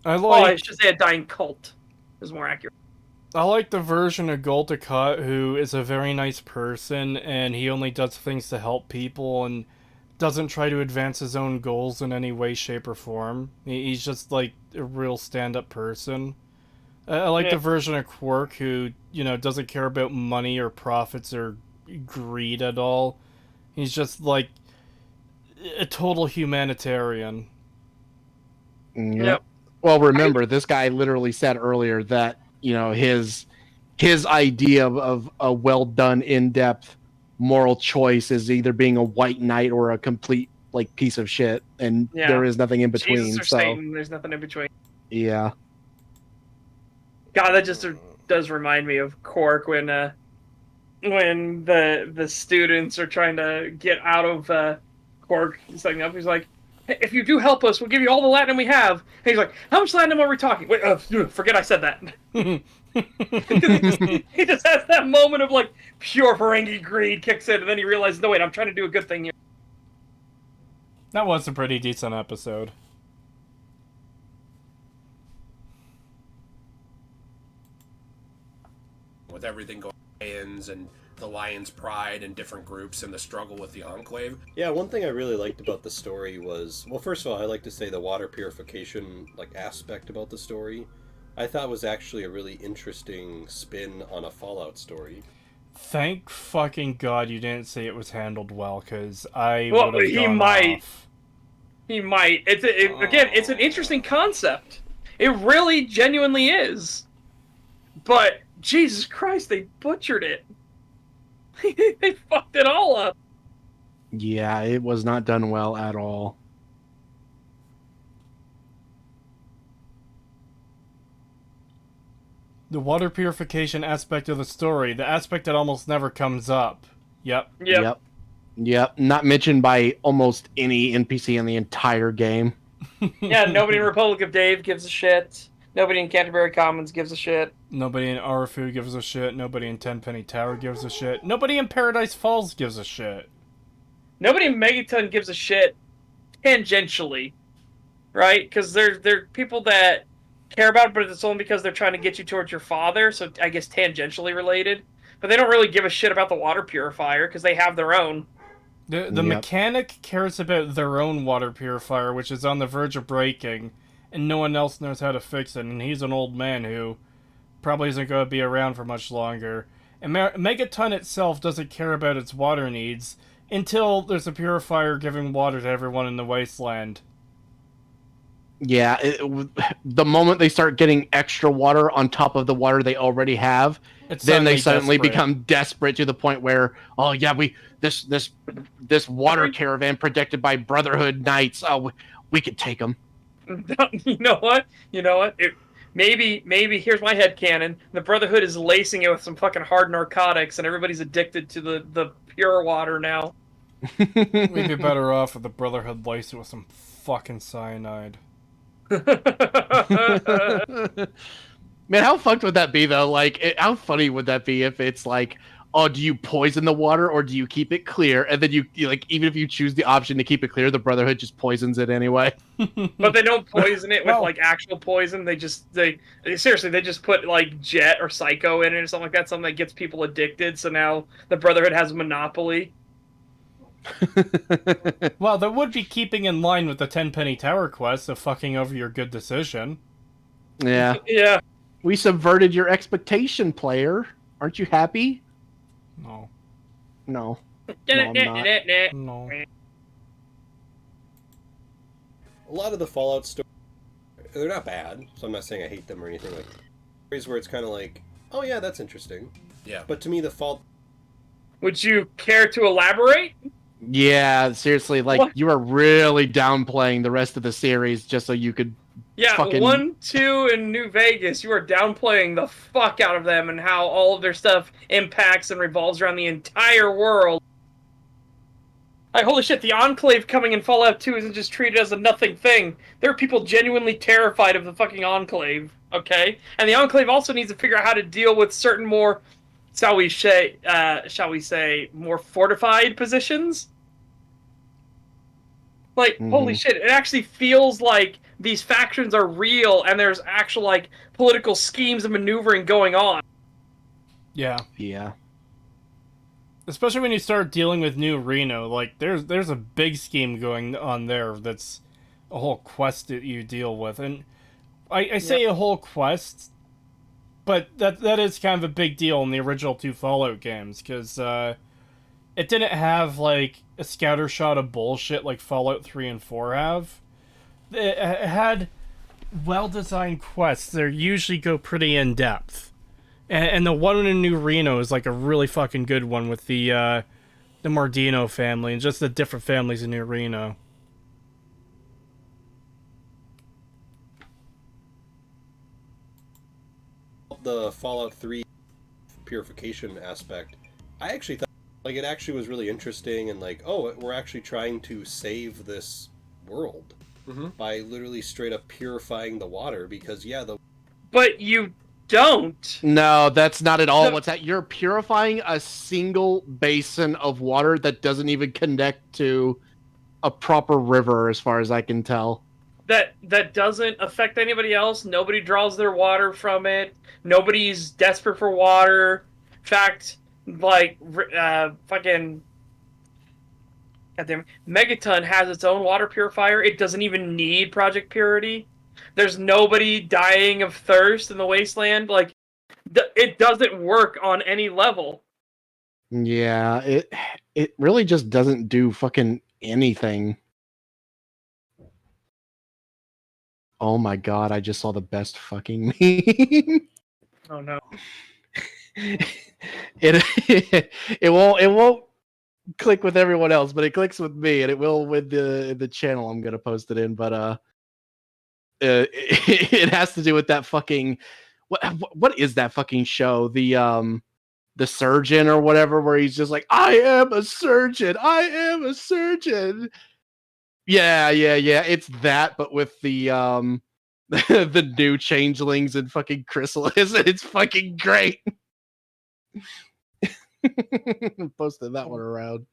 I Oh, I like should say a dying cult is more accurate. I like the version of Goltakot who is a very nice person, and he only does things to help people and doesn't try to advance his own goals in any way, shape, or form. He's just like a real stand-up person. I like the version of Quirk who, doesn't care about money or profits or greed at all. He's just like a total humanitarian. Yep. Well, remember, this guy literally said earlier that, you know, his idea of a well done, in depth moral choice is either being a white knight or a complete like piece of shit, and Yeah. there is nothing in between. Jesus or So Satan, there's nothing in between. yeah, God, that just does remind me of Cork when the students are trying to get out of Cork setting up. He's like, hey, if you do help us, we'll give you all the Latinum we have. And he's like, how much Latinum are we talking? Wait, forget I said that. he just has that moment of like pure Ferengi greed kicks in, and then he realizes, no wait, I'm trying to do a good thing here. That was a pretty decent episode. With everything going on, Lions and the Lion's Pride and different groups and the struggle with the Enclave. Yeah, one thing I really liked about the story was, well, first of all, I like to say the water purification like aspect about the story, I thought was actually a really interesting spin on a Fallout story. Thank fucking God you didn't say it was handled well, because I Well, would have he gone might. off. He might. Again, it's an interesting concept. It really genuinely is. But Jesus Christ, they butchered it. They fucked it all up. yeah, it was not done well at all. The water purification aspect of the story, the aspect that almost never comes up. Yep. Yep. Not mentioned by almost any NPC in the entire game. Yeah, nobody in Republic of Dave gives a shit. Nobody in Canterbury Commons gives a shit. Nobody in Arafu gives a shit. Nobody in Tenpenny Tower gives a shit. Nobody in Paradise Falls gives a shit. Nobody in Megaton gives a shit tangentially, right? Because they're people that care about it, but it's only because they're trying to get you towards your father, so I guess tangentially related. But they don't really give a shit about the water purifier, because they have their own. The mechanic cares about their own water purifier, which is on the verge of breaking, and no one else knows how to fix it, and he's an old man who probably isn't going to be around for much longer. And Megaton itself doesn't care about its water needs until there's a purifier giving water to everyone in the wasteland. Yeah, the moment they start getting extra water on top of the water they already have, then they suddenly become desperate to the point where, oh yeah, this water caravan protected by Brotherhood Knights, we could take them. You know what? Maybe here's my headcanon. The Brotherhood is lacing it with some fucking hard narcotics, and everybody's addicted to the pure water now. We'd be better off if the Brotherhood laced it with some fucking cyanide. Man, how fucked would that be though? Like, how funny would that be if it's like, oh, do you poison the water or do you keep it clear? And then you like, even if you choose the option to keep it clear, the Brotherhood just poisons it anyway. But they don't poison it with like actual poison. They just seriously put like Jet or Psycho in it or something like that. Something that gets people addicted. So now the Brotherhood has a monopoly. Well, that would be keeping in line with the Tenpenny Tower quest of fucking over your good decision. Yeah. Yeah. We subverted your expectation, player. Aren't you happy? No. No. No, I'm not. No. A lot of the Fallout stories, they're not bad, so I'm not saying I hate them or anything like that. Stories where it's kind of like, oh yeah, that's interesting. Yeah. But to me, the Fallout... Would you care to elaborate? Yeah, seriously, like, What? you are really downplaying the rest of the series just so you could... Yeah, fucking... 1, 2, and New Vegas, you are downplaying the fuck out of them and how all of their stuff impacts and revolves around the entire world. Like, holy shit, the Enclave coming in Fallout 2 isn't just treated as a nothing thing. There are people genuinely terrified of the fucking Enclave, okay? And the Enclave also needs to figure out how to deal with certain more, shall we say, more fortified positions. Like, holy shit, it actually feels like these factions are real and there's actual, like, political schemes and maneuvering going on. Yeah. Yeah. Especially when you start dealing with New Reno, like, there's a big scheme going on there that's a whole quest that you deal with. And I say a whole quest, but that is kind of a big deal in the original 2 Fallout games, because it didn't have like a scatter shot of bullshit like Fallout 3 and 4 have. It had well-designed quests that usually go pretty in-depth. And the one in New Reno is like a really fucking good one with the Mardino family and just the different families in New Reno. The Fallout 3 purification aspect, I actually thought like it actually was really interesting and like, oh, we're actually trying to save this world by literally straight up purifying the water because But you don't. No, that's not at all what's that. You're purifying a single basin of water that doesn't even connect to a proper river, as far as I can tell. That doesn't affect anybody else. Nobody draws their water from it. Nobody's desperate for water. In fact, like fucking goddamn Megaton has its own water purifier. It doesn't even need Project Purity. There's nobody dying of thirst in the wasteland. Like it doesn't work on any level. Yeah, it really just doesn't do fucking anything. Oh my god, I just saw the best fucking meme. Oh no. It won't click with everyone else, but it clicks with me, and it will with the channel I'm gonna post it in. But it has to do with that fucking what is that fucking show? The surgeon or whatever, where he's just like, I am a surgeon. Yeah. It's that, but with the the new changelings and fucking chrysalis, and it's fucking great. Posted that one around.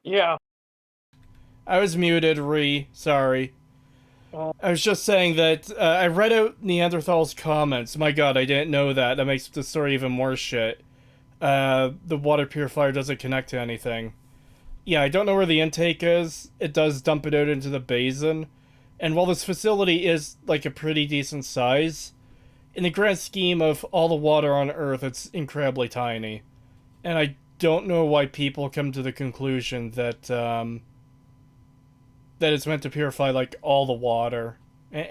Yeah. I was muted, sorry. Oh. I was just saying that I read out Neanderthal's comments. My god, I didn't know that. That makes the story even more shit. The water purifier doesn't connect to anything. Yeah, I don't know where the intake is. It does dump it out into the basin. And while this facility is like a pretty decent size, in the grand scheme of all the water on Earth, it's incredibly tiny. And I don't know why people come to the conclusion that that it's meant to purify like all the water,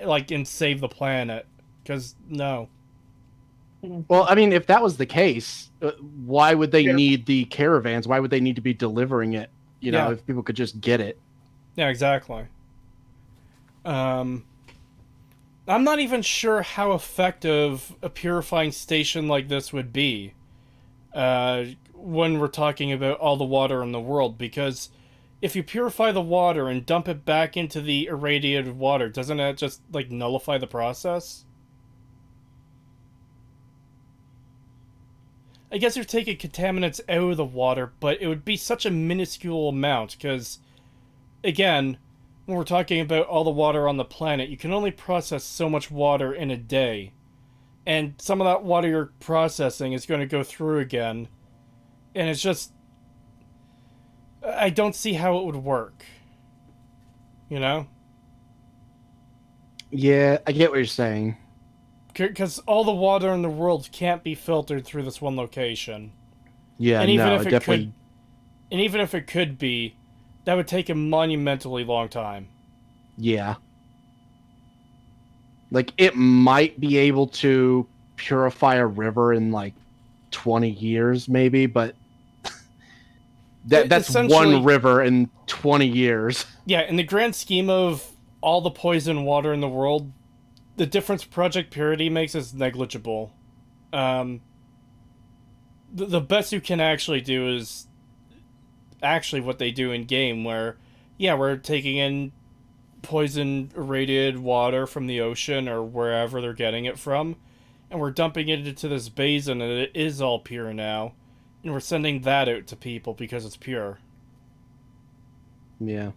like and save the planet. Because no. Well, I mean, if that was the case, why would they need the caravans? Why would they need to be delivering it? You know, if people could just get it. Yeah, exactly. I'm not even sure how effective a purifying station like this would be when we're talking about all the water in the world, because if you purify the water and dump it back into the irradiated water, doesn't that just, like, nullify the process? I guess you're taking contaminants out of the water, but it would be such a minuscule amount, because, again, when we're talking about all the water on the planet, you can only process so much water in a day. And some of that water you're processing is going to go through again. And it's just... I don't see how it would work. You know? Yeah, I get what you're saying. Because all the water in the world can't be filtered through this one location. Yeah, and even no, if it definitely. And even if it could be, that would take a monumentally long time. Yeah. Like, it might be able to purify a river in, like, 20 years, maybe, but that's one river in 20 years. Yeah, in the grand scheme of all the poison water in the world, the difference Project Purity makes is negligible. the best you can actually do is actually what they do in game, where, yeah, we're taking in poison irradiated water from the ocean or wherever they're getting it from, and we're dumping it into this basin, and it is all pure now, and we're sending that out to people because it's pure. Yeah.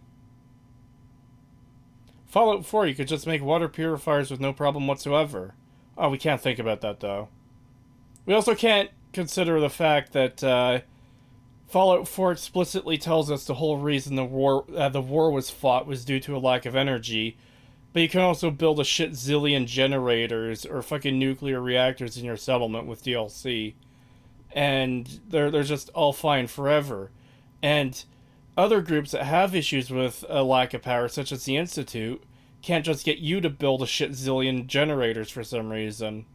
Fallout 4, you could just make water purifiers with no problem whatsoever. Oh, we can't think about that, though. We also can't consider the fact that Fallout 4 explicitly tells us the whole reason the war was fought was due to a lack of energy, but you can also build a shit zillion generators or fucking nuclear reactors in your settlement with DLC. And they're just all fine forever. And other groups that have issues with a lack of power, such as the Institute, can't just get you to build a shit zillion generators for some reason.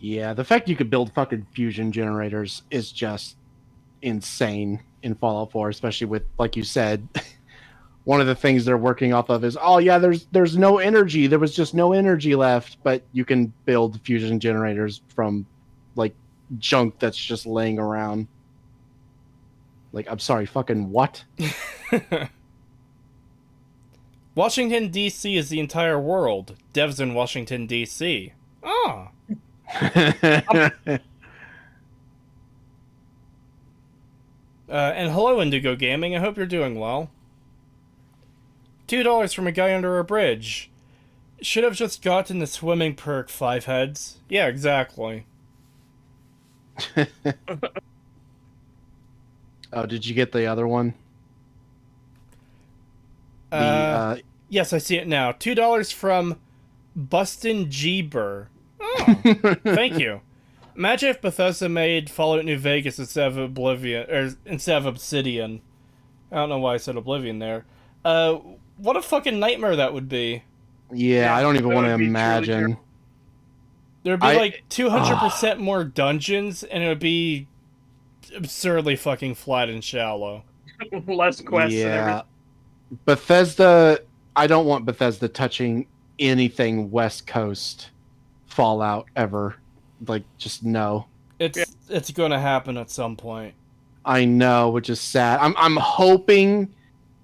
Yeah, the fact you could build fucking fusion generators is just insane in Fallout 4, especially with, like you said, one of the things they're working off of is, oh yeah, there's no energy. There was just no energy left, but you can build fusion generators from like junk that's just laying around. Like, I'm sorry, fucking what? Washington, D.C. is the entire world. Devs in Washington, D.C. Ah. And hello, Indigo Gaming. I hope you're doing well. $2 from a guy under a bridge. Should have just gotten the swimming perk, 5 heads. Yeah, exactly. Oh, did you get the other one? Yes, I see it now. $2 from Bustin Jeeber. Oh, thank you. Imagine if Bethesda made Fallout New Vegas instead of Oblivion, or instead of Obsidian. I don't know why I said Oblivion there. What a fucking nightmare that would be. Yeah, I don't even that want to would be imagine. There'd be like 200% more dungeons, and it would be absurdly fucking flat and shallow. Less quests and everything. Yeah. Bethesda, I don't want Bethesda touching anything West Coast Fallout ever. Like, just no. It's going to happen at some point. I know, which is sad. I'm hoping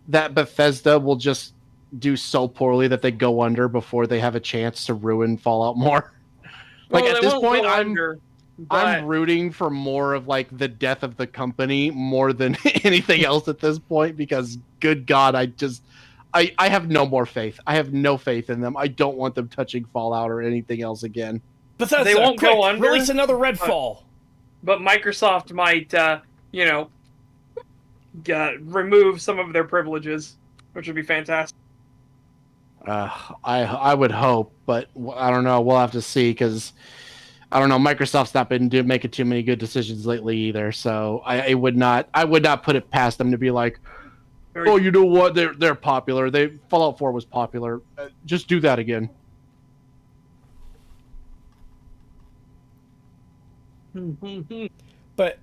that Bethesda will just do so poorly that they go under before they have a chance to ruin Fallout more. Like, Well, at they this won't point, go I'm under, but I'm rooting for more of like the death of the company more than anything else at this point, because good God, I have no more faith. I have no faith in them. I don't want them touching Fallout or anything else again. Bethesda, They won't quick, go under, release another Redfall. but Microsoft might, remove some of their privileges, which would be fantastic. I would hope, but I don't know. We'll have to see, because I don't know. Microsoft's not been making too many good decisions lately either. So I would not put it past them to be like, oh, you know what? They're popular. Fallout 4 was popular. Just do that again. But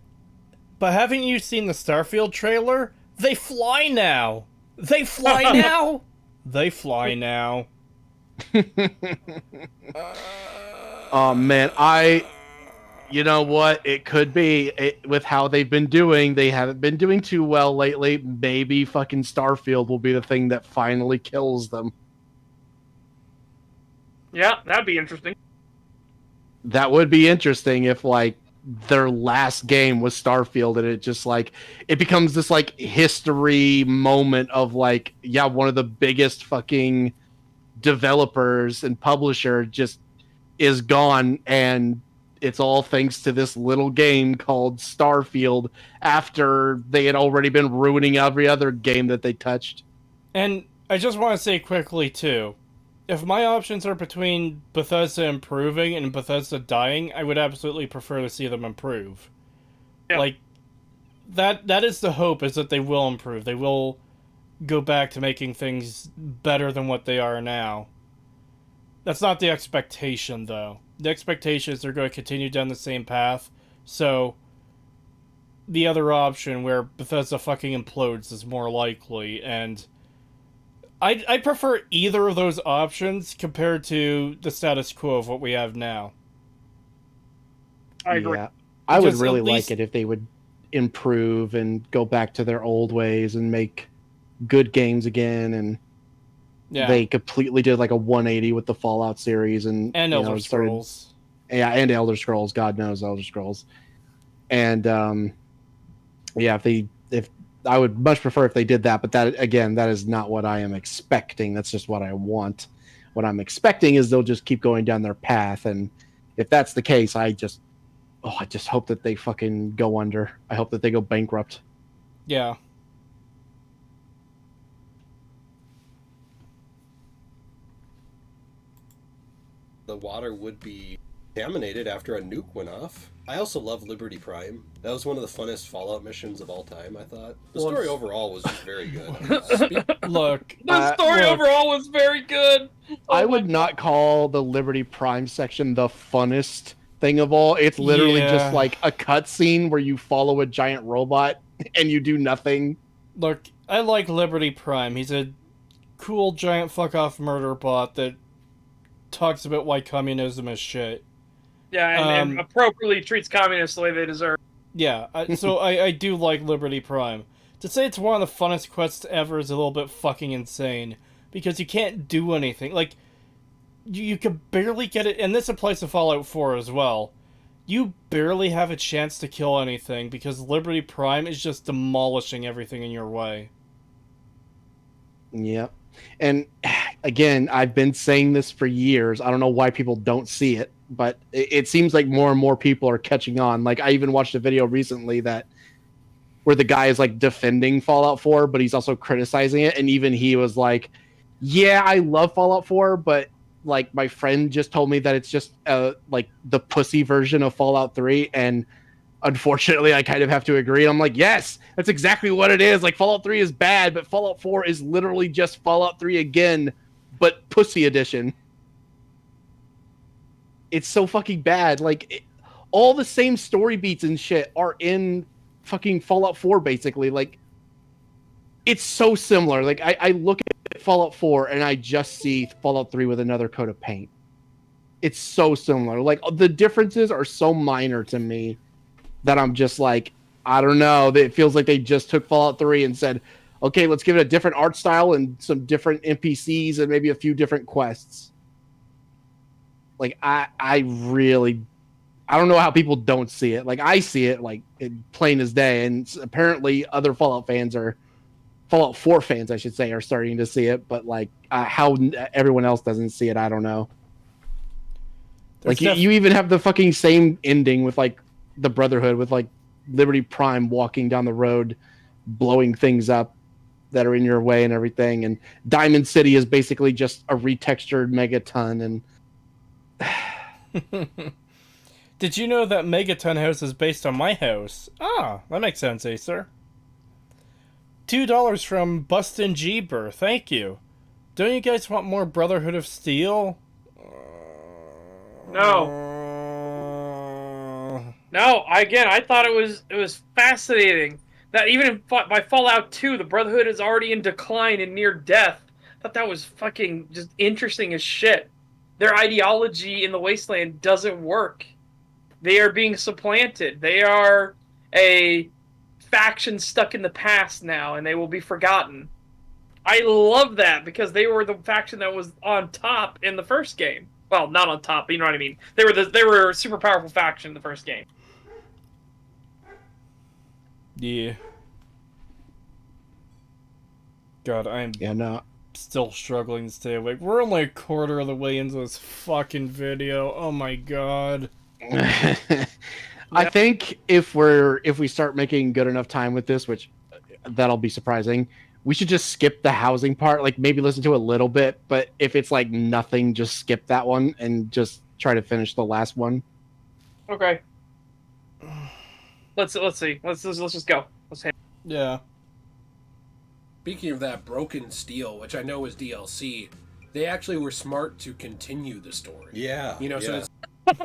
haven't you seen the Starfield trailer? They fly now. They fly now. They fly now. Oh man, you know what? It could be with how they've been doing. They haven't been doing too well lately. Maybe fucking Starfield will be the thing that finally kills them. Yeah, that'd be interesting. That would be interesting if like their last game was Starfield, and it just like it becomes this like history moment of like, yeah, one of the biggest fucking developers and publisher just is gone, and it's all thanks to this little game called Starfield after they had already been ruining every other game that they touched. And I just want to say quickly too, if my options are between Bethesda improving and Bethesda dying, I would absolutely prefer to see them improve. Yeah. Like, that is the hope, is that they will improve. They will go back to making things better than what they are now. That's not the expectation, though. The expectation is they're going to continue down the same path, so the other option where Bethesda fucking implodes is more likely, and I prefer either of those options compared to the status quo of what we have now. I agree. Yeah, I would Because really at like least- it if they would improve and go back to their old ways and make good games again. And Yeah. they completely did like a 180 with the Fallout series and And Elder Scrolls. Yeah, and Elder Scrolls. God knows Elder Scrolls. And yeah, if I would much prefer if they did that, but that again, that is not what I am expecting. That's just what I want. What I'm expecting is they'll just keep going down their path, and if that's the case, I just hope that they fucking go under. I hope that they go bankrupt. Yeah. The water would be contaminated after a nuke went off. I also love Liberty Prime. That was one of the funnest Fallout missions of all time, I thought. The story overall was just very good. Look, The story look, overall was very good. Oh I my would not call the Liberty Prime section the funnest thing of all. It's literally Yeah. just like a cutscene where you follow a giant robot and you do nothing. Look, I like Liberty Prime. He's a cool giant fuck off murder bot that talks about why communism is shit. Yeah, and appropriately treats communists the way they deserve. Yeah, so I do like Liberty Prime. To say it's one of the funnest quests ever is a little bit fucking insane, because you can't do anything. Like, you could barely get it, and this applies to Fallout 4 as well. You barely have a chance to kill anything, because Liberty Prime is just demolishing everything in your way. Yep. And again, I've been saying this for years. I don't know why people don't see it, but it seems like more and more people are catching on. Like, I even watched a video recently where the guy is like defending Fallout 4, but he's also criticizing it. And even he was like, yeah, I love Fallout 4, but like my friend just told me that it's just like the pussy version of Fallout 3. And unfortunately, I kind of have to agree. And I'm like, yes, that's exactly what it is. Like, Fallout 3 is bad, but Fallout 4 is literally just Fallout 3 again, but pussy edition. It's so fucking bad. Like, all the same story beats and shit are in fucking Fallout 4, basically. Like, it's so similar. Like, I look at Fallout 4 and I just see Fallout 3 with another coat of paint. It's so similar. Like, the differences are so minor to me that I'm just like, I don't know. It feels like they just took Fallout 3 and said, okay, let's give it a different art style and some different NPCs and maybe a few different quests. Like, I don't know how people don't see it. Like, I see it, like, plain as day. And apparently other Fallout 4 fans, I should say, are starting to see it. But, like, how everyone else doesn't see it, I don't know. Like, you even have the fucking same ending with, like, the Brotherhood, with like Liberty Prime walking down the road, blowing things up that are in your way and everything. And Diamond City is basically just a retextured megaton. And Did you know that Megaton House is based on my house? Ah, that makes sense, Acer. $2 from Bustin' Jeeber, thank you. Don't you guys want more Brotherhood of Steel? No, I thought it was fascinating that even by Fallout 2, the Brotherhood is already in decline and near death. I thought that was fucking just interesting as shit. Their ideology in the Wasteland doesn't work. They are being supplanted. They are a faction stuck in the past now, and they will be forgotten. I love that, because they were the faction that was on top in the first game. Well, not on top, but you know what I mean. They were a super powerful faction in the first game. Yeah. God, I'm still struggling to stay awake. We're only a quarter of the way into this fucking video. Oh my god. I think if we start making good enough time with this, which that'll be surprising, we should just skip the housing part. Like, maybe listen to a little bit, but if it's like nothing, just skip that one and just try to finish the last one. Okay. Let's see. Let's just go. Yeah. Speaking of that broken steel, which I know is DLC, they actually were smart to continue the story. Yeah. You know, so it's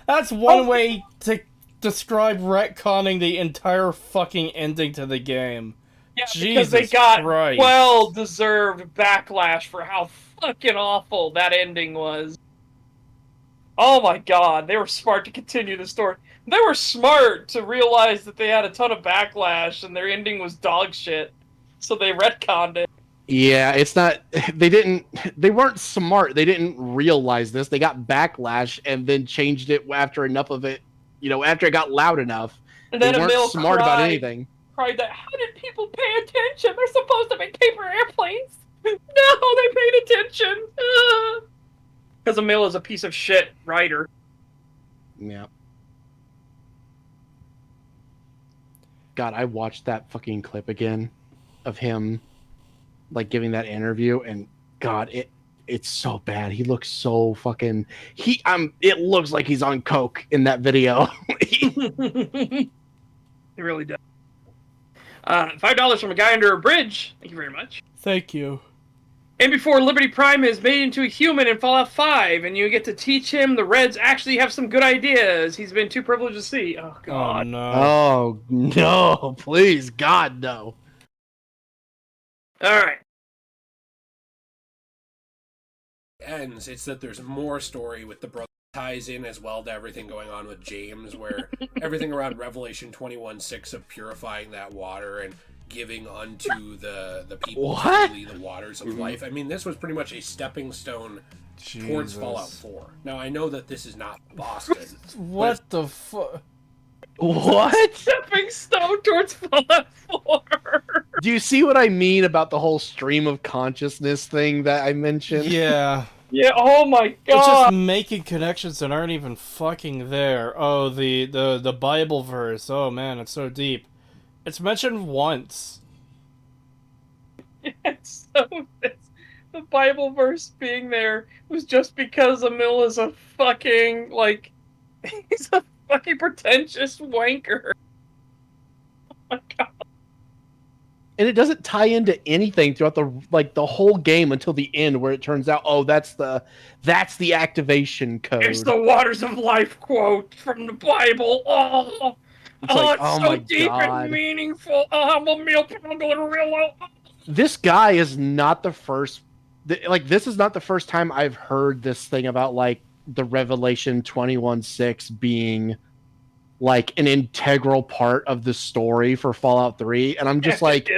That's one way to describe retconning the entire fucking ending to the game. Yeah, Jesus because they got Christ. well-deserved backlash for how fucking awful that ending was. Oh my god, they were smart to continue the story. They were smart to realize that they had a ton of backlash and their ending was dog shit. So they retconned it. Yeah, it's not. They weren't smart. They didn't realize this. They got backlash and then changed it after enough of it. After it got loud enough. And They then weren't Emil smart about anything. cried that, how did people pay attention? They're supposed to make paper airplanes. No, they paid attention. Because Emil is a piece of shit writer. Yeah. God, I watched that fucking clip again of him like giving that interview, and God, it's so bad. He looks so fucking it looks like he's on coke in that video. He really does. $5 from a guy under a bridge. Thank you very much. Thank you. And before Liberty Prime is made into a human in Fallout 5, and you get to teach him the Reds actually have some good ideas he's been too privileged to see. Oh, Oh God. no. Oh no, please, God, no. Alright. Ends, it's that there's more story with the brother ties in as well to everything going on with James, where everything around Revelation 21:6 of purifying that water and giving unto the people freely the waters of life. I mean, this was pretty much a stepping stone towards Fallout 4. Now, I know that this is not Boston. What the fuck? What? Stepping stone towards Fallout 4. Do you see what I mean about the whole stream of consciousness thing that I mentioned? Yeah. Yeah, oh my It's just God. making connections that aren't even fucking there. Oh, the Bible verse. Oh man, it's so deep. It's mentioned once. It's the Bible verse being there was just because Emil is a fucking, like, he's a fucking pretentious wanker. Oh my God. And it doesn't tie into anything throughout the whole game until the end, where it turns out, oh, that's the activation code. It's the waters of life quote from the Bible. Oh, It's like, it's oh so my deep God. and meaningful. Oh, I'm a meal poundle in real life. This guy is not the first. This is not the first time I've heard this thing about like the Revelation 21:6 being like an integral part of the story for Fallout 3, and I'm just like,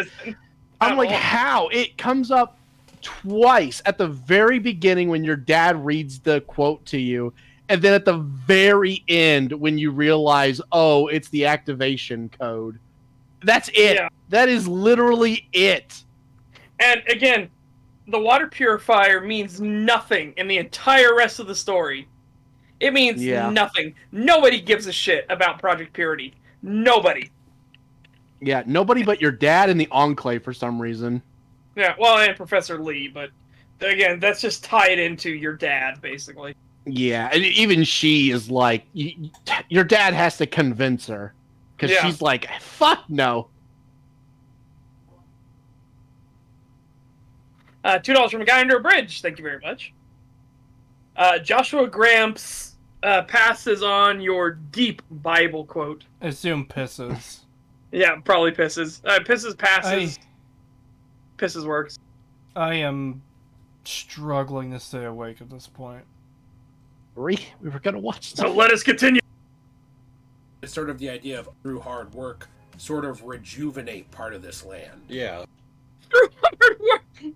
how? It comes up twice at the very beginning when your dad reads the quote to you, and then at the very end when you realize, oh, it's the activation code. That's it. Yeah. That is literally it. And again, the water purifier means nothing in the entire rest of the story. It means nothing. Nobody gives a shit about Project Purity. Nobody. Yeah, nobody but your dad and the Enclave for some reason. Yeah, well, and Professor Lee, but again, that's just tied into your dad, basically. Yeah, and even she is like, your dad has to convince her. Because she's like, fuck no. $2 from a guy under a bridge. Thank you very much. Joshua Gramps passes on your deep Bible quote. I assume pisses. Yeah, probably pisses. Pisses passes. Pisses works. I am struggling to stay awake at this point. We were gonna watch So let us continue. It's sort of the idea of through hard work, sort of rejuvenate part of this land. Yeah. Through hard work.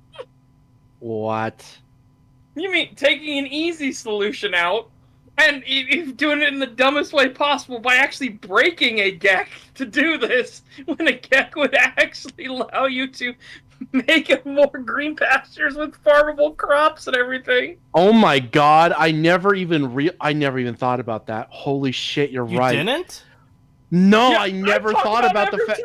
What? You mean taking an easy solution out and doing it in the dumbest way possible by actually breaking a GEC to do this, when a GEC would actually allow you to make more green pastures with farmable crops and everything. Oh my God! I never even thought about that. Holy shit! You're right. You didn't? No, Yeah, I never thought about the fact.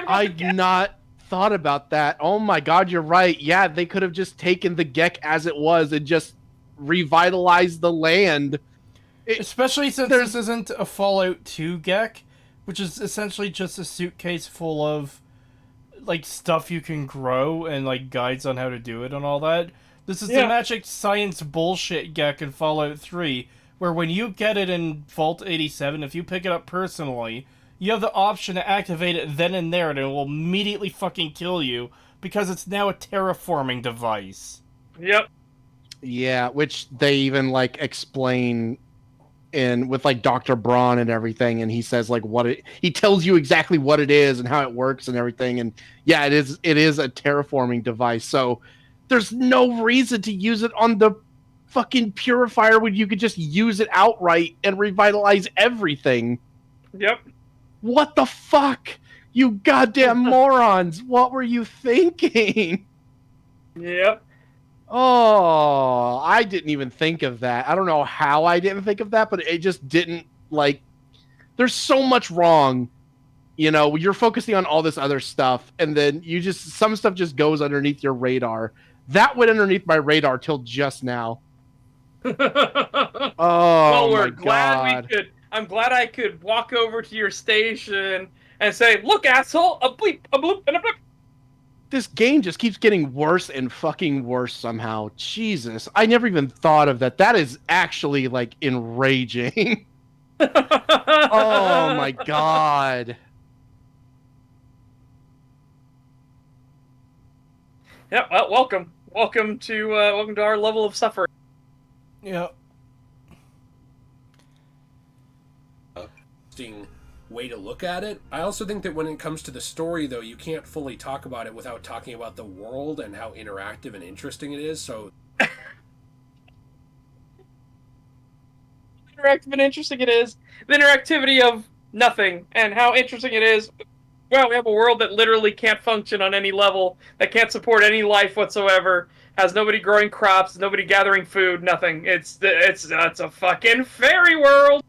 I've I not thought about that. Oh my God, you're right. Yeah, they could have just taken the GEC as it was and just revitalized the land. Especially since this isn't a Fallout 2 GEC, which is essentially just a suitcase full of like stuff you can grow and like guides on how to do it and all that. This is the magic science bullshit GEC in Fallout 3, where when you get it in Vault 87, if you pick it up personally, you have the option to activate it then and there, and it will immediately fucking kill you, because it's now a terraforming device. Yep. Yeah, which they even like explain in with like Dr. Braun and everything, and he says like he tells you exactly what it is and how it works and everything. And yeah, it is a terraforming device. So there's no reason to use it on the fucking purifier when you could just use it outright and revitalize everything. Yep. What the fuck? You goddamn morons. What were you thinking? Yep. Oh, I didn't even think of that. I don't know how I didn't think of that, but it just didn't like. There's so much wrong. You're focusing on all this other stuff, and then some stuff just goes underneath your radar. That went underneath my radar till just now. Oh, well, we're my glad God. I'm glad I could walk over to your station and say, "Look, asshole, a bleep, a bloop, and a blip." This game just keeps getting worse and fucking worse somehow. Jesus, I never even thought of that. That is actually like enraging. Oh my God. Yeah, well, welcome to our level of suffering. Yeah. Interesting way to look at it. I also think that when it comes to the story, though, you can't fully talk about it without talking about the world and how interactive and interesting it is. So interactive and interesting it is. The interactivity of nothing and how interesting it is. Well, we have a world that literally can't function on any level, that can't support any life whatsoever, has nobody growing crops, nobody gathering food, nothing. It's a fucking fairy world.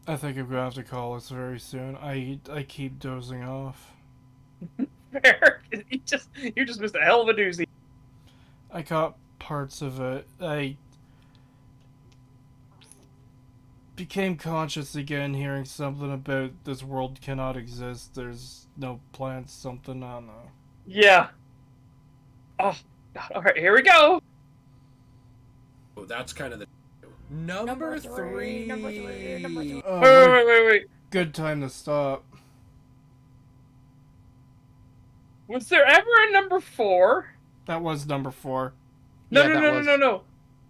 I think I'm gonna have to call this very soon. I keep dozing off. you just missed a hell of a doozy. I caught parts of it. I became conscious again hearing something about this world cannot exist. There's no plants, something, I don't know. Yeah. Oh, God. All right, here we go. that's kind of the Number three. Wait. Good time to stop. Was there ever a number 4? That was number 4. No.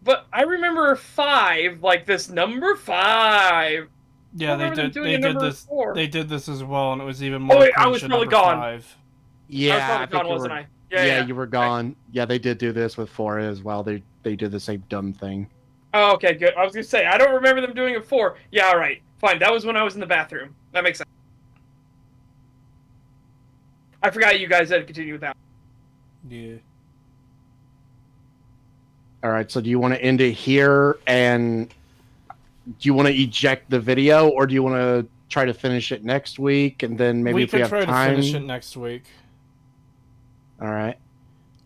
But I remember 5, like this number 5. Yeah, they did. They did this. 4. They did this as well, and it was even more. Oh wait, I cringe was than probably number gone. 5. Yeah, I was probably gone, wasn't I? Yeah, you were gone. Yeah, they did do this with 4 as well. They did the same dumb thing. Oh, okay, good. I was gonna say I don't remember them doing it 4. Yeah, all right, fine. That was when I was in the bathroom. That makes sense. I forgot you guys had to continue with that. Yeah. All right, so do you want to end it here, and do you want to eject the video, or do you want to try to finish it next week, and then maybe if we have try time... to finish it next week. All right.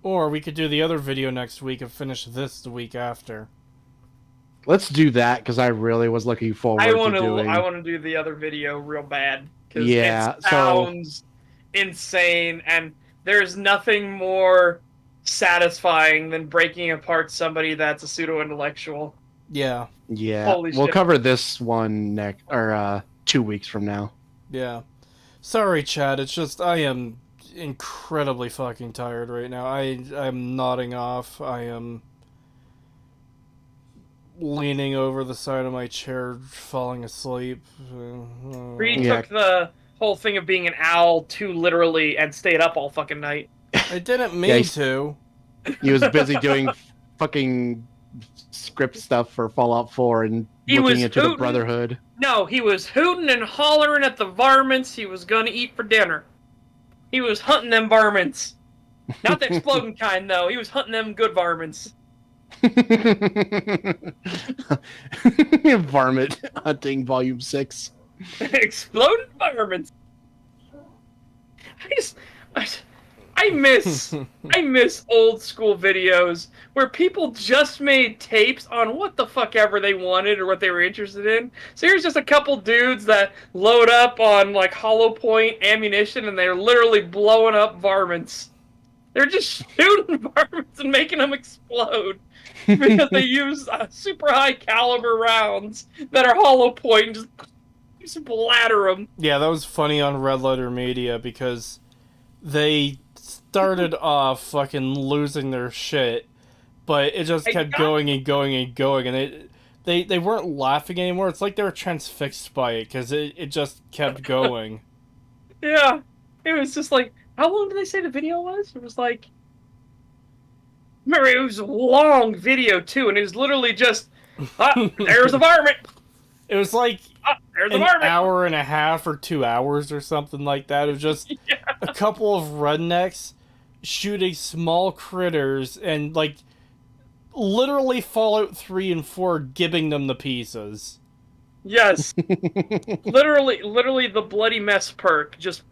Or we could do the other video next week and finish this the week after. Let's do that, because I really was looking forward to doing... I want to do the other video real bad. Because yeah, it sounds insane, and there's nothing more satisfying than breaking apart somebody that's a pseudo-intellectual. Yeah. Yeah, Holy we'll shit. cover this one 2 weeks from now. Yeah. Sorry, Chad. It's just I am incredibly fucking tired right now. I'm nodding off. I am leaning over the side of my chair, falling asleep. Reed took the whole thing of being an owl too literally and stayed up all fucking night. I didn't mean to. He was busy doing fucking script stuff for Fallout 4 and looking into the Brotherhood. No, he was hooting and hollering at the varmints he was gonna eat for dinner. He was hunting them varmints. Not the exploding kind, though. He was hunting them good varmints. Varmint Hunting Volume 6. Exploded varmints. I miss old school videos where people just made tapes on what the fuck ever they wanted or what they were interested in. So here's just a couple dudes that load up on like hollow point ammunition and they're literally blowing up varmints. They're just shooting varmints and making them explode because they use super high caliber rounds that are hollow point and just splatter them. Yeah, that was funny on Red Letter Media because they started off fucking losing their shit, but it just kept going and going and going, and they weren't laughing anymore. It's like they were transfixed by it, because it just kept going. Yeah. It was just like, how long did they say the video was? It was like, remember, it was a long video, too, and it was literally just, there's a varmint! It was like There's a an varmint! hour and a half or 2 hours or something like that. It was just a couple of rednecks shooting small critters and, like, literally Fallout 3 and 4 giving them the pieces. Yes. literally the bloody mess perk just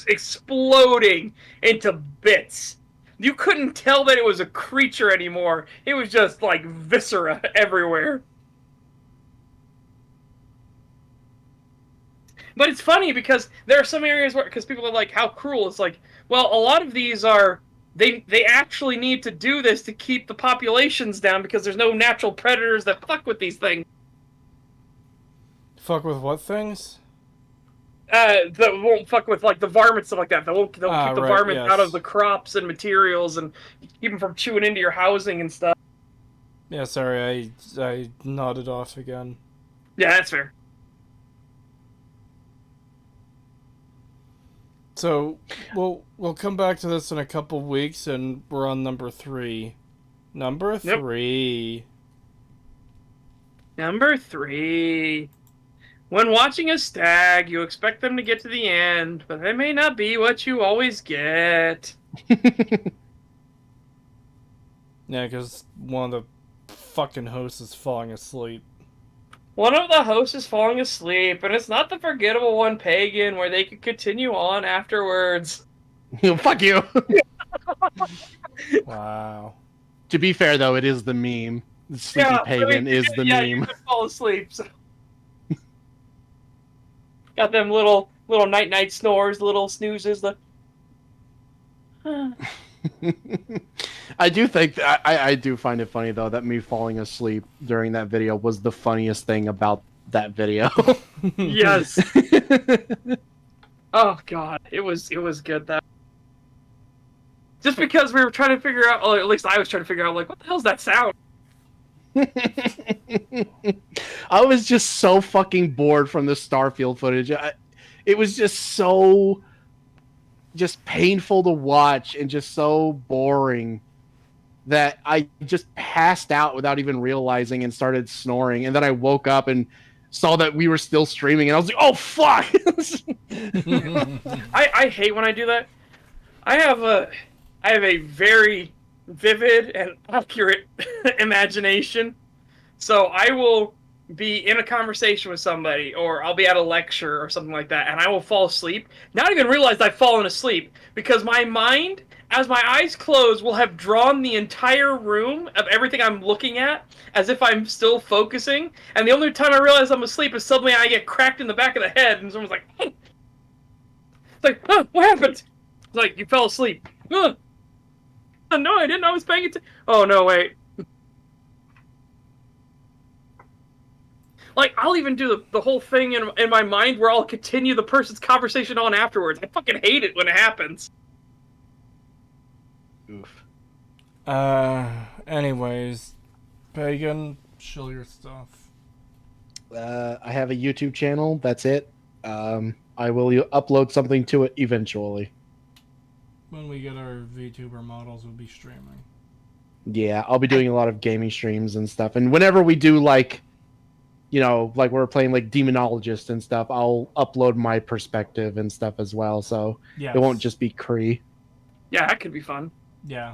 exploding into bits. You couldn't tell that it was a creature anymore. It was just like viscera everywhere. But it's funny because there are some areas where, because people are like, how cruel. It's like, well, a lot of these are, they actually need to do this to keep the populations down because there's no natural predators that fuck with these things. Fuck with what things? That won't fuck with, like, the varmints, stuff like that. They'll keep the varmint yes. out of the crops and materials and keep them from chewing into your housing and stuff. Yeah, sorry, I nodded off again. Yeah, that's fair. So, we'll come back to this in a couple weeks, and we're on number 3. Number 3. Number 3. When watching a stag, you expect them to get to the end, but they may not be what you always get. Yeah, because one of the fucking hosts is falling asleep. One of the hosts is falling asleep, and it's not the forgettable one, Pagan, where they could continue on afterwards. Fuck you. Wow. To be fair, though, it is the meme. Sleepy Pagan is the meme. You could fall asleep. So. Got them little night snores, little snoozes. I do think I do find it funny though that me falling asleep during that video was the funniest thing about that video. Yes. Oh god, it was good though. Just because we were trying to figure out, or at least I was trying to figure out, like, what the hell's that sound? I was just so fucking bored from the Starfield footage. It was just so painful to watch and just so boring that I just passed out without even realizing and started snoring. And then I woke up and saw that we were still streaming, and I was like, "Oh fuck!" I hate when I do that. I have a very vivid and accurate imagination. So I will be in a conversation with somebody, or I'll be at a lecture or something like that, and I will fall asleep, not even realize I've fallen asleep, because my mind, as my eyes close, will have drawn the entire room of everything I'm looking at, as if I'm still focusing, and the only time I realize I'm asleep is suddenly I get cracked in the back of the head, and someone's like, "Hey." It's like, "Huh, what happened?" It's like, "You fell asleep." "Huh. No, I didn't, I was paying attention." "Oh, no, wait." Like, I'll even do the whole thing in my mind where I'll continue the person's conversation on afterwards. I fucking hate it when it happens. Oof. Anyways, Pagan, show your stuff. I have a YouTube channel. That's it. I will upload something to it eventually. When we get our VTuber models, we'll be streaming. Yeah, I'll be doing a lot of gaming streams and stuff. And whenever we do, like, you know, like we're playing like Demonologist and stuff, I'll upload my perspective and stuff as well. So Yes. it won't just be Cree. Yeah, that could be fun. Yeah.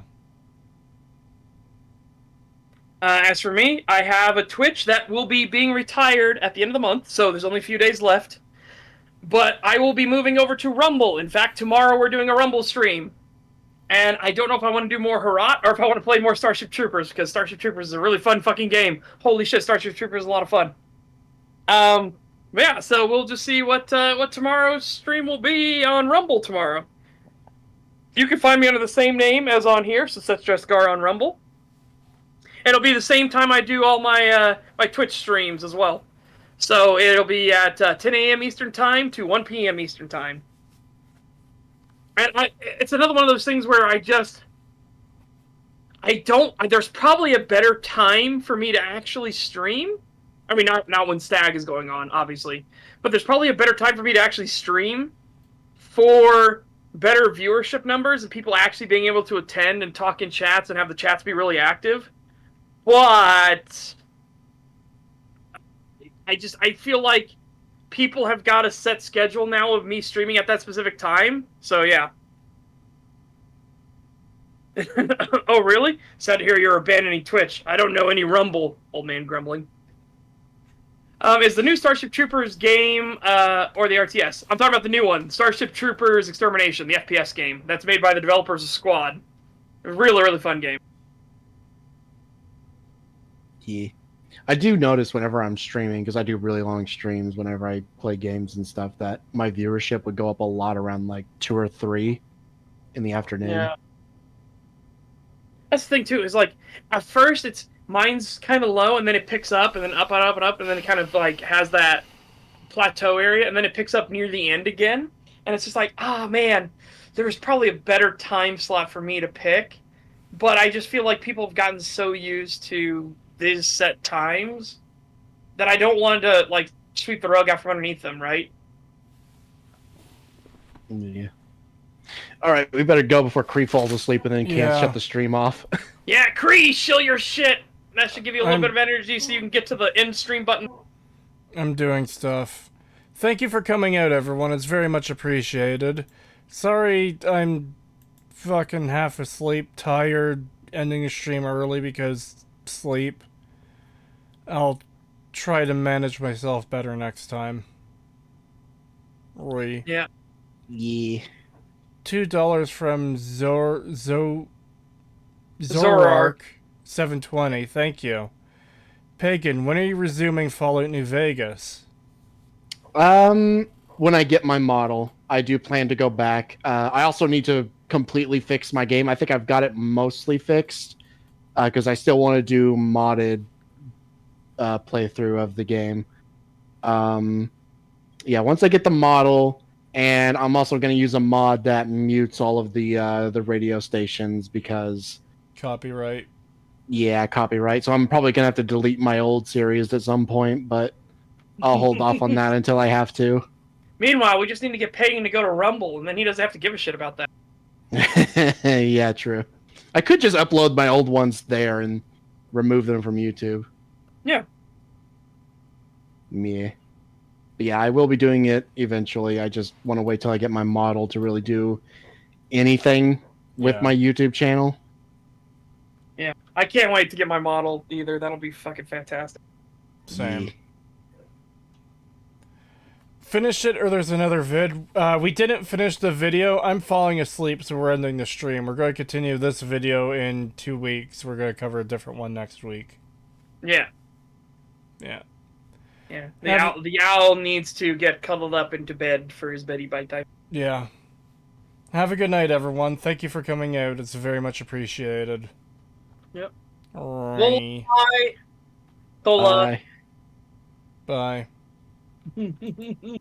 As for me, I have a Twitch that will be being retired at the end of the month, so there's only a few days left. But I will be moving over to Rumble. In fact, tomorrow we're doing a Rumble stream. And I don't know if I want to do more Herat or if I want to play more Starship Troopers, because Starship Troopers is a really fun fucking game. Holy shit, Starship Troopers is a lot of fun. But yeah, so we'll just see what tomorrow's stream will be on Rumble tomorrow. You can find me under the same name as on here, so that's Dresgar on Rumble. It'll be the same time I do all my my Twitch streams as well. So it'll be at 10 a.m. Eastern Time to 1 p.m. Eastern Time. And it's another one of those things where there's probably a better time for me to actually stream. I mean, not when STAG is going on, obviously, but there's probably a better time for me to actually stream for better viewership numbers and people actually being able to attend and talk in chats and have the chats be really active. But I feel like people have got a set schedule now of me streaming at that specific time. So yeah. Oh really? Sad to hear you're abandoning Twitch. I don't know any Rumble, old man grumbling. Is the new Starship Troopers game or the RTS? I'm talking about the new one, Starship Troopers Extermination, the FPS game that's made by the developers of Squad. A really, really fun game. Yeah. I do notice whenever I'm streaming, because I do really long streams whenever I play games and stuff, that my viewership would go up a lot around like 2 or 3 in the afternoon. Yeah. That's the thing too, is like at first mine's kind of low and then it picks up and then up and up and up and then it kind of like has that plateau area and then it picks up near the end again and it's just like, ah, man, there's probably a better time slot for me to pick, but I just feel like people have gotten so used to these set times that I don't want to like sweep the rug out from underneath them, right? Yeah. All right, we better go before Cree falls asleep and then can't shut the stream off. Yeah, Cree, shill your shit. That should give you a little bit of energy so you can get to the end stream button. I'm doing stuff. Thank you for coming out, everyone. It's very much appreciated. Sorry I'm fucking half asleep, tired, ending the stream early because sleep. I'll try to manage myself better next time. Roy. Yeah. Yeah. $2 from Zorark. 720. Thank you. Pagan, when are you resuming Fallout New Vegas? When I get my model, I do plan to go back. I also need to completely fix my game. I think I've got it mostly fixed because I still want to do modded playthrough of the game. Yeah, once I get the model, and I'm also going to use a mod that mutes all of the radio stations because copyright. Yeah, copyright. So I'm probably going to have to delete my old series at some point, but I'll hold off on that until I have to. Meanwhile, we just need to get Pagan to go to Rumble, and then he doesn't have to give a shit about that. Yeah, true. I could just upload my old ones there and remove them from YouTube. Yeah. Yeah. But yeah, I will be doing it eventually. I just want to wait till I get my model to really do anything with my YouTube channel. Yeah. I can't wait to get my model either. That'll be fucking fantastic. Same. Yeah. Finish it or there's another vid. We didn't finish the video. I'm falling asleep, so we're ending the stream. We're going to continue this video in 2 weeks. We're going to cover a different one next week. Yeah. Yeah. Yeah. The owl needs to get cuddled up into bed for his beddy bite time. Yeah. Have a good night, everyone. Thank you for coming out. It's very much appreciated. Yep. Bye. Bye. Bye. Bye.